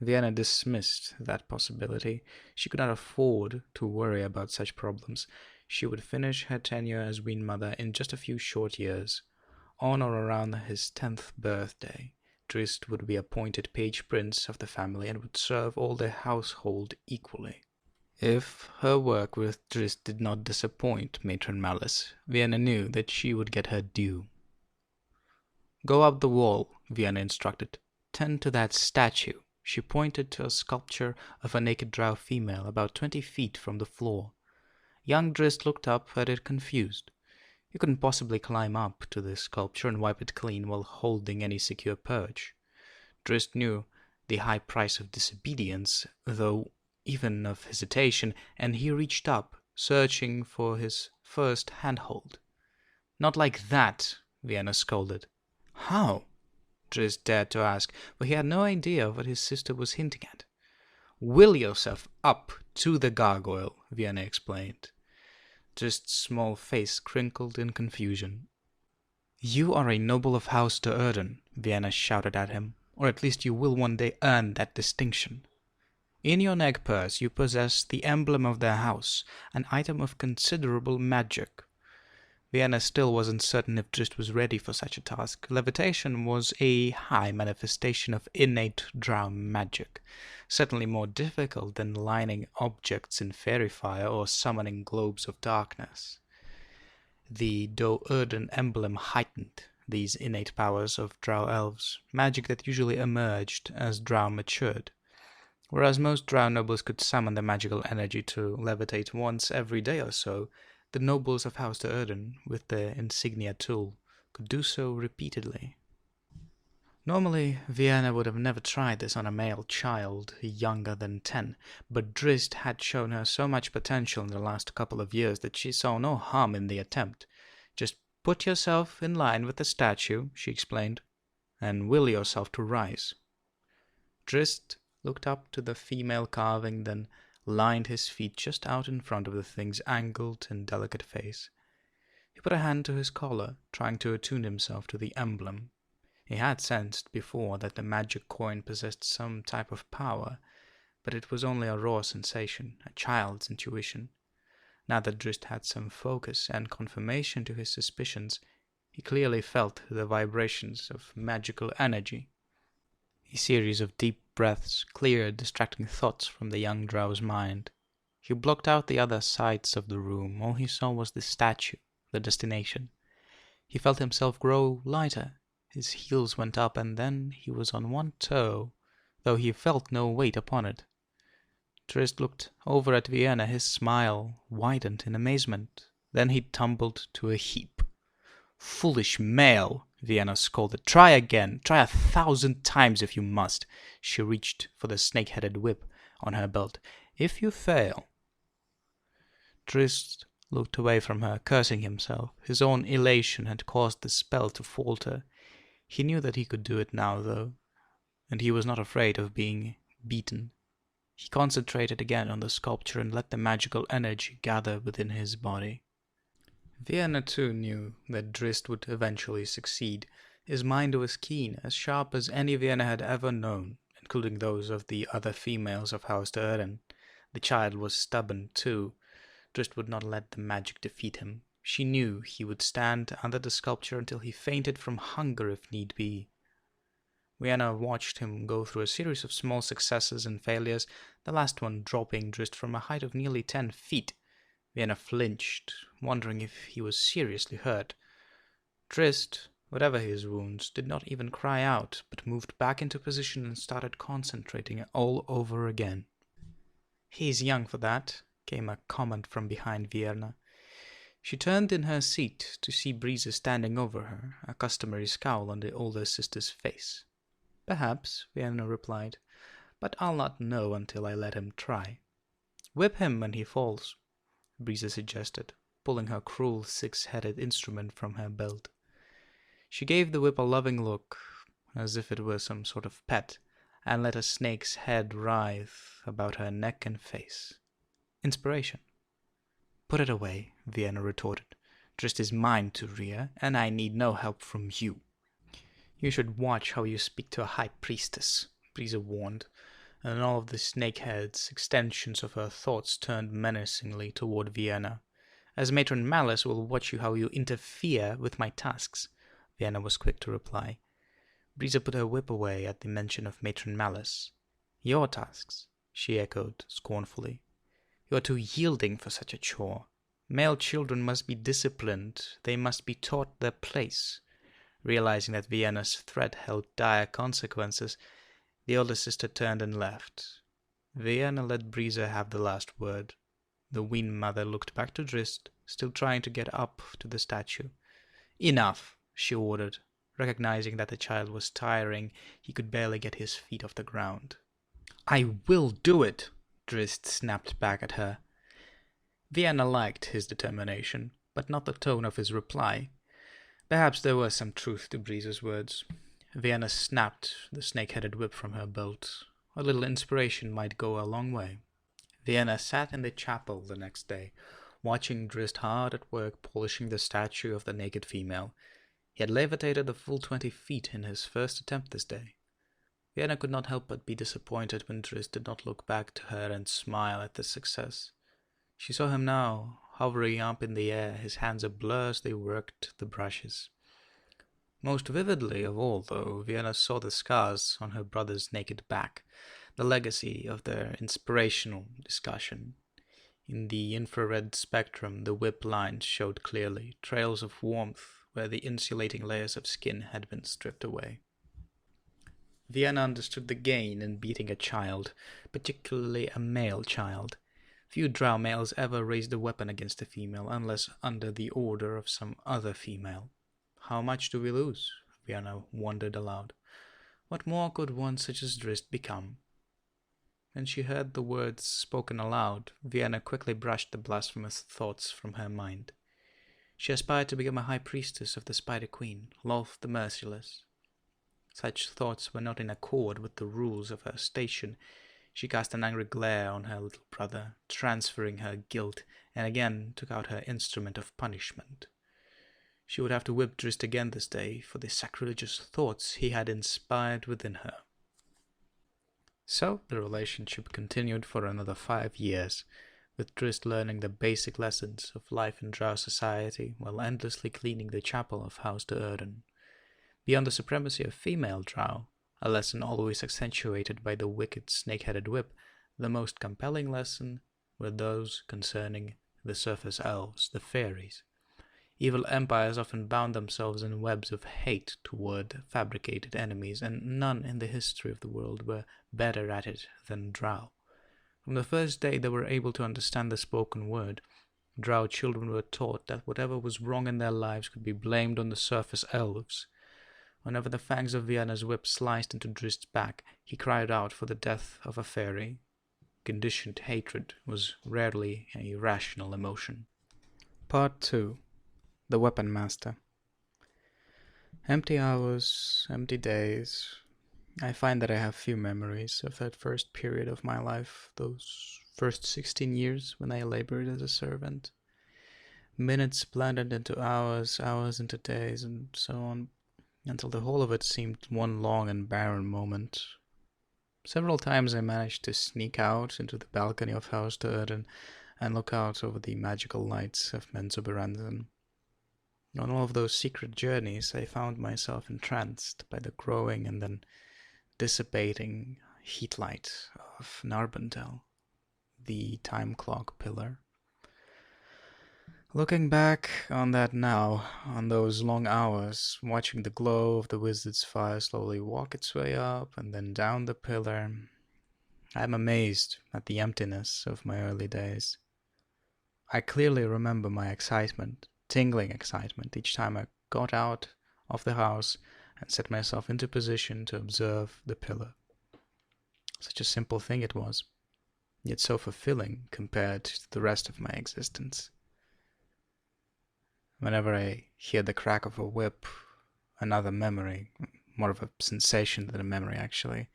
Vienna dismissed that possibility. She could not afford to worry about such problems. She would finish her tenure as Queen Mother in just a few short years. On or around his 10th birthday, Drizzt would be appointed page prince of the family and would serve all the household equally. If her work with Drizzt did not disappoint Matron Malice, Vienna knew that she would get her due. "Go up the wall," Vienna instructed. "Tend to that statue." She pointed to a sculpture of a naked drow female about 20 feet from the floor. Young Drizzt looked up at it confused. He couldn't possibly climb up to this sculpture and wipe it clean while holding any secure perch. Drizzt knew the high price of disobedience, though even of hesitation, and he reached up, searching for his first handhold. "Not like that," Vienna scolded. "How?" Drizzt dared to ask, for he had no idea what his sister was hinting at. "Will yourself up to the gargoyle," Vienna explained. Drizzt's small face crinkled in confusion. "You are a noble of House de Erden," Vienna shouted at him, "or at least you will one day earn that distinction. In your neck purse you possess the emblem of their house, an item of considerable magic." Vienna still wasn't certain if Drizzt was ready for such a task. Levitation was a high manifestation of innate drow magic, certainly more difficult than lining objects in fairy fire or summoning globes of darkness. The Do Erden emblem heightened these innate powers of drow elves, magic that usually emerged as drow matured. Whereas most drow nobles could summon the magical energy to levitate once every day or so, the nobles of House de Erden, with their insignia tool, could do so repeatedly. Normally, Vienna would have never tried this on a male child younger than 10, but Drizzt had shown her so much potential in the last couple of years that she saw no harm in the attempt. "Just put yourself in line with the statue," she explained, "and will yourself to rise." Drizzt looked up to the female carving, then lined his feet just out in front of the thing's angled and delicate face. He put a hand to his collar, trying to attune himself to the emblem. He had sensed before that the magic coin possessed some type of power, but it was only a raw sensation, a child's intuition. Now that Drizzt had some focus and confirmation to his suspicions, he clearly felt the vibrations of magical energy. A series of deep breaths cleared distracting thoughts from the young drow's mind. He blocked out the other sights of the room. All he saw was the statue, the destination. He felt himself grow lighter. His heels went up, and then he was on one toe, though he felt no weight upon it. Drizzt looked over at Vienna. His smile widened in amazement. Then he tumbled to a heap. "Foolish male!" Vienna scolded. "Try again. Try 1,000 times if you must." She reached for the snake-headed whip on her belt. "If you fail..." Drizzt looked away from her, cursing himself. His own elation had caused the spell to falter. He knew that he could do it now, though, and he was not afraid of being beaten. He concentrated again on the sculpture and let the magical energy gather within his body. Vienna too knew that Drizzt would eventually succeed. His mind was keen, as sharp as any Vienna had ever known, including those of the other females of House de Erden. The child was stubborn too. Drizzt would not let the magic defeat him. She knew he would stand under the sculpture until he fainted from hunger if need be. Vienna watched him go through a series of small successes and failures, the last one dropping Drizzt from a height of nearly 10 feet. Vienna flinched, wondering if he was seriously hurt. Drizzt, whatever his wounds, did not even cry out, but moved back into position and started concentrating all over again. "He's young for that," came a comment from behind Vienna. She turned in her seat to see Breeza standing over her, a customary scowl on the older sister's face. "Perhaps," Vienna replied, "but I'll not know until I let him try." "Whip him when he falls," Breeza suggested, pulling her cruel 6-headed instrument from her belt. She gave the whip a loving look, as if it were some sort of pet, and let a snake's head writhe about her neck and face. Inspiration. "Put it away," Vienna retorted. "Drizzt is mine to rear, and I need no help from you." "You should watch how you speak to a high priestess," Brisa warned, and all of the snakehead's extensions of her thoughts turned menacingly toward Vienna. "As Matron Malice will watch you how you interfere with my tasks," Vienna was quick to reply. Brisa put her whip away at the mention of Matron Malice. "Your tasks," she echoed scornfully. "You are too yielding for such a chore. Male children must be disciplined. They must be taught their place." Realizing that Vienna's threat held dire consequences, the older sister turned and left. Vienna let Brisa have the last word. The wean mother looked back to Drizzt, still trying to get up to the statue. "Enough," she ordered, recognizing that the child was tiring. He could barely get his feet off the ground. "I will do it," Drizzt snapped back at her. Vienna liked his determination, but not the tone of his reply. Perhaps there was some truth to Brisa's words. Vienna snapped the snake-headed whip from her belt. A little inspiration might go a long way. Vienna sat in the chapel the next day, watching Drizzt hard at work polishing the statue of the naked female. He had levitated a full 20 feet in his first attempt this day. Vienna could not help but be disappointed when Drizzt did not look back to her and smile at this success. She saw him now, hovering up in the air, his hands a blur as they worked the brushes. Most vividly of all, though, Vienna saw the scars on her brother's naked back, the legacy of their inspirational discussion. In the infrared spectrum, the whip lines showed clearly, trails of warmth where the insulating layers of skin had been stripped away. Vienna understood the gain in beating a child, particularly a male child. Few drow males ever raised a weapon against a female unless under the order of some other female. How much do we lose? Vienna wondered aloud. What more could one such as Drizzt become? When she heard the words spoken aloud, Vienna quickly brushed the blasphemous thoughts from her mind. She aspired to become a high priestess of the Spider Queen, Lolth the Merciless. Such thoughts were not in accord with the rules of her station. She cast an angry glare on her little brother, transferring her guilt, and again took out her instrument of punishment. She would have to whip Drizzt again this day for the sacrilegious thoughts he had inspired within her. So the relationship continued for another 5 years, with Drizzt learning the basic lessons of life in drow society while endlessly cleaning the chapel of House de Erden. Beyond the supremacy of female drow, a lesson always accentuated by the wicked snake-headed whip, the most compelling lesson were those concerning the surface elves, the fairies. Evil empires often bound themselves in webs of hate toward fabricated enemies, and none in the history of the world were better at it than drow. From the first day they were able to understand the spoken word, drow children were taught that whatever was wrong in their lives could be blamed on the surface elves. Whenever the fangs of Vienna's whip sliced into Drizzt's back, he cried out for the death of a fairy. Conditioned hatred was rarely an irrational emotion. Part 2. The Weapon Master. Empty hours, empty days. I find that I have few memories of that first period of my life, those first 16 years when I labored as a servant. Minutes blended into hours, hours into days, and so on, until the whole of it seemed one long and barren moment. Several times I managed to sneak out into the balcony of House de Erden and look out over the magical lights of Menzoberranzan. On all of those secret journeys, I found myself entranced by the growing and then dissipating heat light of Narbontel, the time clock pillar. Looking back on that now, on those long hours, watching the glow of the wizard's fire slowly walk its way up and then down the pillar, I am amazed at the emptiness of my early days. I clearly remember my excitement, tingling excitement, each time I got out of the house and set myself into position to observe the pillar. Such a simple thing it was, yet so fulfilling compared to the rest of my existence. Whenever I hear the crack of a whip, another memory, more of a sensation than a memory actually,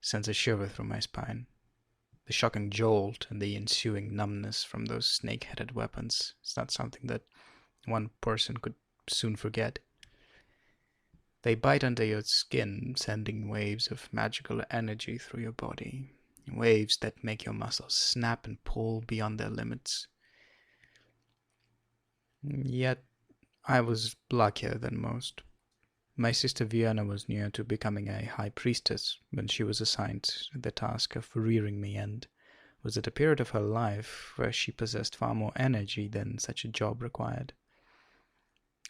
sends a shiver through my spine. The shocking jolt and the ensuing numbness from those snake-headed weapons is not something that one person could soon forget. They bite under your skin, sending waves of magical energy through your body, waves that make your muscles snap and pull beyond their limits. Yet, I was luckier than most. My sister Vienna was near to becoming a high priestess when she was assigned the task of rearing me, and was at a period of her life where she possessed far more energy than such a job required.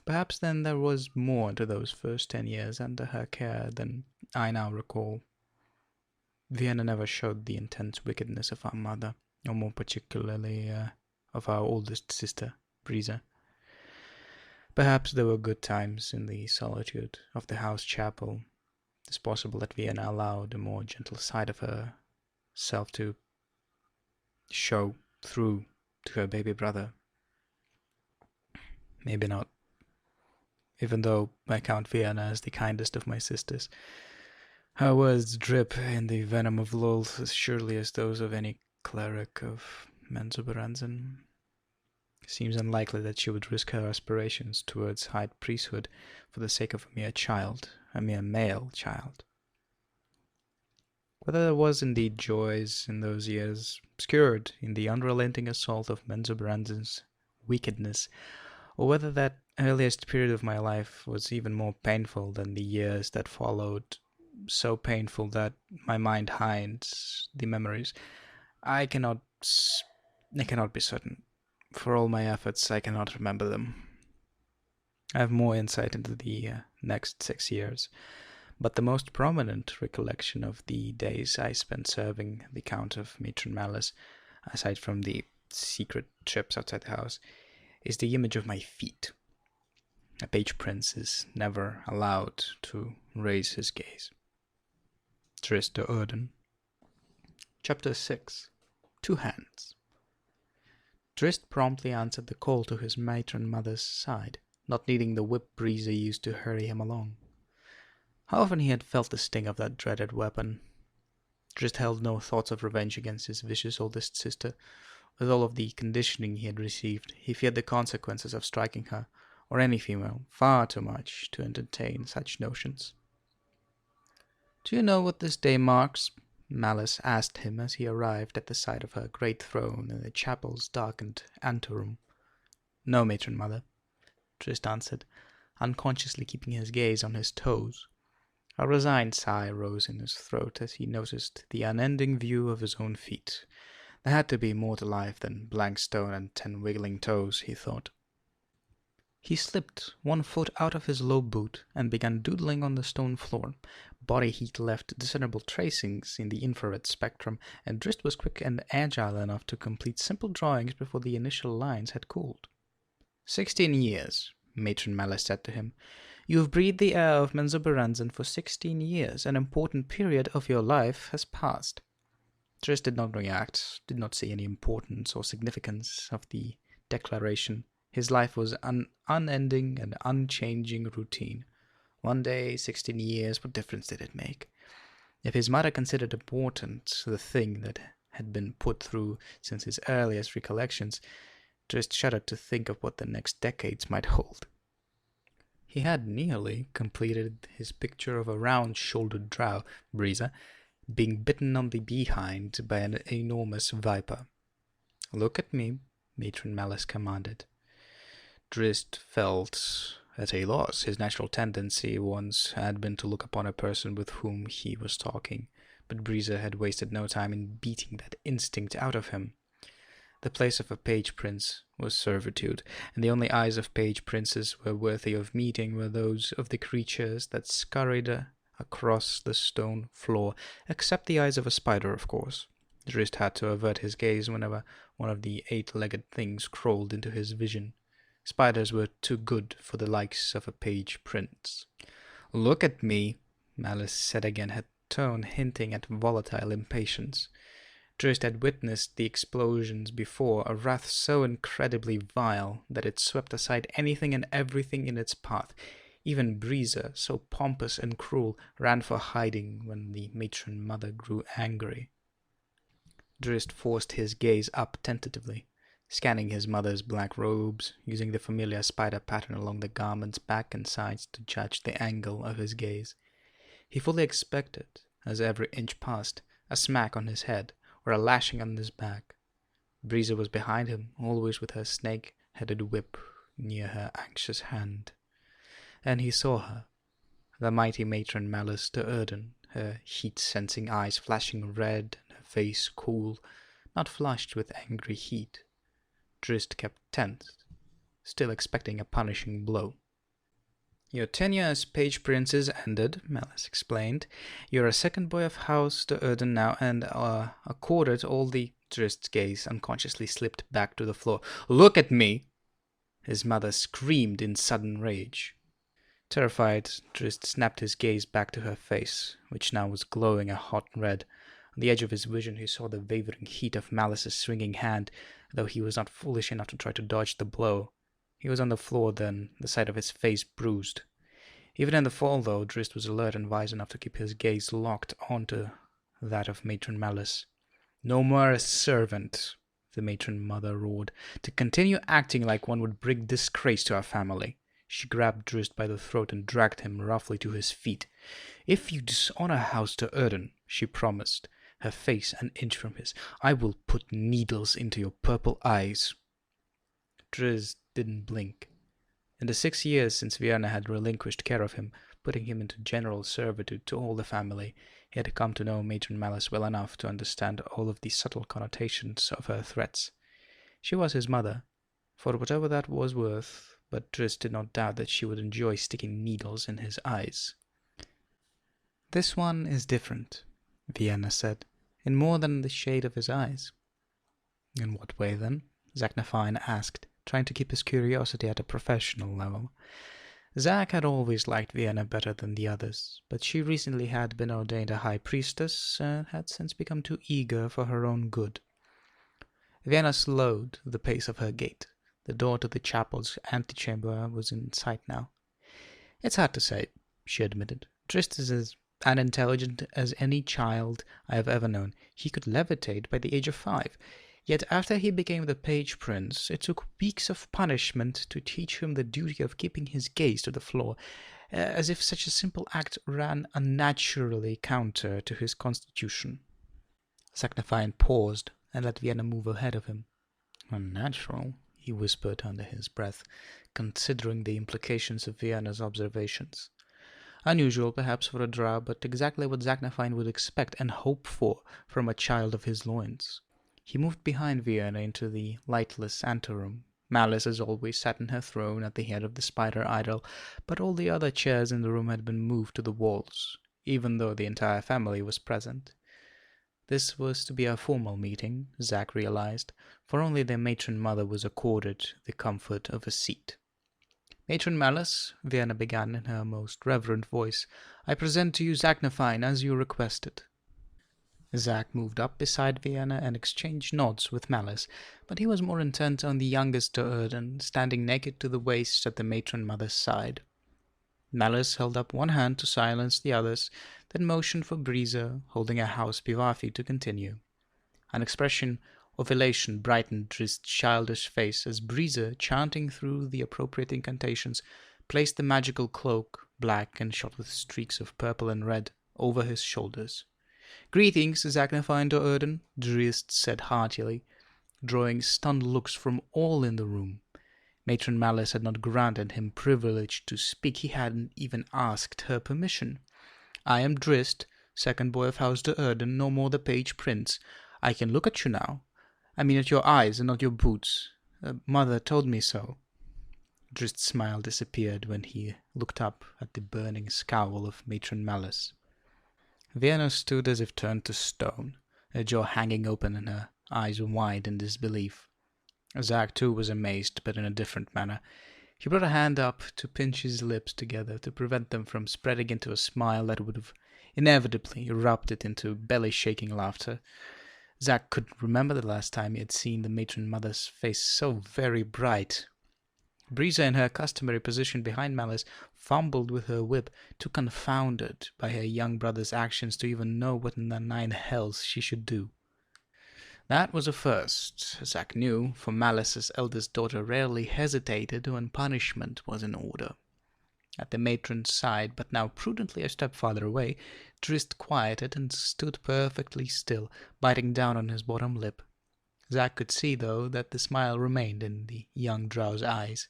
Perhaps then there was more to those first 10 years under her care than I now recall. Vienna never showed the intense wickedness of our mother, or more particularly of our oldest sister, Brisa. Perhaps there were good times in the solitude of the house chapel. It's possible that Vienna allowed a more gentle side of herself to show through to her baby brother. Maybe not. Even though I count Vienna as the kindest of my sisters, her words drip in the venom of Lolth as surely as those of any cleric of Menzoberranzan. Seems unlikely that she would risk her aspirations towards high priesthood for the sake of a mere child, a mere male child. Whether there was indeed joys in those years, obscured in the unrelenting assault of Menzoberranzan's wickedness, or whether that earliest period of my life was even more painful than the years that followed, so painful that my mind hides the memories, I cannot be certain. For all my efforts, I cannot remember them. I have more insight into the next 6 years, but the most prominent recollection of the days I spent serving the Count of Matron Malice, aside from the secret trips outside the house, is the image of my feet. A page prince is never allowed to raise his gaze. Trist de Urden. Chapter 6. 2 Hands. Trist promptly answered the call to his matron mother's side, not needing the whip Brisa used to hurry him along. How often he had felt the sting of that dreaded weapon. Trist held no thoughts of revenge against his vicious oldest sister. With all of the conditioning he had received, he feared the consequences of striking her, or any female, far too much to entertain such notions. "Do you know what this day marks?" Malice asked him as he arrived at the side of her great throne in the chapel's darkened anteroom. "No, matron mother," Trist answered, unconsciously keeping his gaze on his toes. A resigned sigh rose in his throat as he noticed the unending view of his own feet. There had to be more to life than blank stone and 10 wiggling toes, he thought. He slipped one foot out of his low boot and began doodling on the stone floor. Body heat left discernible tracings in the infrared spectrum, and Trist was quick and agile enough to complete simple drawings before the initial lines had cooled. 16 years, Matron Malice said to him. "You have breathed the air of Menzoberranzan for 16 years. An important period of your life has passed." Trist did not react, did not see any importance or significance of the declaration. His life was an unending and unchanging routine. One day, 16 years, what difference did it make? If his mother considered important the thing that had been put through since his earliest recollections, Trist shuddered to think of what the next decades might hold. He had nearly completed his picture of a round-shouldered drow, Brisa, being bitten on the behind by an enormous viper. "Look at me," Matron Malice commanded. Trist felt at a loss. His natural tendency once had been to look upon a person with whom he was talking, but Brisa had wasted no time in beating that instinct out of him. The place of a page prince was servitude, and the only eyes of page princes were worthy of meeting were those of the creatures that scurried across the stone floor, except the eyes of a spider, of course. Trist had to avert his gaze whenever one of the 8-legged things crawled into his vision. Spiders were too good for the likes of a page prince. "Look at me," Malice said again, her tone hinting at volatile impatience. Trist had witnessed the explosions before, a wrath so incredibly vile that it swept aside anything and everything in its path, Even Breezer, so pompous and cruel, ran for hiding when the matron mother grew angry. Drizzt forced his gaze up tentatively, scanning his mother's black robes, using the familiar spider pattern along the garment's back and sides to judge the angle of his gaze. He fully expected, as every inch passed, a smack on his head or a lashing on his back. Breezer was behind him, always with her snake-headed whip near her anxious hand. And he saw her, the mighty matron Malice de Erden, her heat-sensing eyes flashing red and her face cool, not flushed with angry heat. Drizzt kept tense, still expecting a punishing blow. "Your tenure as page prince is ended," Malice explained. "You're a second boy of House de Erden now, and accorded all the—" Drizzt's gaze unconsciously slipped back to the floor. "Look at me!" his mother screamed in sudden rage. Terrified, Drizzt snapped his gaze back to her face, which now was glowing a hot red. On the edge of his vision he saw the wavering heat of Malice's swinging hand, though he was not foolish enough to try to dodge the blow. He was on the floor then, the side of his face bruised. Even in the fall, though, Drizzt was alert and wise enough to keep his gaze locked onto that of Matron Malice. "No more a servant," the matron mother roared, "to continue acting like one would bring disgrace to our family." She grabbed Drizzt by the throat and dragged him roughly to his feet. "If you dishonor House de Erden," she promised, her face an inch from his, "I will put needles into your purple eyes." Drizzt didn't blink. In the 6 years since Vienna had relinquished care of him, putting him into general servitude to all the family, he had come to know Matron Malice well enough to understand all of the subtle connotations of her threats. She was his mother, for whatever that was worth, but Drizzt did not doubt that she would enjoy sticking needles in his eyes. "This one is different," Vienna said, "in more than the shade of his eyes." "In what way, then?" Zaknafine asked, trying to keep his curiosity at a professional level. Zack had always liked Vienna better than the others, but she recently had been ordained a high priestess and had since become too eager for her own good. Vienna slowed the pace of her gait. The door to the chapel's antechamber was in sight now. "It's hard to say," she admitted. "Drizzt is as unintelligent as any child I have ever known. He could levitate by the age of 5. Yet after he became the page prince, it took weeks of punishment to teach him the duty of keeping his gaze to the floor, as if such a simple act ran unnaturally counter to his constitution." Zaknafine paused and let Vienna move ahead of him. "Unnatural," he whispered under his breath, considering the implications of Vienna's observations. Unusual, perhaps, for a drow, but exactly what Zaknafine would expect and hope for from a child of his loins. He moved behind Vienna into the lightless anteroom. Malice, as always, sat in her throne at the head of the spider idol, but all the other chairs in the room had been moved to the walls, even though the entire family was present. This was to be a formal meeting, Zack realized, for only their matron mother was accorded the comfort of a seat. "Matron Malice," Vienna began in her most reverent voice, "I present to you Zaknafine as you requested." Zack moved up beside Vienna and exchanged nods with Malice, but he was more intent on the youngest de Erden, standing naked to the waist at the matron mother's side. Malice held up one hand to silence the others, then motioned for Breezer, holding a house Bivafi, to continue. An expression of elation brightened Drizzt's childish face as Breezer, chanting through the appropriate incantations, placed the magical cloak, black and shot with streaks of purple and red, over his shoulders. "Greetings, Zaknafine de Erden," Drizzt said heartily, drawing stunned looks from all in the room. Matron Malice had not granted him privilege to speak. He hadn't even asked her permission. "I am Drizzt, second boy of House de Erden, no more the page prince. I can look at you now. I mean at your eyes and not your boots. Mother told me so." Drizzt's smile disappeared when he looked up at the burning scowl of Matron Malice. Vienna stood as if turned to stone, her jaw hanging open and her eyes wide in disbelief. Zack, too, was amazed, but in a different manner. He brought a hand up to pinch his lips together to prevent them from spreading into a smile that would have inevitably erupted into belly-shaking laughter. Zack couldn't remember the last time he had seen the matron mother's face so very bright. Brisa, in her customary position behind Malice, fumbled with her whip, too confounded by her young brother's actions to even know what in the nine hells she should do. That was a first, Zack knew, for Malice's eldest daughter rarely hesitated when punishment was in order. At the matron's side, but now prudently a step farther away, Drizzt quieted and stood perfectly still, biting down on his bottom lip. Zack could see, though, that the smile remained in the young drow's eyes.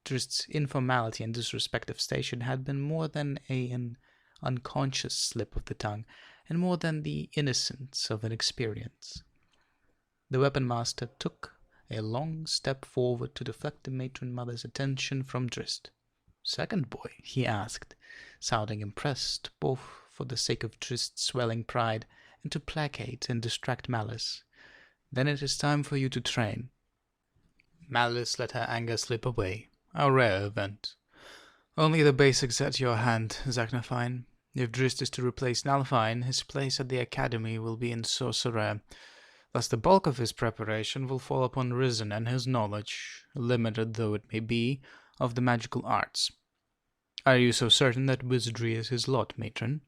Drizzt's informality and disrespect of station had been more than an unconscious slip of the tongue, and more than the innocence of inexperience. The weapon master took a long step forward to deflect the matron mother's attention from Drizzt. "Second boy?" he asked, sounding impressed, both for the sake of Drizzt's swelling pride and to placate and distract Malice. "Then it is time for you to train." Malice let her anger slip away. A rare event. "Only the basics at your hand, Zachnafine. If Drizzt is to replace Nalfine, his place at the academy will be in Sorcerer. Thus the bulk of his preparation will fall upon Risen and his knowledge, limited though it may be, of the magical arts." "Are you so certain that wizardry is his lot, matron?"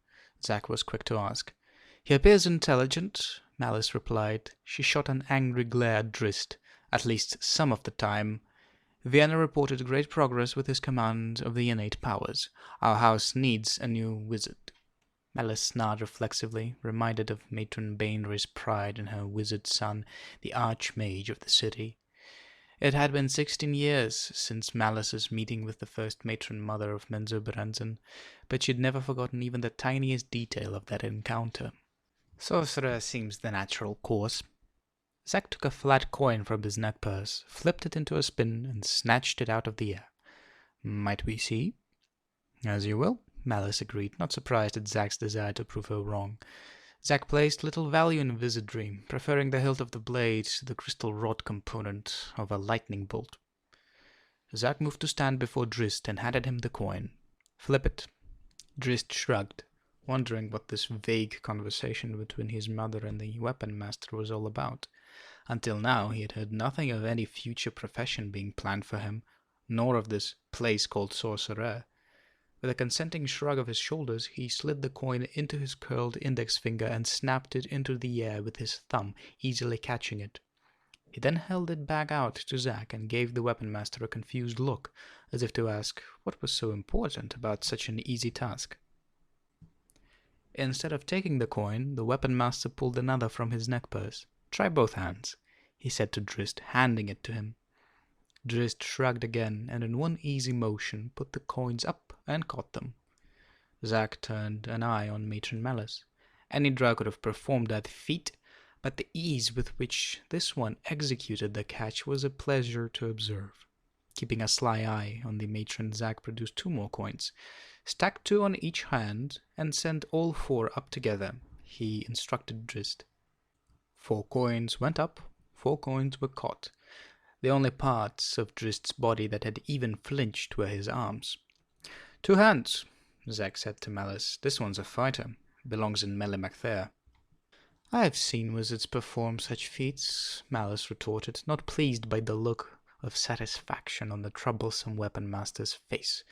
Zack was quick to ask. "He appears intelligent," Malice replied. She shot an angry glare at Drizzt. "At least some of the time. Vienna reported great progress with his command of the innate powers. Our house needs a new wizard." Malice snarled reflexively, reminded of Matron Bainry's pride in her wizard son, the archmage of the city. It had been 16 years since Malice's meeting with the first matron mother of Menzoberranzan, but she'd never forgotten even the tiniest detail of that encounter. "Sorcerer seems the natural course." Zack took a flat coin from his neck purse, flipped it into a spin, and snatched it out of the air. "Might we see?" "As you will," Malice agreed, not surprised at Zack's desire to prove her wrong. Zack placed little value in wizardry, preferring the hilt of the blade to the crystal rod component of a lightning bolt. Zack moved to stand before Drizzt and handed him the coin. "Flip it." Drizzt shrugged, wondering what this vague conversation between his mother and the weapon master was all about. Until now he had heard nothing of any future profession being planned for him, nor of this place called Sorcerer. With a consenting shrug of his shoulders, he slid the coin into his curled index finger and snapped it into the air with his thumb, easily catching it. He then held it back out to Zack and gave the weapon master a confused look, as if to ask what was so important about such an easy task. Instead of taking the coin, the weapon master pulled another from his neck purse. "Try both hands," he said to Drizzt, handing it to him. Drizzt shrugged again, and in one easy motion put the coins up and caught them. Zack turned an eye on Matron Malice. Any drow could have performed that feat, but the ease with which this one executed the catch was a pleasure to observe. Keeping a sly eye on the matron, Zack produced 2 more coins. "Stack 2 on each hand, and send all 4 up together," he instructed Drizzt. 4 coins went up, 4 coins were caught. The only parts of Drizzt's body that had even flinched were his arms. "2 hands," Zack said to Malice. "This one's a fighter. Belongs in Melemachthea." "I've seen wizards perform such feats," Malice retorted, not pleased by the look of satisfaction on the troublesome weapon master's face.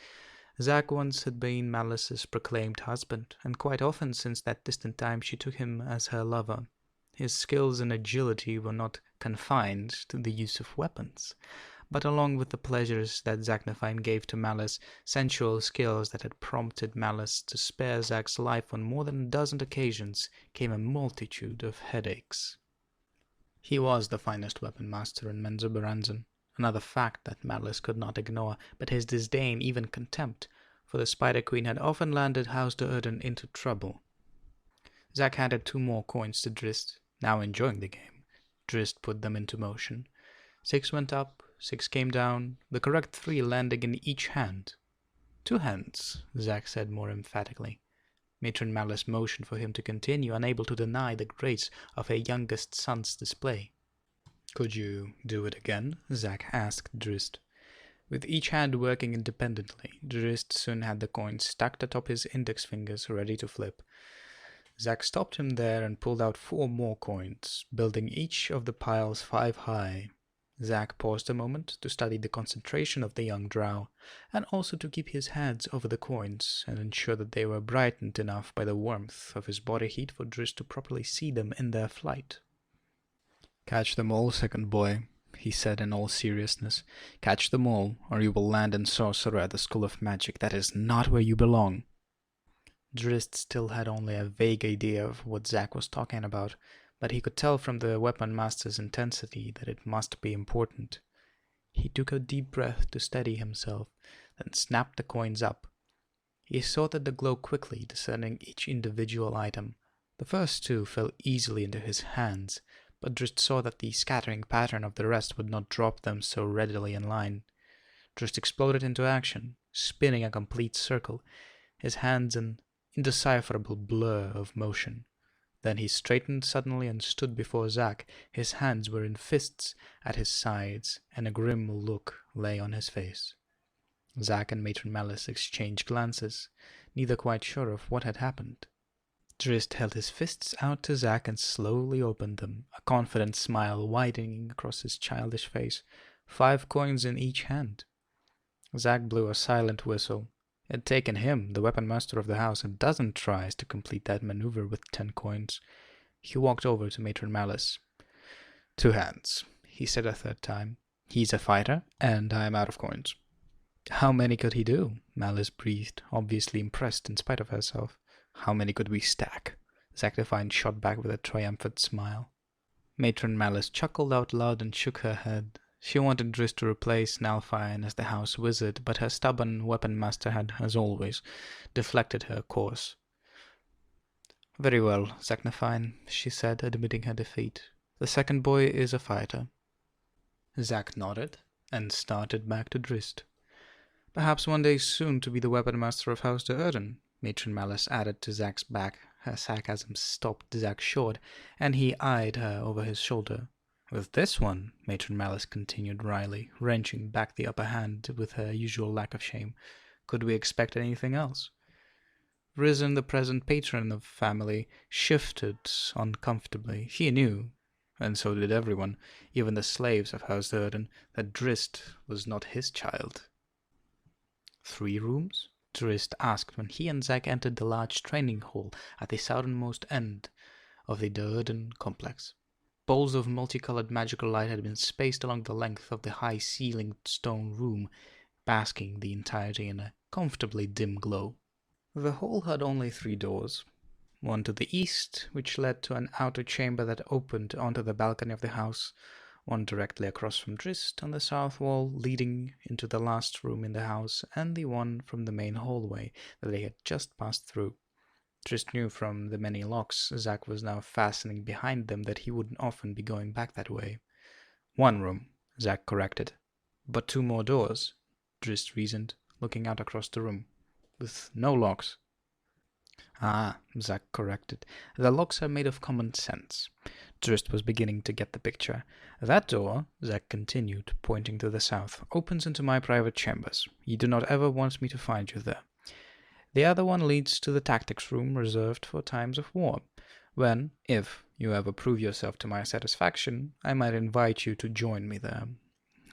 Zack once had been Malice's proclaimed husband, and quite often since that distant time she took him as her lover. His skills and agility were not confined to the use of weapons, but along with the pleasures that Zachnafine gave to Malice, sensual skills that had prompted Malice to spare Zack's life on more than a dozen occasions, came a multitude of headaches. He was the finest weapon master in Menzoberranzan, another fact that Malice could not ignore, but his disdain, even contempt, for the Spider Queen had often landed House de Erden into trouble. Zack handed 2 more coins to Drizzt, now enjoying the game. Drizzt put them into motion. 6 went up, 6 came down, the correct 3 landing in each hand. 2 hands, Zack said more emphatically. Matron Malice motioned for him to continue, unable to deny the grace of her youngest son's display. "Could you do it again?" Zack asked Drizzt. With each hand working independently, Drizzt soon had the coins stacked atop his index fingers, ready to flip. Zack stopped him there and pulled out 4 more coins, building each of the piles 5 high. Zack paused a moment to study the concentration of the young drow, and also to keep his hands over the coins and ensure that they were brightened enough by the warmth of his body heat for Driss to properly see them in their flight. "Catch them all, second boy," he said in all seriousness. "Catch them all, or you will land in sorcerer at the School of Magic. That is not where you belong." Driss still had only a vague idea of what Zack was talking about, but he could tell from the weapon master's intensity that it must be important. He took a deep breath to steady himself, then snapped the coins up. He sorted the glow quickly, discerning each individual item. The first two fell easily into his hands, but Driss saw that the scattering pattern of the rest would not drop them so readily in line. Driss exploded into action, spinning a complete circle, his hands an indecipherable blur of motion. Then he straightened suddenly and stood before Zack. His hands were in fists at his sides, and a grim look lay on his face. Zack and Matron Malice exchanged glances, neither quite sure of what had happened. Driss held his fists out to Zack and slowly opened them, a confident smile widening across his childish face, 5 coins in each hand. Zack blew a silent whistle. It had taken him, the weapon master of the house, a dozen tries to complete that maneuver with 10 coins. He walked over to Matron Malice. "2 hands," he said a third time. "He's a fighter, and I'm out of coins." "How many could he do?" Malice breathed, obviously impressed in spite of herself. "How many could we stack?" Zack Devine shot back with a triumphant smile. Matron Malice chuckled out loud and shook her head. She wanted Driss to replace Nalfine as the house wizard, but her stubborn weapon master had, as always, deflected her course. "Very well, Zack Devine," she said, admitting her defeat. "The second boy is a fighter." Zack nodded and started back to Driss. "Perhaps one day soon to be the weapon master of House de Erden," Matron Malice added to Zack's back. Her sarcasm stopped Zack short, and he eyed her over his shoulder. "With this one," Matron Malice continued wryly, wrenching back the upper hand with her usual lack of shame, "could we expect anything else?" Risen, the present patron of the family, shifted uncomfortably. He knew, and so did everyone, even the slaves of House Durden, that Driss was not his child. "3 rooms?" Driss asked when he and Zack entered the large training hall at the southernmost end of the Durden complex. Balls of multicolored magical light had been spaced along the length of the high-ceilinged stone room, basking the entirety in a comfortably dim glow. The hall had only 3 doors. One to the east, which led to an outer chamber that opened onto the balcony of the house, one directly across from Driss on the south wall, leading into the last room in the house, and the one from the main hallway that they had just passed through. Driss knew from the many locks Zack was now fastening behind them that he wouldn't often be going back that way. "1 room," Zack corrected. "But 2 more doors," Driss reasoned, looking out across the room. "With no locks." "Ah," Zack corrected. "The locks are made of common sense." Driss was beginning to get the picture. "That door," Zack continued, pointing to the south, "opens into my private chambers. You do not ever want me to find you there. The other one leads to the tactics room reserved for times of war, when, if you ever prove yourself to my satisfaction, I might invite you to join me there.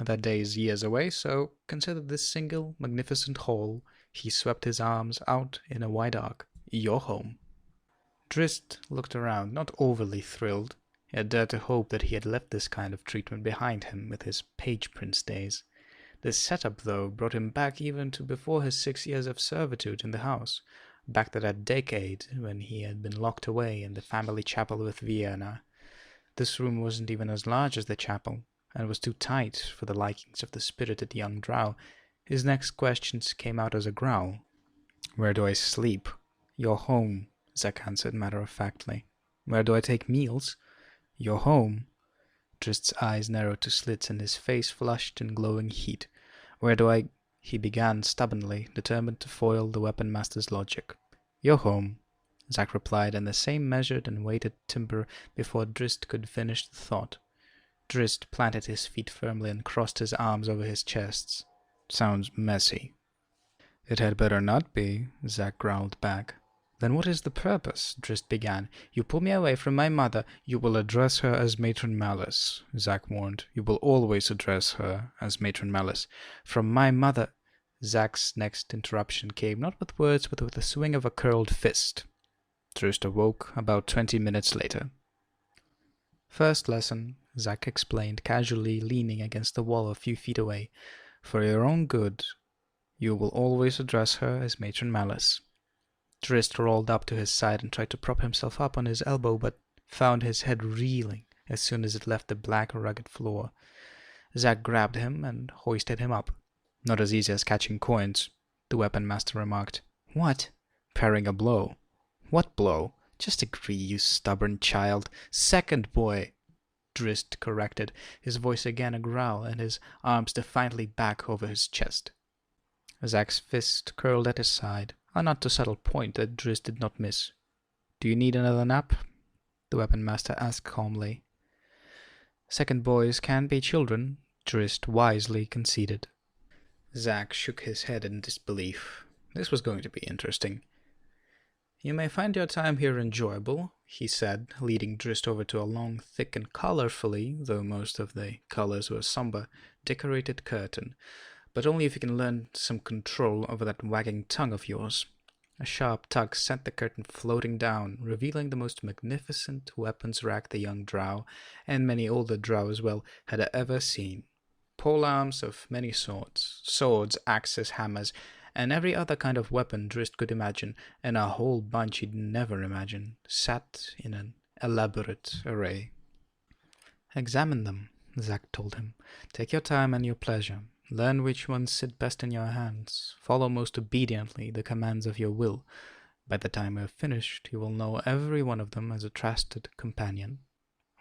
That day is years away, so consider this single, magnificent hall," he swept his arms out in a wide arc, "your home." Driss looked around, not overly thrilled. He had dared to hope that he had left this kind of treatment behind him with his Page Prince days. This setup, though, brought him back even to before his 6 years of servitude in the house, back to that decade when he had been locked away in the family chapel with Vienna. This room wasn't even as large as the chapel, and was too tight for the likings of the spirited young drow. His next questions came out as a growl. "Where do I sleep?" "Your home," Zack answered matter-of-factly. "Where do I take meals?" "Your home." Drist's eyes narrowed to slits and his face flushed in glowing heat. "Where do I—" he began stubbornly, determined to foil the weapon master's logic. "Your home," Zack replied in the same measured and weighted timbre before Driss could finish the thought. Driss planted his feet firmly and crossed his arms over his chest. "Sounds messy." "It had better not be," Zack growled back. "Then what is the purpose?" Drist began. "You pull me away from my mother." "You will address her as Matron Malice," Zack warned. "You will always address her as Matron Malice." "From my mother—" Zack's next interruption came not with words but with the swing of a curled fist. Drist awoke about 20 minutes later. "First lesson," Zack explained, casually leaning against the wall a few feet away. "For your own good, you will always address her as Matron Malice." Drist rolled up to his side and tried to prop himself up on his elbow, but found his head reeling as soon as it left the black, rugged floor. Zack grabbed him and hoisted him up. "Not as easy as catching coins," the weapon master remarked. "What?" "Parrying a blow." "What blow?" "Just agree, you stubborn child." "Second, boy," Drist corrected, his voice again a growl and his arms defiantly back over his chest. Zack's fist curled at his side, a not too subtle point that Drist did not miss. "Do you need another nap?" the weapon master asked calmly. "Second boys can be children," Drist wisely conceded. Zack shook his head in disbelief. This was going to be interesting. "You may find your time here enjoyable," he said, leading Drist over to a long, thick and colorfully, though most of the colors were somber, decorated curtain, "but only if you can learn some control over that wagging tongue of yours." A sharp tug sent the curtain floating down, revealing the most magnificent weapons rack the young drow, and many older drow as well, had ever seen. Polearms of many sorts, swords, axes, hammers, and every other kind of weapon Drist could imagine, and a whole bunch he'd never imagined, sat in an elaborate array. "Examine them," Zack told him. "Take your time and your pleasure. Learn which ones sit best in your hands. Follow most obediently the commands of your will. By the time you have finished, you will know every one of them as a trusted companion."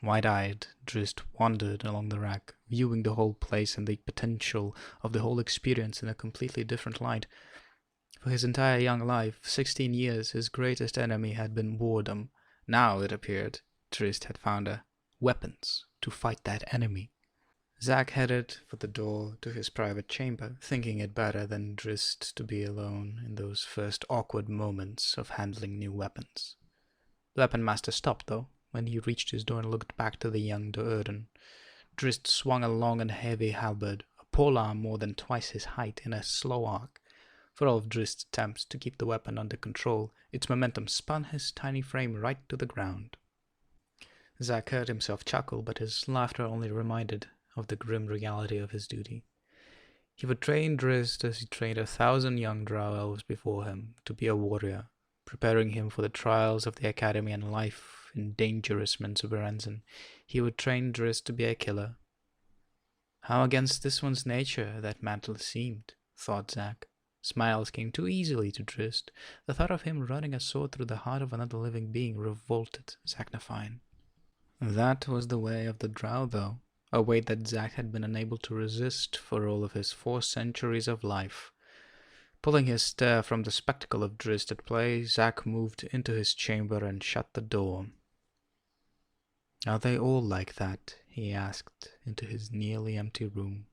Wide-eyed, Drist wandered along the rack, viewing the whole place and the potential of the whole experience in a completely different light. For his entire young life, 16 years, his greatest enemy had been boredom. Now, it appeared, Drist had found weapons to fight that enemy. Zack headed for the door to his private chamber, thinking it better than Drist to be alone in those first awkward moments of handling new weapons. The weapon master stopped, though, when he reached his door and looked back to the young Do'Urden. Drist swung a long and heavy halberd, a polearm more than twice his height, in a slow arc. For all of Drist's attempts to keep the weapon under control, its momentum spun his tiny frame right to the ground. Zack heard himself chuckle, but his laughter only reminded of the grim reality of his duty. He would train Drist as he trained 1,000 young drow elves before him to be a warrior, preparing him for the trials of the academy and life in dangerous Menzoberranzan. He would train Drist to be a killer. How against this one's nature that mantle seemed, thought Zack. Smiles came too easily to Drist. The thought of him running a sword through the heart of another living being revolted Zacknafine. That was the way of the drow, though. A way that Zack had been unable to resist for all of his 4 centuries of life. Pulling his stare from the spectacle of Drist at play, Zack moved into his chamber and shut the door. "Are they all like that?" he asked into his nearly empty room.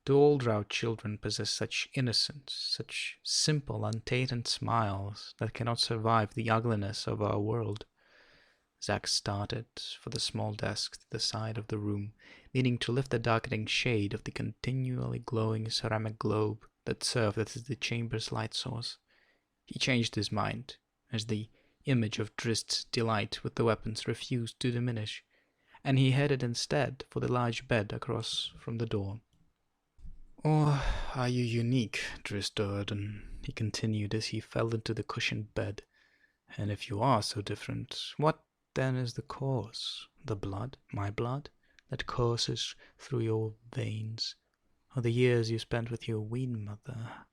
"Do all drow children possess such innocence, such simple, untainted smiles that cannot survive the ugliness of our world?" Zack started for the small desk to the side of the room, meaning to lift the darkening shade of the continually glowing ceramic globe that served as the chamber's light source. He changed his mind, as the image of Drist's delight with the weapons refused to diminish, and he headed instead for the large bed across from the door. "Or are you unique, Drist Do'Urden?" he continued as he fell into the cushioned bed. "And if you are so different, what then is the cause? The blood, my blood, that courses through your veins, or the years you spent with your wean mother?"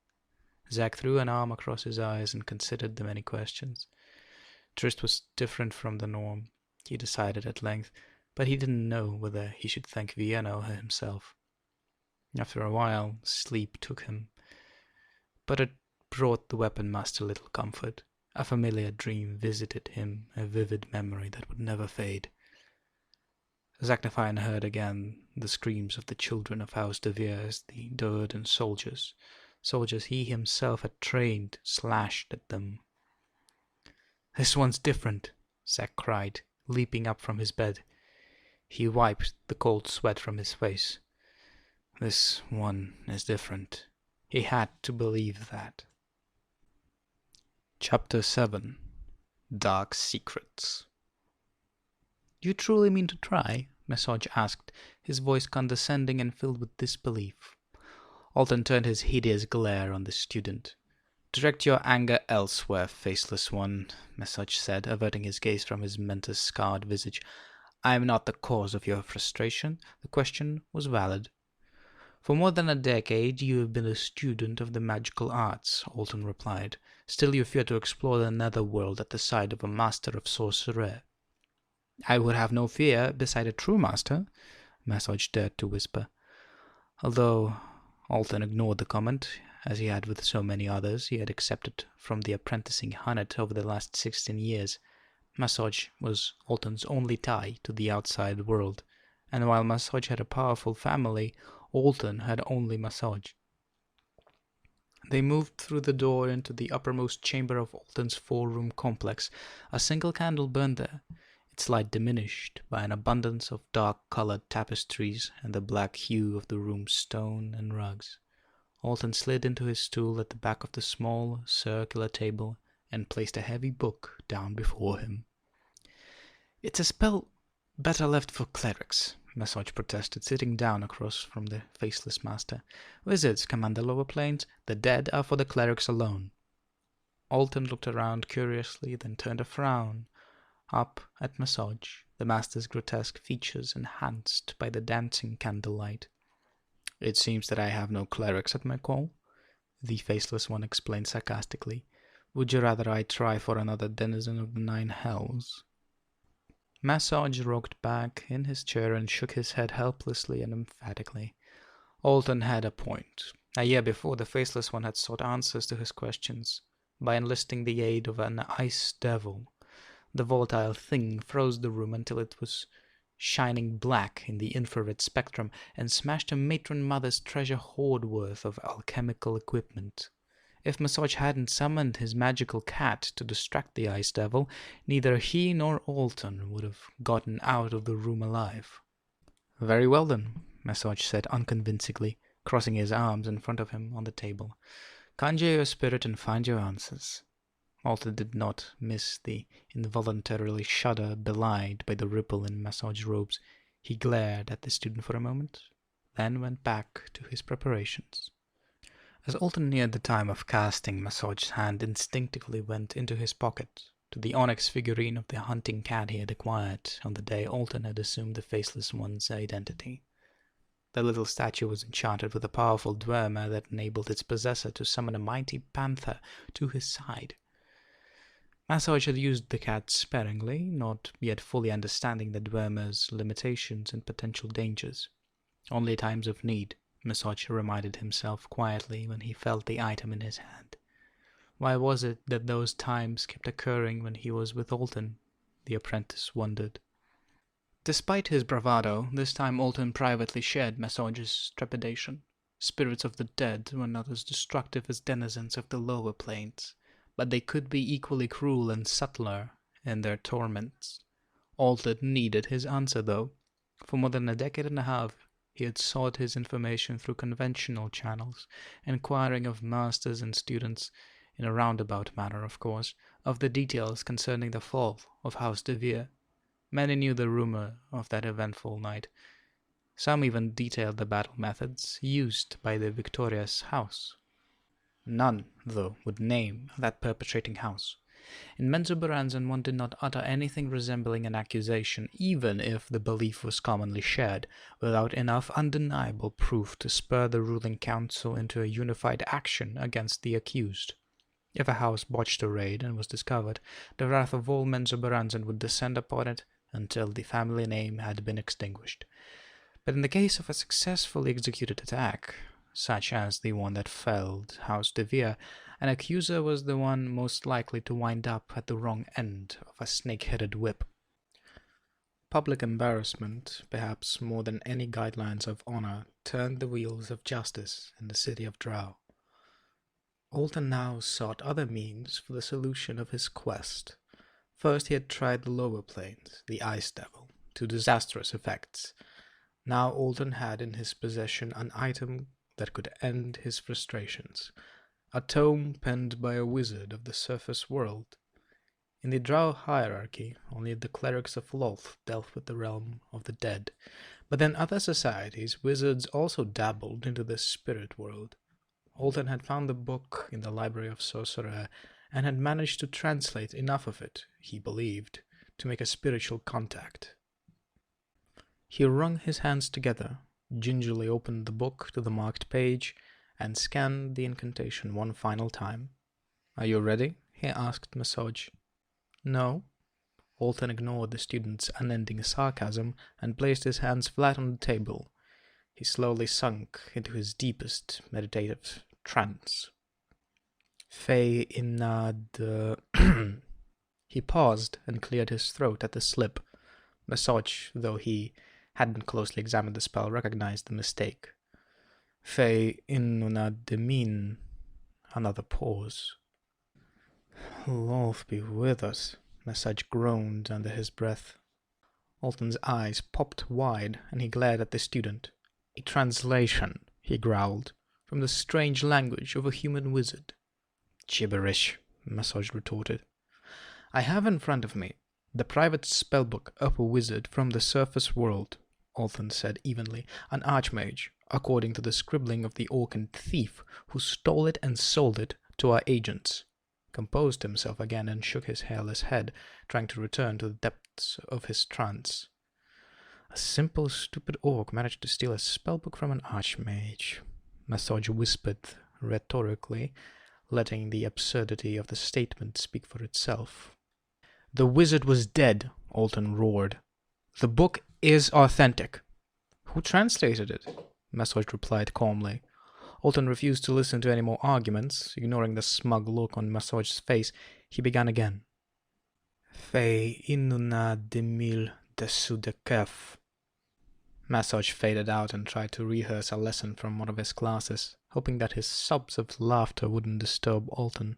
Zack threw an arm across his eyes and considered the many questions. Drist was different from the norm, he decided at length, but he didn't know whether he should thank Vienna or himself. After a while, sleep took him, but it brought the weapon master little comfort. A familiar dream visited him, a vivid memory that would never fade. Zacknafine heard again the screams of the children of House de Vere as the Do'Urden soldiers he himself had trained, slashed at them. "This one's different," Zack cried, leaping up from his bed. He wiped the cold sweat from his face. This one is different. He had to believe that. Chapter 7. Dark Secrets. "You truly mean to try?" Massage asked, his voice condescending and filled with disbelief. Alton turned his hideous glare on the student. "Direct your anger elsewhere, faceless one," Massage said, averting his gaze from his mentor's scarred visage. "I am not the cause of your frustration. The question was valid." "For more than a decade you have been a student of the magical arts," Alton replied. "Still you fear to explore the netherworld at the side of a master of sorcery." "I would have no fear beside a true master," Massage dared to whisper. Although Alton ignored the comment, as he had with so many others he had accepted from the apprenticing hunted over the last 16 years, Massage was Alton's only tie to the outside world, and while Massage had a powerful family, Alton had only Massage. They moved through the door into the uppermost chamber of Alton's four-room complex. A single candle burned there, its light diminished by an abundance of dark-colored tapestries and the black hue of the room's stone and rugs. Alton slid into his stool at the back of the small, circular table and placed a heavy book down before him. "It's a spell better left for clerics," Massage protested, sitting down across from the faceless master. "Wizards command the lower planes. The dead are for the clerics alone." Alton looked around curiously, then turned a frown up at Massage, the master's grotesque features enhanced by the dancing candlelight. "It seems that I have no clerics at my call," the faceless one explained sarcastically. "Would you rather I try for another denizen of the 9 hells?" Massage rocked back in his chair and shook his head helplessly and emphatically. Alton had a point. A year before, the faceless one had sought answers to his questions by enlisting the aid of an ice devil. The volatile thing froze the room until it was shining black in the infrared spectrum and smashed a matron mother's treasure hoard worth of alchemical equipment. If Massage hadn't summoned his magical cat to distract the ice devil, neither he nor Alton would have gotten out of the room alive. "Very well then," Massage said unconvincingly, crossing his arms in front of him on the table. "Conjure your spirit and find your answers." Alton did not miss the involuntarily shudder belied by the ripple in Massage's robes. He glared at the student for a moment, then went back to his preparations. As Alton neared the time of casting, Massage's hand instinctively went into his pocket, to the onyx figurine of the hunting cat he had acquired on the day Alton had assumed the faceless one's identity. The little statue was enchanted with a powerful dwemer that enabled its possessor to summon a mighty panther to his side. Massage had used the cat sparingly, not yet fully understanding the dwemer's limitations and potential dangers. Only times of need, Massage reminded himself quietly when he felt the item in his hand. Why was it that those times kept occurring when he was with Alton? The apprentice wondered. Despite his bravado, this time Alton privately shared Massage's trepidation. Spirits of the dead were not as destructive as denizens of the lower planes, but they could be equally cruel and subtler in their torments. Alton needed his answer, though. For more than a decade and a half, he had sought his information through conventional channels, inquiring of masters and students, in a roundabout manner, of course, of the details concerning the fall of House de Vere. Many knew the rumor of that eventful night. Some even detailed the battle methods used by the victorious house. None, though, would name that perpetrating house. In Menzoberranzan one did not utter anything resembling an accusation, even if the belief was commonly shared, without enough undeniable proof to spur the ruling council into a unified action against the accused. If a house botched a raid and was discovered, the wrath of all Menzoberranzan would descend upon it until the family name had been extinguished. But in the case of a successfully executed attack, such as the one that felled House de Vere, an accuser was the one most likely to wind up at the wrong end of a snake-headed whip. Public embarrassment, perhaps more than any guidelines of honor, turned the wheels of justice in the city of Drow. Alton now sought other means for the solution of his quest. First he had tried the lower planes, the Ice Devil, to disastrous effects. Now Alton had in his possession an item that could end his frustrations, a tome penned by a wizard of the surface world. In the Drow hierarchy, only the clerics of Lolth dealt with the realm of the dead, but in other societies wizards also dabbled into the spirit world. Alton had found the book in the library of Sorcerer, and had managed to translate enough of it, he believed, to make a spiritual contact. He wrung his hands together, gingerly opened the book to the marked page, and scanned the incantation one final time. "Are you ready?" he asked Massage. "No." Alton ignored the student's unending sarcasm and placed his hands flat on the table. He slowly sunk into his deepest meditative trance. Fe inad... He paused and cleared his throat at the slip. Massage, though he hadn't closely examined the spell, recognized the mistake. Fe inunad demin. Another pause. "Lolth be with us," Massage groaned under his breath. Alton's eyes popped wide, and he glared at the student. "A translation," he growled, "from the strange language of a human wizard." "Gibberish," Massage retorted. "I have in front of me the private spellbook of a wizard from the surface world," Alton said evenly, "an archmage, according to the scribbling of the Orcan thief who stole it and sold it to our agents." Composed himself again and shook his hairless head, trying to return to the depths of his trance. "A simple, stupid orc managed to steal a spellbook from an archmage," Massage whispered rhetorically, letting the absurdity of the statement speak for itself. "The wizard was dead," Alton roared. "The book is authentic." "Who translated it?" Massage replied calmly. Alton refused to listen to any more arguments. Ignoring the smug look on Massage's face, he began again. "Fe inuna demil desudekef." Massage faded out and tried to rehearse a lesson from one of his classes, hoping that his sobs of laughter wouldn't disturb Alton.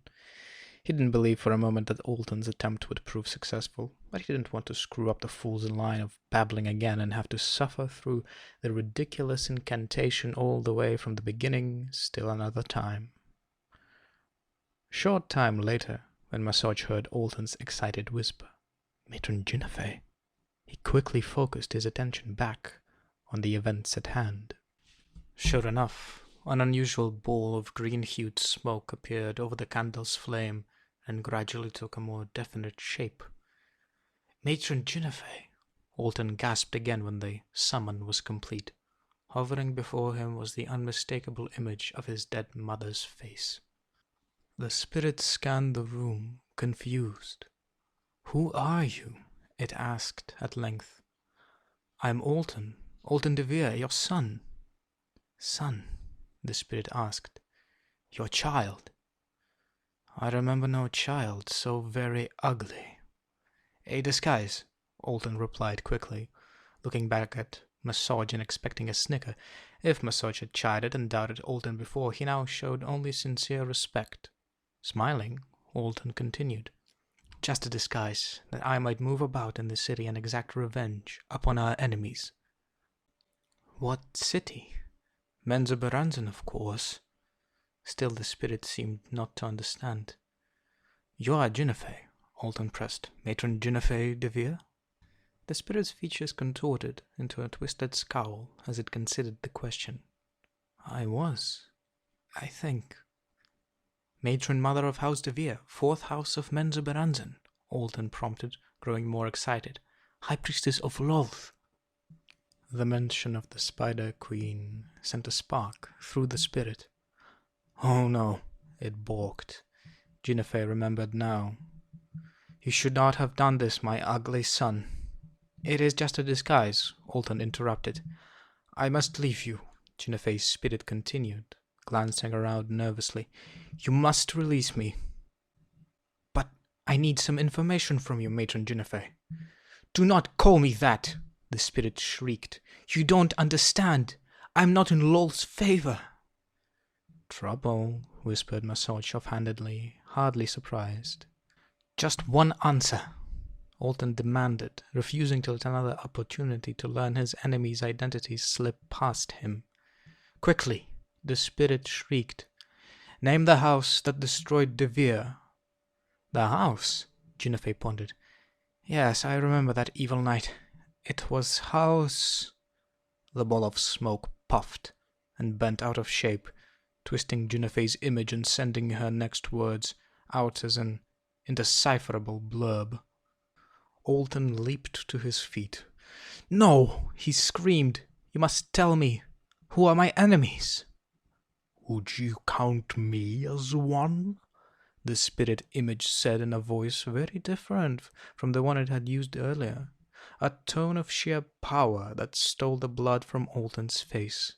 He didn't believe for a moment that Alton's attempt would prove successful, but he didn't want to screw up the fool's line of babbling again and have to suffer through the ridiculous incantation all the way from the beginning still another time. Short time later, when Massage heard Alton's excited whisper, "Matron Ginnifer," he quickly focused his attention back on the events at hand. Sure enough, an unusual ball of green-hued smoke appeared over the candle's flame and gradually took a more definite shape. "Matron Ginnifer," Alton gasped again when the summon was complete. Hovering before him was the unmistakable image of his dead mother's face. The spirit scanned the room, confused. "Who are you?" it asked at length. "I'm Alton de Vere, your son." "Son?" the spirit asked. "Your child?" "I remember no child so very ugly." "A disguise," Alton replied quickly, looking back at Massage and expecting a snicker. If Massage had chided and doubted Alton before, he now showed only sincere respect. Smiling, Alton continued, "Just a disguise, that I might move about in the city and exact revenge upon our enemies." "What city?" "Menzoberranzan, of course." Still the spirit seemed not to understand. "You are Ginnifer," Alton pressed. "Matron Ginnifer de Vere?" The spirit's features contorted into a twisted scowl as it considered the question. "I was, I think." "Matron Mother of House de Vere, 4th House of Menzoberranzan," Alton prompted, growing more excited. "High Priestess of Lolth." The mention of the Spider Queen sent a spark through the spirit. "Oh no," it balked. Ginnifer remembered now. "You should not have done this, my ugly son." "It is just a disguise," Alton interrupted. "I must leave you," Ginnifer's spirit continued, glancing around nervously. "You must release me." "But I need some information from you, Matron Ginnifer." "Do not call me that," the spirit shrieked. "You don't understand. I'm not in Lolth's favor." "Trouble," whispered Massage offhandedly, hardly surprised. "Just one answer," Alton demanded, refusing to let another opportunity to learn his enemy's identity slip past him. "Quickly!" the spirit shrieked. "Name the house that destroyed De Vere." "The house?" Jinifei pondered. "Yes, I remember that evil night. It was house—" The ball of smoke puffed and bent out of shape, twisting Jinifei's image and sending her next words out as an indecipherable blurb. Alton leaped to his feet. "No!" he screamed. "You must tell me. Who are my enemies?" "Would you count me as one?" the spirit image said in a voice very different from the one it had used earlier, a tone of sheer power that stole the blood from Alton's face.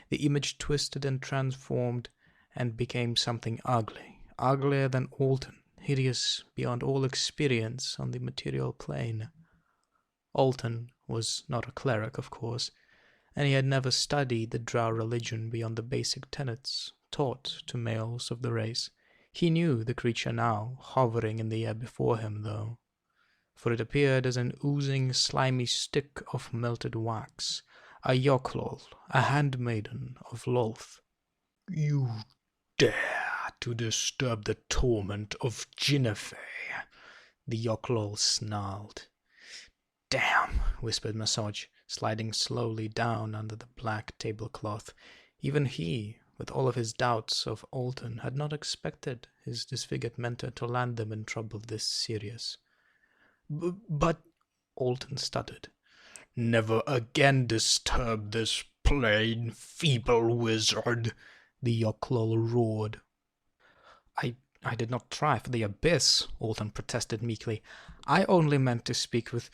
The image twisted and transformed and became something ugly, uglier than Alton, hideous beyond all experience on the material plane. Alton was not a cleric, of course, and he had never studied the Drow religion beyond the basic tenets taught to males of the race. He knew the creature now, hovering in the air before him, though, for it appeared as an oozing, slimy stick of melted wax, a Yoklol, a handmaiden of Lolth. "You dare to disturb the torment of Jinifei," the Yoklol snarled. "Damn," whispered Massage, sliding slowly down under the black tablecloth. Even he, with all of his doubts of Alton, had not expected his disfigured mentor to land them in trouble this serious. But Alton stuttered. "Never again disturb this plain, feeble wizard," the Yoklol roared. I did not try for the abyss," Alton protested meekly. "I only meant to speak with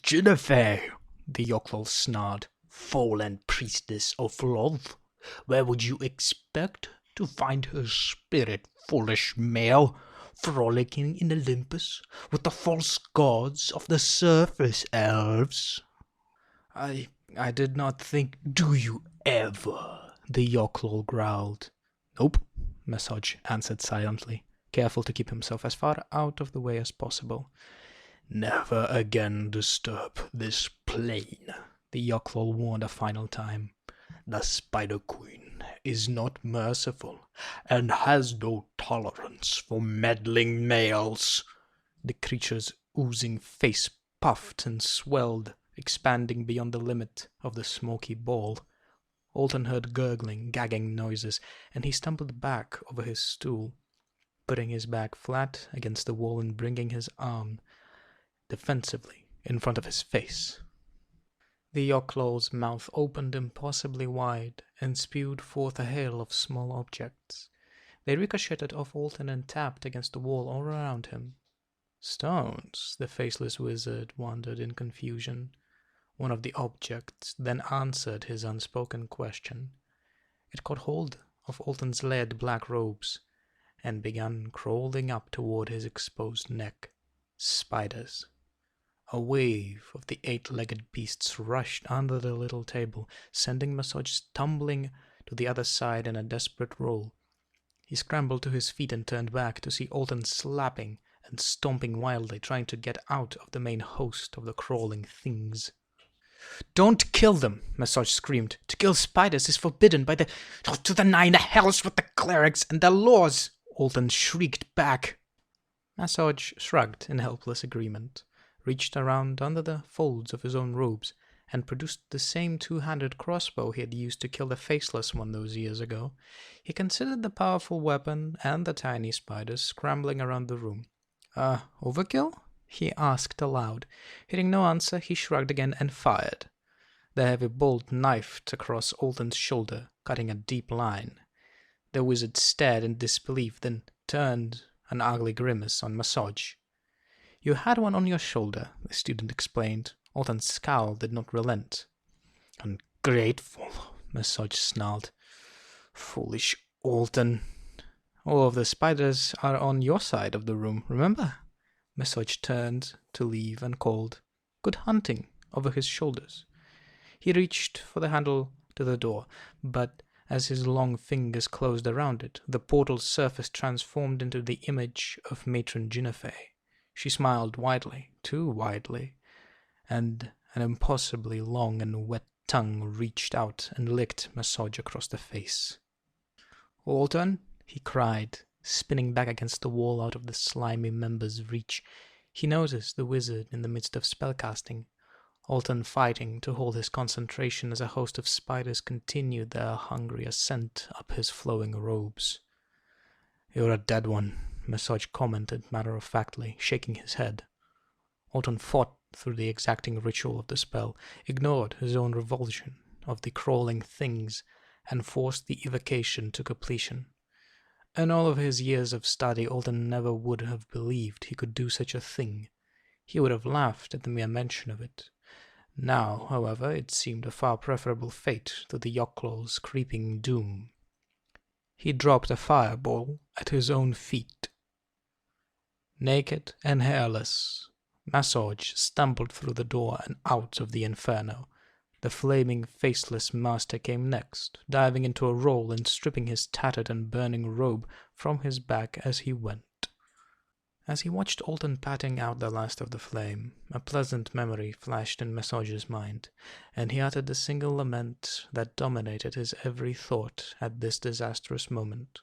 Jinifei," the Yoklol snarled. "Fallen priestess of Lolth. Where would you expect to find her spirit, foolish male? Frolicking in Olympus with the false gods of the surface elves?" I did not think—" "Do you ever?" the Yoklol growled. "Nope," Massage answered silently, careful to keep himself as far out of the way as possible. "Never again disturb this plane," the Yoklol warned a final time. "The Spider Queen is not merciful and has no tolerance for meddling males." The creature's oozing face puffed and swelled, expanding beyond the limit of the smoky ball. Alton heard gurgling, gagging noises, and he stumbled back over his stool, putting his back flat against the wall and bringing his arm defensively in front of his face. The Yoklol's mouth opened impossibly wide and spewed forth a hail of small objects. They ricocheted off Alton and tapped against the wall all around him. "Stones," the faceless wizard wondered in confusion. One of the objects then answered his unspoken question. It caught hold of Alton's layered black robes and began crawling up toward his exposed neck. Spiders. A wave of the 8-legged beasts rushed under the little table, sending Massage tumbling to the other side in a desperate roll. He scrambled to his feet and turned back to see Alton slapping and stomping wildly, trying to get out of the main host of the crawling things. "Don't kill them!" Massage screamed. "To kill spiders is forbidden by the— to the 9 hells with the clerics and their laws!" Alton shrieked back. Massage shrugged in helpless agreement, reached around under the folds of his own robes, and produced the same 2-handed crossbow he had used to kill the faceless one those years ago. He considered the powerful weapon and the tiny spiders scrambling around the room. Overkill?" he asked aloud. Hearing no answer, he shrugged again and fired. The heavy bolt knifed across Alton's shoulder, cutting a deep line. The wizard stared in disbelief, then turned an ugly grimace on Massage. "You had one on your shoulder," the student explained. Alton's scowl did not relent. "Ungrateful," Massage snarled. "Foolish Alton. All of the spiders are on your side of the room, remember?" Massage turned to leave and called, "Good hunting," over his shoulders. He reached for the handle to the door, but as his long fingers closed around it, the portal's surface transformed into the image of Matron Jinifei. She smiled widely, too widely, and an impossibly long and wet tongue reached out and licked Massage across the face. "Alton," he cried, spinning back against the wall out of the slimy member's reach. He noticed the wizard in the midst of spellcasting, Alton fighting to hold his concentration as a host of spiders continued their hungry ascent up his flowing robes. "You're a dead one," Massage commented matter-of-factly, shaking his head. Alton fought through the exacting ritual of the spell, ignored his own revulsion of the crawling things, and forced the evocation to completion. In all of his years of study, Alton never would have believed he could do such a thing. He would have laughed at the mere mention of it. Now, however, it seemed a far preferable fate to the Yochlaw's creeping doom. He dropped a fireball at his own feet. Naked and hairless, Massage stumbled through the door and out of the inferno. The flaming, faceless master came next, diving into a roll and stripping his tattered and burning robe from his back as he went. As he watched Alton patting out the last of the flame, a pleasant memory flashed in Massage's mind, and he uttered the single lament that dominated his every thought at this disastrous moment.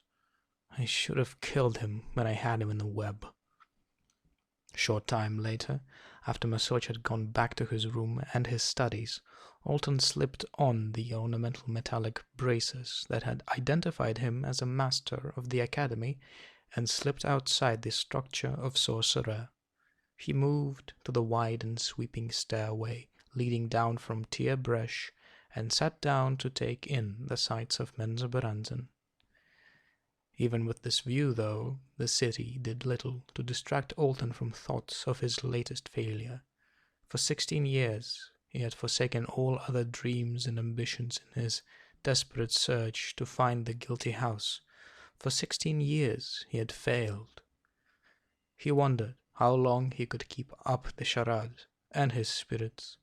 I should have killed him when I had him in the web. A short time later, after Massage had gone back to his room and his studies, Alton slipped on the ornamental metallic braces that had identified him as a master of the academy and slipped outside the structure of Sorcerer. He moved to the wide and sweeping stairway leading down from Tir Bresh and sat down to take in the sights of Menzoberranzan. Even with this view, though, the city did little to distract Alton from thoughts of his latest failure. For 16 years, he had forsaken all other dreams and ambitions in his desperate search to find the guilty house. For 16 years, he had failed. He wondered how long he could keep up the charade and his spirits.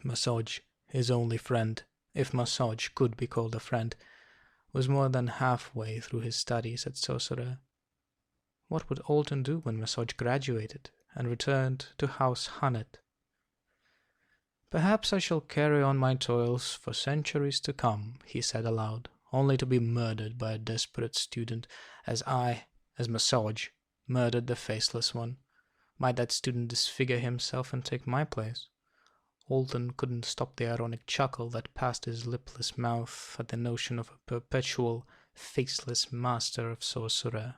Massage, his only friend, if Massage could be called a friend, was more than halfway through his studies at Sorcerer. What would Alton do when Massage graduated and returned to House Hunnet? "Perhaps I shall carry on my toils for centuries to come," he said aloud, "only to be murdered by a desperate student, as Massage, murdered the Faceless One. Might that student disfigure himself and take my place?" Alton couldn't stop the ironic chuckle that passed his lipless mouth at the notion of a perpetual, faceless master of Sorcerer.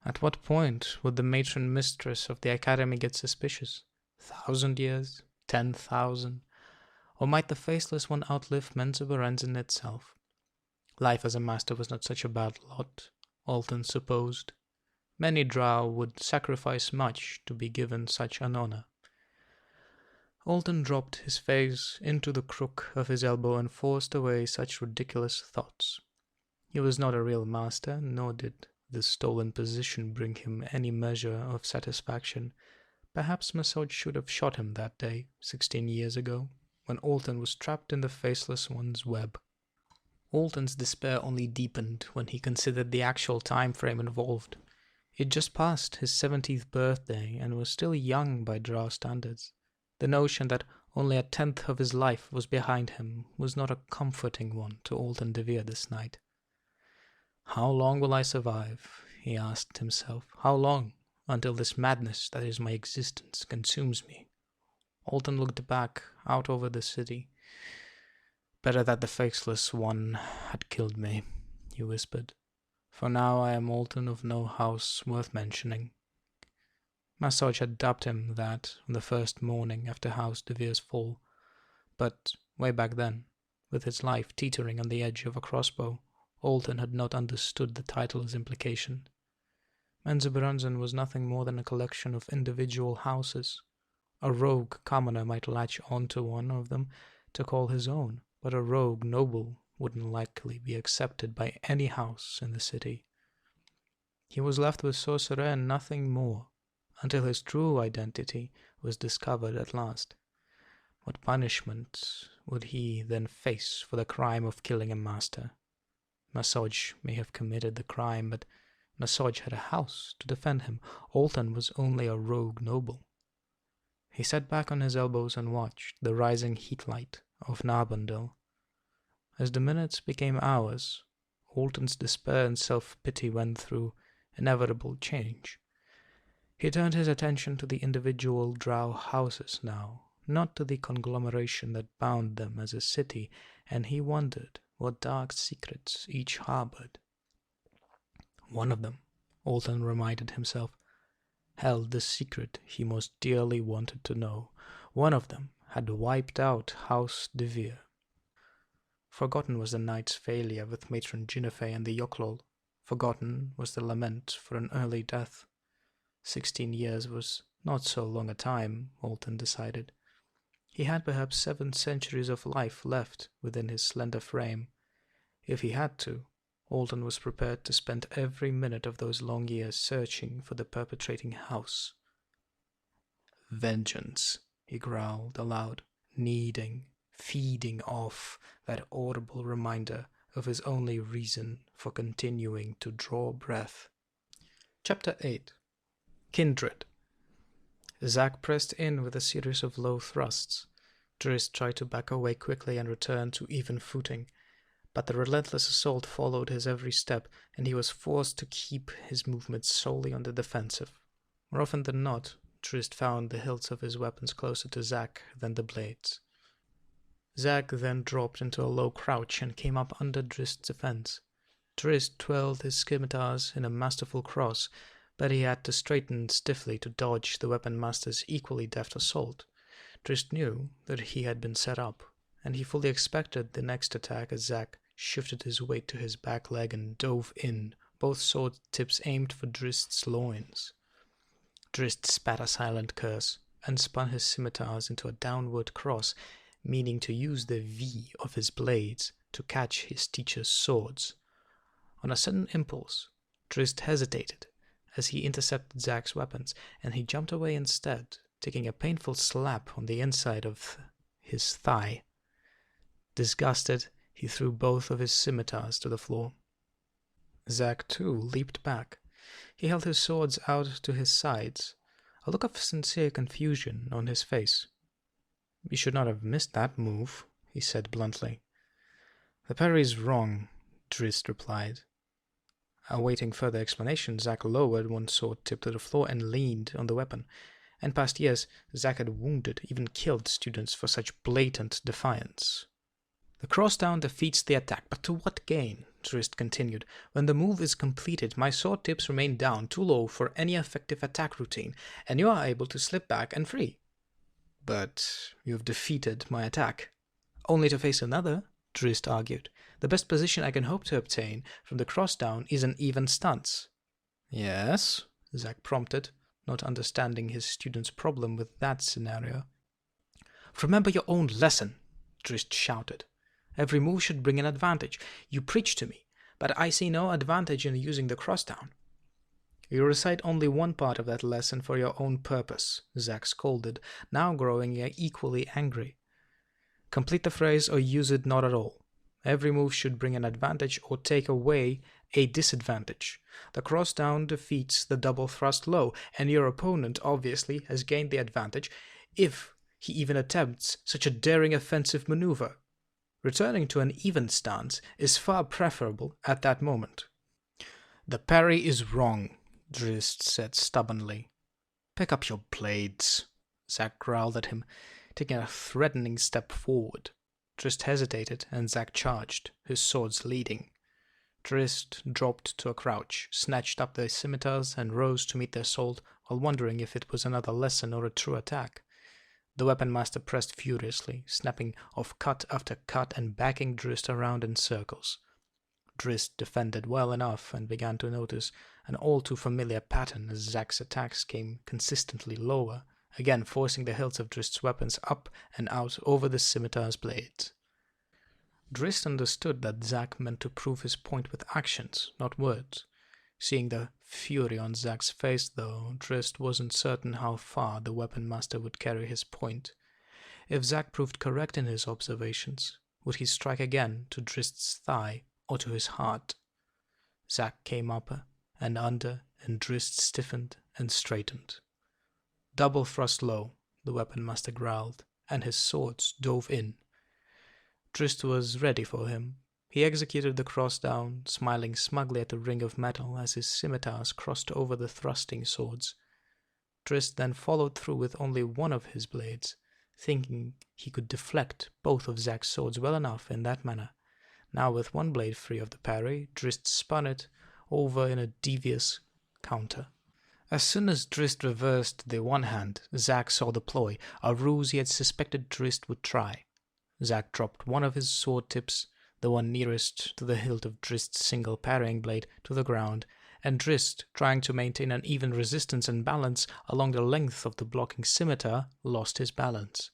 At what point would the matron mistress of the academy get suspicious? 1,000 years? 10,000? Or might the Faceless One outlive Menzoberranzan itself? Life as a master was not such a bad lot, Alton supposed. Many drow would sacrifice much to be given such an honor. Alton dropped his face into the crook of his elbow and forced away such ridiculous thoughts. He was not a real master, nor did this stolen position bring him any measure of satisfaction. Perhaps Massage should have shot him that day, 16 years ago, when Alton was trapped in the Faceless One's web. Alton's despair only deepened when he considered the actual time frame involved. He had just passed his 70th birthday and was still young by drow standards. The notion that only 1/10 of his life was behind him was not a comforting one to Alton DeVere this night. "How long will I survive?" he asked himself. "How long, until this madness that is my existence consumes me?" Alton looked back out over the city. "Better that the Faceless One had killed me," he whispered. "For now I am Alton of no house worth mentioning." Massage had dubbed him that on the first morning after House DeVere's fall, but way back then, with his life teetering on the edge of a crossbow, Alton had not understood the title's implication. Menzoberranzan was nothing more than a collection of individual houses. A rogue commoner might latch onto one of them to call his own, but a rogue noble wouldn't likely be accepted by any house in the city. He was left with Sorcerer and nothing more, until his true identity was discovered at last. What punishment would he then face for the crime of killing a master? Massage may have committed the crime, but Nasoj had a house to defend him. Alton was only a rogue noble. He sat back on his elbows and watched the rising heat light of Narbondale. As the minutes became hours, Alton's despair and self-pity went through inevitable change. He turned his attention to the individual drow houses now, not to the conglomeration that bound them as a city, and he wondered what dark secrets each harbored. One of them, Alton reminded himself, held the secret he most dearly wanted to know. One of them had wiped out House de Vere. Forgotten was the night's failure with Matron Ginefey and the Yochlol. Forgotten was the lament for an early death. 16 years was not so long a time, Alton decided. He had perhaps 7 centuries of life left within his slender frame. If he had to, Alton was prepared to spend every minute of those long years searching for the perpetrating house. Vengeance, he growled aloud, feeding off that audible reminder of his only reason for continuing to draw breath. Chapter 8. Kindred. Zack pressed in with a series of low thrusts. Drizzt tried to back away quickly and return to even footing, but the relentless assault followed his every step, and he was forced to keep his movements solely on the defensive. More often than not, Drizzt found the hilts of his weapons closer to Zack than the blades. Zack then dropped into a low crouch and came up under Drizzt's defense. Drizzt twirled his scimitars in a masterful cross, but he had to straighten stiffly to dodge the weapon master's equally deft assault. Drizzt knew that he had been set up, and he fully expected the next attack as Zack shifted his weight to his back leg and dove in, both sword tips aimed for Drizzt's loins. Drizzt spat a silent curse and spun his scimitars into a downward cross, meaning to use the V of his blades to catch his teacher's swords. On a sudden impulse, Drizzt hesitated as he intercepted Zack's weapons, and he jumped away instead, taking a painful slap on the inside of his thigh. Disgusted, he threw both of his scimitars to the floor. Zack, too, leaped back. He held his swords out to his sides, a look of sincere confusion on his face. "You should not have missed that move," he said bluntly. "The parry's wrong," Drizzt replied. Awaiting further explanation, Zack lowered one sword tip to the floor and leaned on the weapon. In past years, Zack had wounded, even killed students for such blatant defiance. "The cross-down defeats the attack, but to what gain?" Drizzt continued. "When the move is completed, my sword tips remain down too low for any effective attack routine, and you are able to slip back and free." "But you've defeated my attack." "Only to face another," Drizzt argued. "The best position I can hope to obtain from the cross-down is an even stance." "Yes?" Zack prompted, not understanding his student's problem with that scenario. "Remember your own lesson," Drizzt shouted. "Every move should bring an advantage. You preach to me, but I see no advantage in using the cross-down." "You recite only one part of that lesson for your own purpose," Zack scolded, now growing equally angry. "Complete the phrase or use it not at all. Every move should bring an advantage or take away a disadvantage. The cross-down defeats the double thrust low, and your opponent obviously has gained the advantage if he even attempts such a daring offensive maneuver. Returning to an even stance is far preferable at that moment." "The parry is wrong," Drizzt said stubbornly. "Pick up your blades," Zack growled at him, taking a threatening step forward. Drizzt hesitated, and Zack charged, his swords leading. Drizzt dropped to a crouch, snatched up the scimitars, and rose to meet the assault, while wondering if it was another lesson or a true attack. The weapon master pressed furiously, snapping off cut after cut and backing Drizzt around in circles. Drizzt defended well enough and began to notice an all-too-familiar pattern as Zack's attacks came consistently lower, again forcing the hilts of Drizzt's weapons up and out over the scimitar's blades. Drizzt understood that Zack meant to prove his point with actions, not words. Seeing the fury on Zack's face, though, Drizzt wasn't certain how far the weapon master would carry his point. If Zack proved correct in his observations, would he strike again to Drizzt's thigh or to his heart? Zack came up and under, and Drist stiffened and straightened. "Double thrust low," the weapon master growled, and his swords dove in. Drist was ready for him. He executed the cross down, smiling smugly at the ring of metal as his scimitars crossed over the thrusting swords. Drist then followed through with only one of his blades, thinking he could deflect both of Zack's swords well enough in that manner. Now with one blade free of the parry, Drist spun it over in a devious counter. As soon as Drist reversed the one hand, Zack saw the ploy, a ruse he had suspected Drist would try. Zack dropped one of his sword tips, the one nearest to the hilt of Drist's single parrying blade, to the ground, and Drist, trying to maintain an even resistance and balance along the length of the blocking scimitar, lost his balance.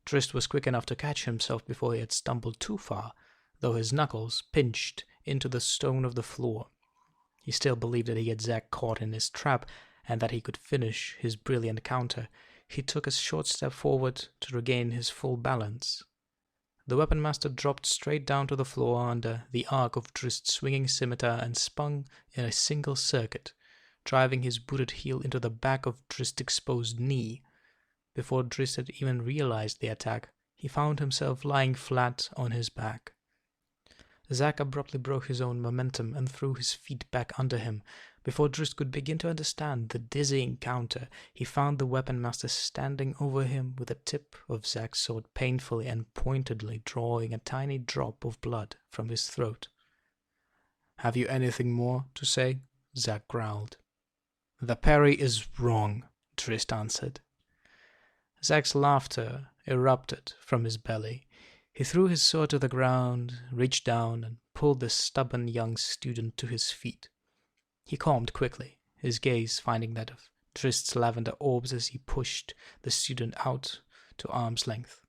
Drist was quick enough to catch himself before he had stumbled too far, though his knuckles pinched into the stone of the floor. He still believed that he had Zack caught in his trap, and that he could finish his brilliant counter. He took a short step forward to regain his full balance. The weapon master dropped straight down to the floor under the arc of Drist's swinging scimitar and spun in a single circuit, driving his booted heel into the back of Drist's exposed knee. Before Drist had even realized the attack, he found himself lying flat on his back. Zack abruptly broke his own momentum and threw his feet back under him. Before Drist could begin to understand the dizzying counter, he found the weapon master standing over him with the tip of Zack's sword painfully and pointedly drawing a tiny drop of blood from his throat. "Have you anything more to say?" Zack growled. "The parry is wrong," Drist answered. Zack's laughter erupted from his belly. He threw his sword to the ground, reached down, and pulled the stubborn young student to his feet. He calmed quickly, his gaze finding that of Drist's lavender orbs as he pushed the student out to arm's length.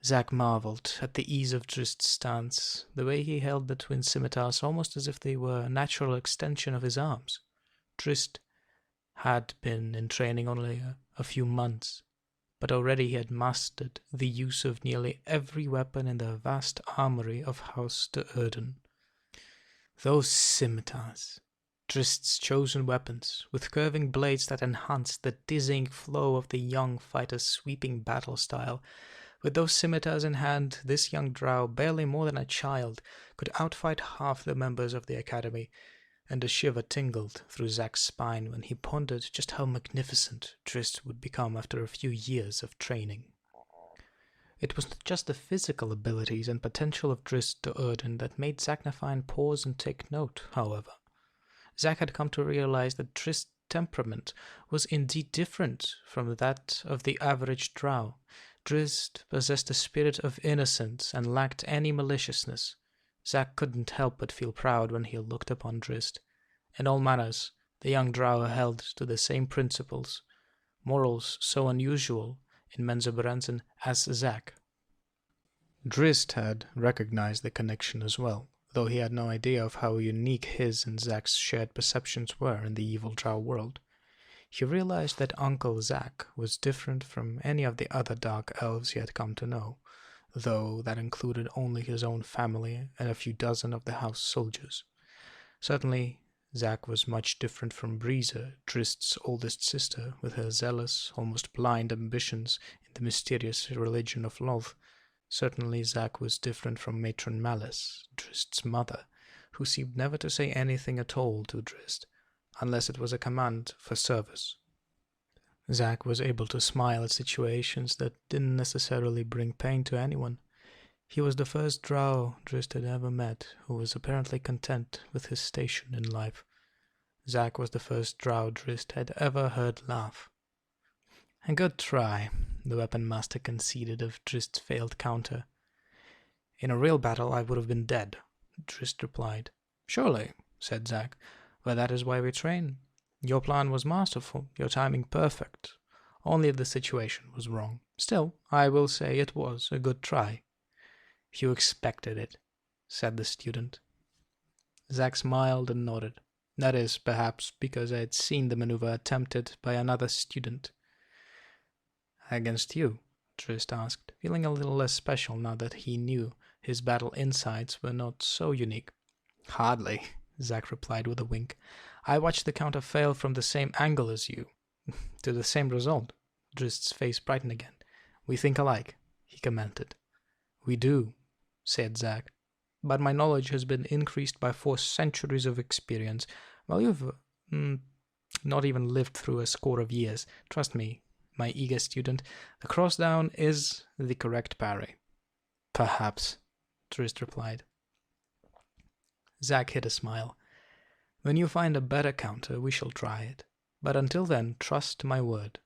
Zack marveled at the ease of Drist's stance, the way he held the twin scimitars almost as if they were a natural extension of his arms. Drist had been in training only a few months, but already he had mastered the use of nearly every weapon in the vast armory of House de Erden. Those scimitars, Drist's chosen weapons, with curving blades that enhanced the dizzying flow of the young fighter's sweeping battle style. With those scimitars in hand, this young drow, barely more than a child, could outfight half the members of the academy, and a shiver tingled through Zack's spine when he pondered just how magnificent Drist would become after a few years of training. It was not just the physical abilities and potential of Drist de Erden that made Zack Nafine pause and take note, however. Zack had come to realize that Drist's temperament was indeed different from that of the average drow. Drist possessed a spirit of innocence and lacked any maliciousness. Zack couldn't help but feel proud when he looked upon Drist. In all manners, the young drow held to the same principles, morals so unusual in Menzoberranzan as Zack. Drist had recognized the connection as well, though he had no idea of how unique his and Zack's shared perceptions were in the evil drow world. He realized that Uncle Zack was different from any of the other dark elves he had come to know, though that included only his own family and a few dozen of the house soldiers. Certainly, Zack was much different from Breezer, Drist's oldest sister, with her zealous, almost blind ambitions in the mysterious religion of Lolth. Certainly, Zack was different from Matron Malice, Drist's mother, who seemed never to say anything at all to Drist, unless it was a command for service. Zack was able to smile at situations that didn't necessarily bring pain to anyone. He was the first drow Drist had ever met who was apparently content with his station in life. Zack was the first drow Drist had ever heard laugh. "A good try," the weapon master conceded of Drist's failed counter. "In a real battle I would have been dead," Drist replied. "Surely," said Zack, "but that is why we train. Your plan was masterful, your timing perfect. Only the situation was wrong. Still, I will say it was a good try." "You expected it," said the student. Zack smiled and nodded. "That is, perhaps, because I had seen the maneuver attempted by another student." "Against you?" Drist asked, feeling a little less special now that he knew his battle insights were not so unique. "Hardly," Zack replied with a wink. I watched the counter fail from the same angle as you, to the same result. Drist's face brightened again. We think alike, he commented. We do, said Zack. But my knowledge has been increased by 4 centuries of experience, while you've not even lived through a score of years. Trust me, my eager student, the cross-down is the correct parry. Perhaps, Drist replied. Zack hid a smile. When you find a better counter, we shall try it. But until then, trust my word.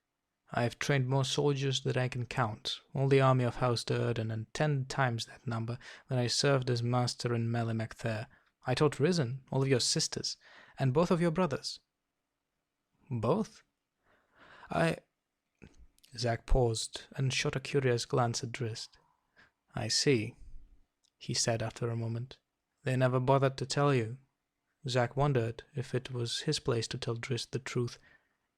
I have trained more soldiers than I can count, all the army of House Durden, and 10 times that number when I served as master in Melimecthere. I taught Risen, all of your sisters, and both of your brothers. Both? Zack paused and shot a curious glance at Drist. I see, he said after a moment. They never bothered to tell you. Zack wondered if it was his place to tell Drist the truth.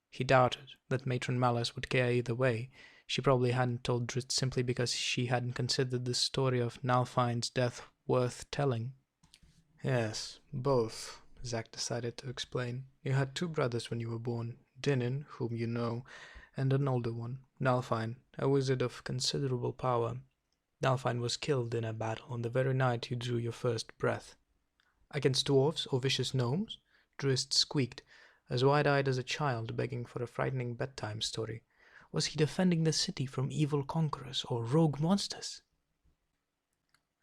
He doubted that Matron Malice would care either way. She probably hadn't told Drist simply because she hadn't considered the story of Nalfine's death worth telling. Yes, both, Zack decided to explain. You had 2 brothers when you were born, Dinin, whom you know, and an older one, Nalfine, a wizard of considerable power. Nalfine was killed in a battle on the very night you drew your first breath. Against dwarves or vicious gnomes? Drist squeaked, as wide-eyed as a child begging for a frightening bedtime story. Was he defending the city from evil conquerors or rogue monsters?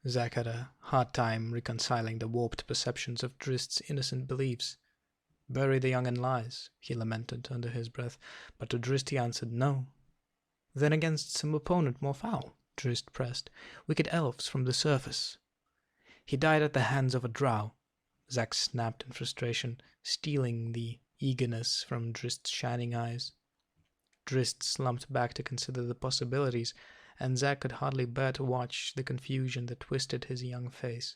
Zack had a hard time reconciling the warped perceptions of Drist's innocent beliefs. Bury the young in lies, he lamented under his breath, but to Drist he answered no. Then against some opponent more foul, Drist pressed. Wicked elves from the surface. He died at the hands of a drow. Zack snapped in frustration, stealing the eagerness from Drist's shining eyes. Drist slumped back to consider the possibilities, and Zack could hardly bear to watch the confusion that twisted his young face.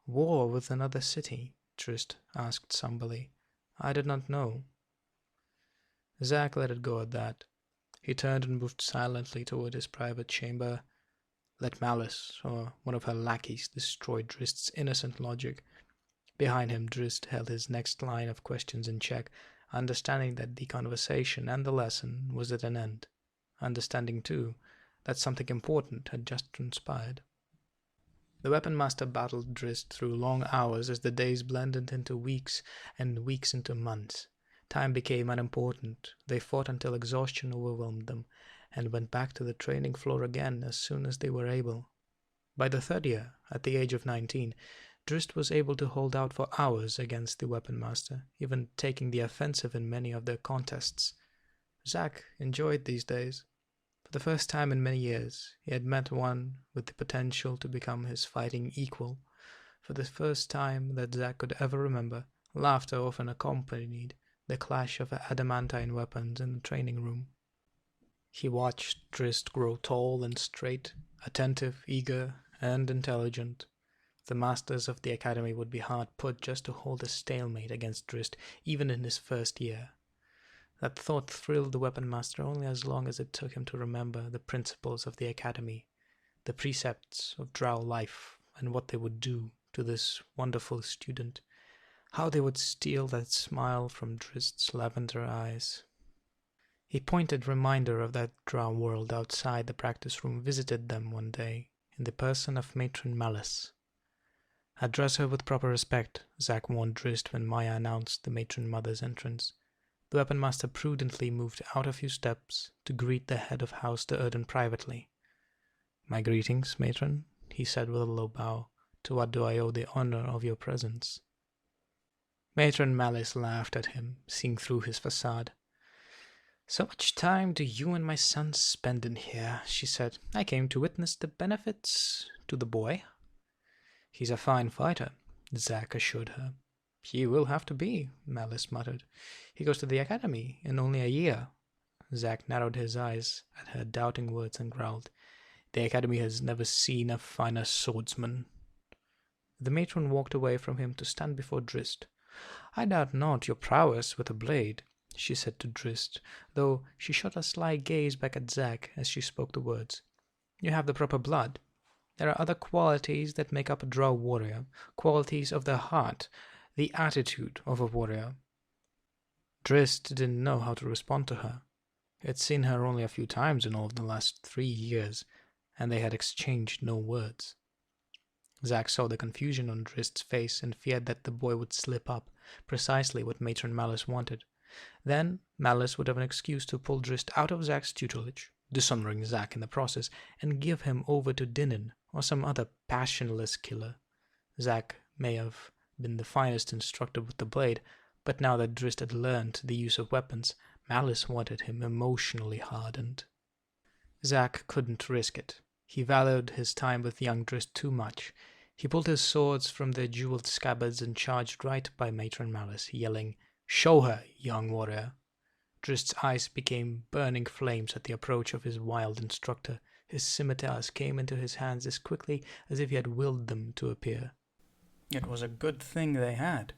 War with another city? Drist asked somberly. I did not know. Zack let it go at that. He turned and moved silently toward his private chamber. Let Malice, or one of her lackeys, destroy Drist's innocent logic. Behind him, Drist held his next line of questions in check, understanding that the conversation and the lesson was at an end. Understanding, too, that something important had just transpired. The weapon master battled Drist through long hours as the days blended into weeks and weeks into months. Time became unimportant. They fought until exhaustion overwhelmed them, and went back to the training floor again as soon as they were able. By the 3rd year, at the age of 19, Drist was able to hold out for hours against the weapon master, even taking the offensive in many of their contests. Zack enjoyed these days. For the first time in many years, he had met one with the potential to become his fighting equal. For the first time that Zack could ever remember, laughter often accompanied the clash of adamantine weapons in the training room. He watched Drist grow tall and straight, attentive, eager, and intelligent. The masters of the academy would be hard put just to hold a stalemate against Drist, even in his first year. That thought thrilled the weapon master only as long as it took him to remember the principles of the academy, the precepts of drow life, and what they would do to this wonderful student, how they would steal that smile from Drist's lavender eyes. A pointed reminder of that drow world outside the practice room visited them one day, in the person of Matron Malice. Address her with proper respect, Zack warned Drist when Maya announced the matron mother's entrance. The weapon master prudently moved out a few steps to greet the head of House Durden privately. My greetings, matron, he said with a low bow. To what do I owe the honor of your presence? Matron Malice laughed at him, seeing through his facade. So much time do you and my son spend in here, she said. I came to witness the benefits to the boy. He's a fine fighter, Zack assured her. He will have to be, Malice muttered. He goes to the academy in only a year. Zack narrowed his eyes at her doubting words and growled. The academy has never seen a finer swordsman. The matron walked away from him to stand before Drist. I doubt not your prowess with a blade, she said to Drist, though she shot a sly gaze back at Zack as she spoke the words. You have the proper blood. There are other qualities that make up a drow warrior, qualities of the heart, the attitude of a warrior. Drist didn't know how to respond to her. He had seen her only a few times in all of the last 3 years, and they had exchanged no words. Zack saw the confusion on Drist's face and feared that the boy would slip up, precisely what Matron Malice wanted. Then Malice would have an excuse to pull Drist out of Zack's tutelage, dishonoring Zack in the process, and give him over to Dinan or some other passionless killer. Zack may have been the finest instructor with the blade, but now that Drist had learned the use of weapons, Malice wanted him emotionally hardened. Zack couldn't risk it. He valued his time with young Drist too much. He pulled his swords from their jeweled scabbards and charged right by Matron Malice, yelling, "Show her, young warrior!" Drist's eyes became burning flames at the approach of his wild instructor. His scimitars came into his hands as quickly as if he had willed them to appear. It was a good thing they had.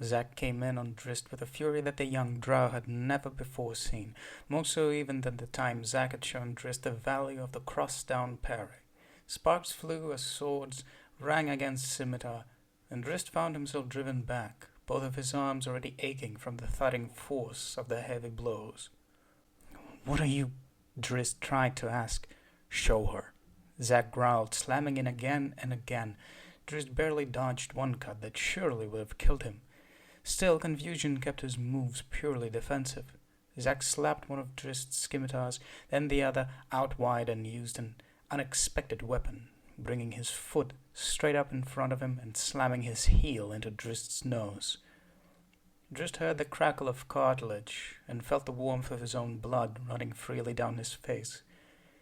Zack came in on Drist with a fury that the young drow had never before seen, more so even than the time Zack had shown Drist the value of the cross-down parry. Sparks flew as swords rang against scimitar, and Drist found himself driven back, both of his arms already aching from the thudding force of the heavy blows. "What are you?" Drist tried to ask. "Show her," Zack growled, slamming in again and again. Drist barely dodged one cut that surely would have killed him. Still, confusion kept his moves purely defensive. Zack slapped one of Drist's scimitars, then the other out wide and used an unexpected weapon, bringing his foot straight up in front of him and slamming his heel into Drist's nose. Drist heard the crackle of cartilage and felt the warmth of his own blood running freely down his face.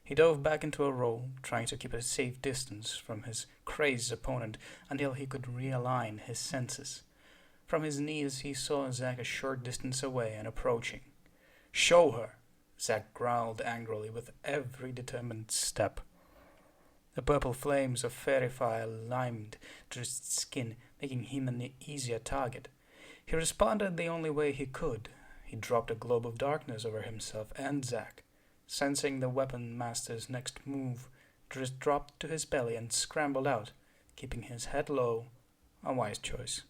He dove back into a roll, trying to keep a safe distance from his crazed opponent until he could realign his senses. From his knees he saw Zack a short distance away and approaching. "Show her!" Zack growled angrily with every determined step. The purple flames of fairy fire limed Drist's skin, making him an easier target. He responded the only way he could. He dropped a globe of darkness over himself and Zack. Sensing the weapon master's next move, Drist dropped to his belly and scrambled out, keeping his head low, a wise choice.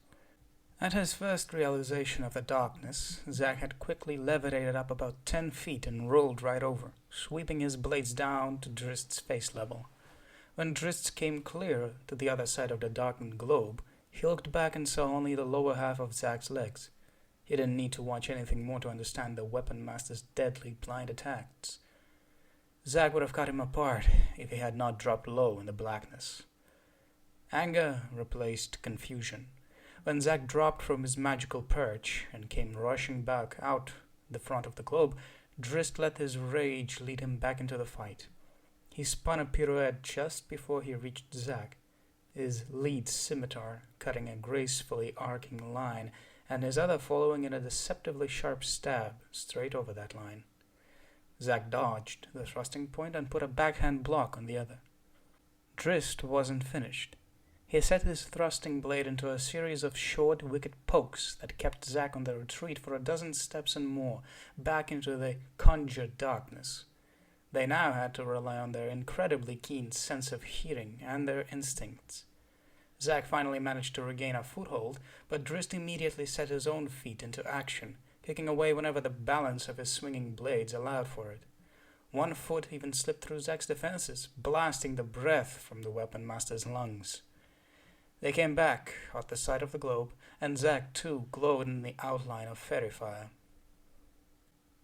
At his first realization of the darkness, Zack had quickly levitated up about 10 feet and rolled right over, sweeping his blades down to Drist's face level. When Drist came clear to the other side of the darkened globe, he looked back and saw only the lower half of Zack's legs. He didn't need to watch anything more to understand the weapon master's deadly blind attacks. Zack would have cut him apart if he had not dropped low in the blackness. Anger replaced confusion. When Zack dropped from his magical perch and came rushing back out the front of the globe, Drist let his rage lead him back into the fight. He spun a pirouette just before he reached Zack, his lead scimitar cutting a gracefully arcing line, and his other following in a deceptively sharp stab straight over that line. Zack dodged the thrusting point and put a backhand block on the other. Drist wasn't finished. He set his thrusting blade into a series of short, wicked pokes that kept Zack on the retreat for a dozen steps and more, back into the conjured darkness. They now had to rely on their incredibly keen sense of hearing and their instincts. Zack finally managed to regain a foothold, but Drist immediately set his own feet into action, kicking away whenever the balance of his swinging blades allowed for it. One foot even slipped through Zack's defenses, blasting the breath from the weapon master's lungs. They came back at the side of the globe, and Zack too glowed in the outline of fairy fire.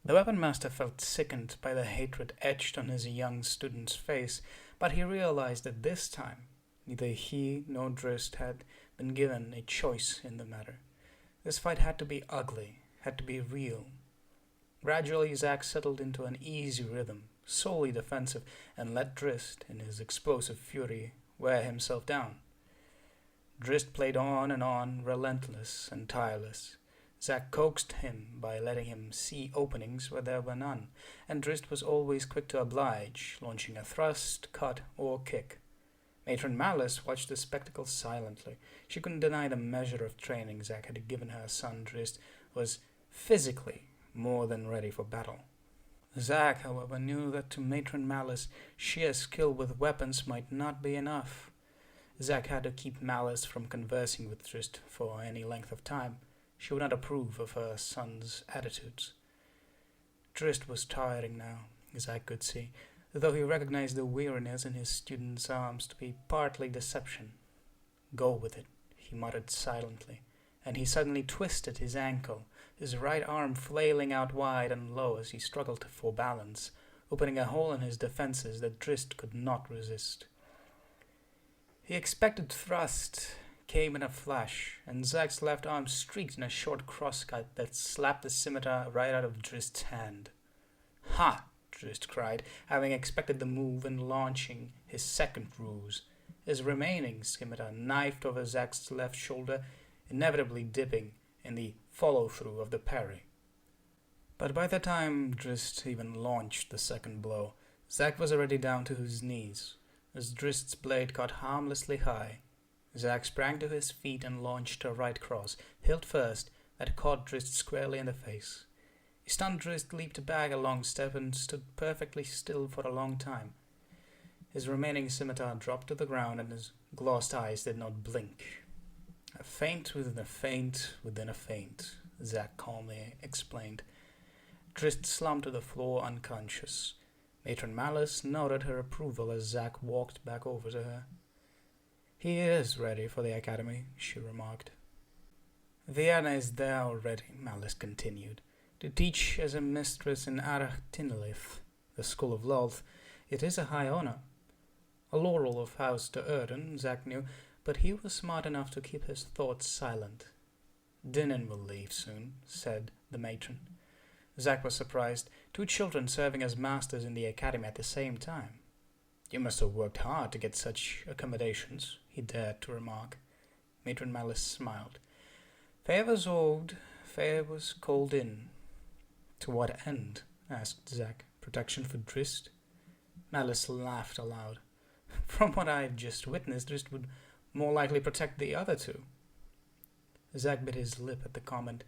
The weapon master felt sickened by the hatred etched on his young student's face, but he realized that this time neither he nor Drist had been given a choice in the matter. This fight had to be ugly, had to be real. Gradually Zack settled into an easy rhythm, solely defensive, and let Drist, in his explosive fury, wear himself down. Drist played on, relentless and tireless. Zack coaxed him by letting him see openings where there were none, and Drist was always quick to oblige, launching a thrust, cut, or kick. Matron Malice watched the spectacle silently. She couldn't deny the measure of training Zack had given her son. Drist was physically more than ready for battle. Zack, however, knew that to Matron Malice sheer skill with weapons might not be enough. Zack had to keep Malice from conversing with Trist for any length of time. She would not approve of her son's attitudes. Trist was tiring now, Zack could see, though he recognized the weariness in his student's arms to be partly deception. "Go with it," he muttered silently, and he suddenly twisted his ankle, his right arm flailing out wide and low as he struggled for balance, opening a hole in his defenses that Trist could not resist. The expected thrust came in a flash, and Zack's left arm streaked in a short crosscut that slapped the scimitar right out of Trist's hand. "Ha!" Trist cried, having expected the move and launching his second ruse. His remaining scimitar knifed over Zack's left shoulder, inevitably dipping in the follow-through of the parry. But by the time Trist even launched the second blow, Zack was already down to his knees. As Trist's blade caught harmlessly high, Zack sprang to his feet and launched a right cross, hilt first, that caught Trist squarely in the face. He stunned Trist, leaped back a long step, and stood perfectly still for a long time. His remaining scimitar dropped to the ground, and his glossed eyes did not blink. "A feint within a feint within a feint," Zack calmly explained. Trist slumped to the floor unconscious. Matron Malice nodded her approval as Zack walked back over to her. "He is ready for the academy," she remarked. "Vienna is there already," Malice continued, "to teach as a mistress in Arach Tinlith, the School of Lolth. It is a high honor. A laurel of House de Erden, Zack knew, but he was smart enough to keep his thoughts silent. "Dinan will leave soon," said the matron. Zack was surprised. 2 children serving as masters in the academy at the same time. "You must have worked hard to get such accommodations," he dared to remark. Matron Malice smiled. "Fair was owed, fair was called in." "To what end?" asked Zack. "Protection for Trist?" Malice laughed aloud. "From what I've just witnessed, Trist would more likely protect the other 2. Zack bit his lip at the comment.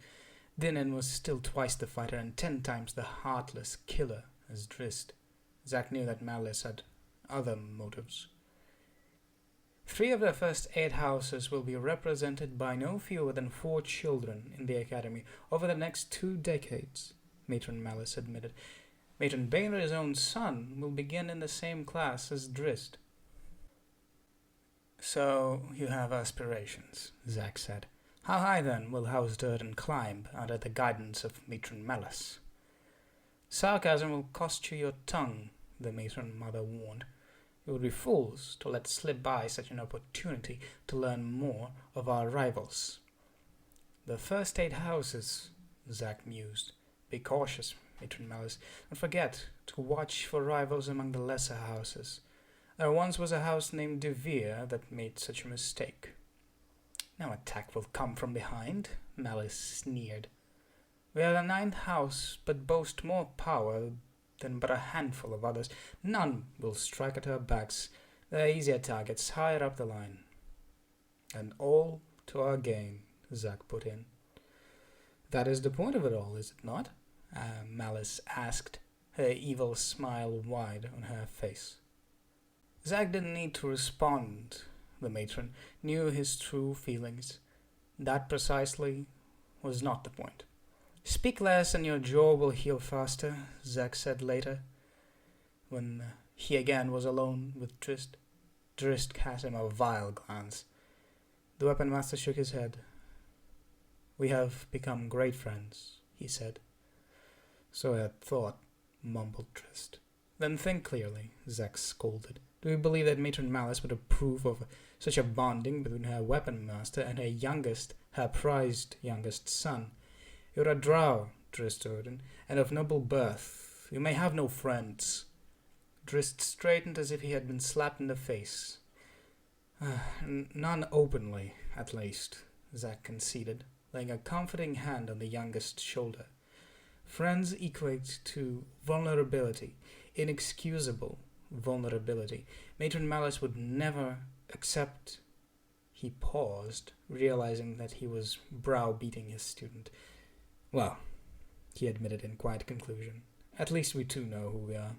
Dinan was still twice the fighter and 10 times the heartless killer as Trist. Zack knew that Malice had other motives. 3 of the first 8 houses will be represented by no fewer than 4 children in the academy over the next 2 decades, Matron Malice admitted. Matron Baylor's own son will begin in the same class as Trist. "So you have aspirations," Zack said. "How high, then, will House Durden climb under the guidance of Matron Malice?" "Sarcasm will cost you your tongue," the matron mother warned. "We would be fools to let slip by such an opportunity to learn more of our rivals." "The first 8 houses," Zack mused. "Be cautious, Matron Malice. Don't forget to watch for rivals among the lesser houses. There once was a house named De Vere that made such a mistake." "No attack will come from behind," Malice sneered. "We are the 9th house, but boast more power than but a handful of others. None will strike at our backs. There are easier targets higher up the line." "And all to our gain," Zack put in. "That is the point of it all, is it not?" Malice asked, her evil smile wide on her face. Zack didn't need to respond. The matron knew his true feelings. That precisely was not the point. "Speak less and your jaw will heal faster," Zack said later, when he again was alone with Trist. Trist cast him a vile glance. The weapon master shook his head. "We have become great friends," he said. "So I had thought," mumbled Trist. "Then think clearly," Zack scolded. "Do you believe that Matron Malice would approve of such a bonding between her weapon master and her prized youngest son? You're a drow, Trist Odin, and of noble birth. You may have no friends." Trist straightened as if he had been slapped in the face. "None openly, at least," Zack conceded, laying a comforting hand on the youngest shoulder. "Friends equate to vulnerability, inexcusable vulnerability. Matron Malice would never accept." He paused, realizing that he was browbeating his student. "Well," he admitted in quiet conclusion, "at least we 2 know who we are."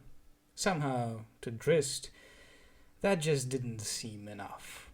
Somehow, to Trist, that just didn't seem enough.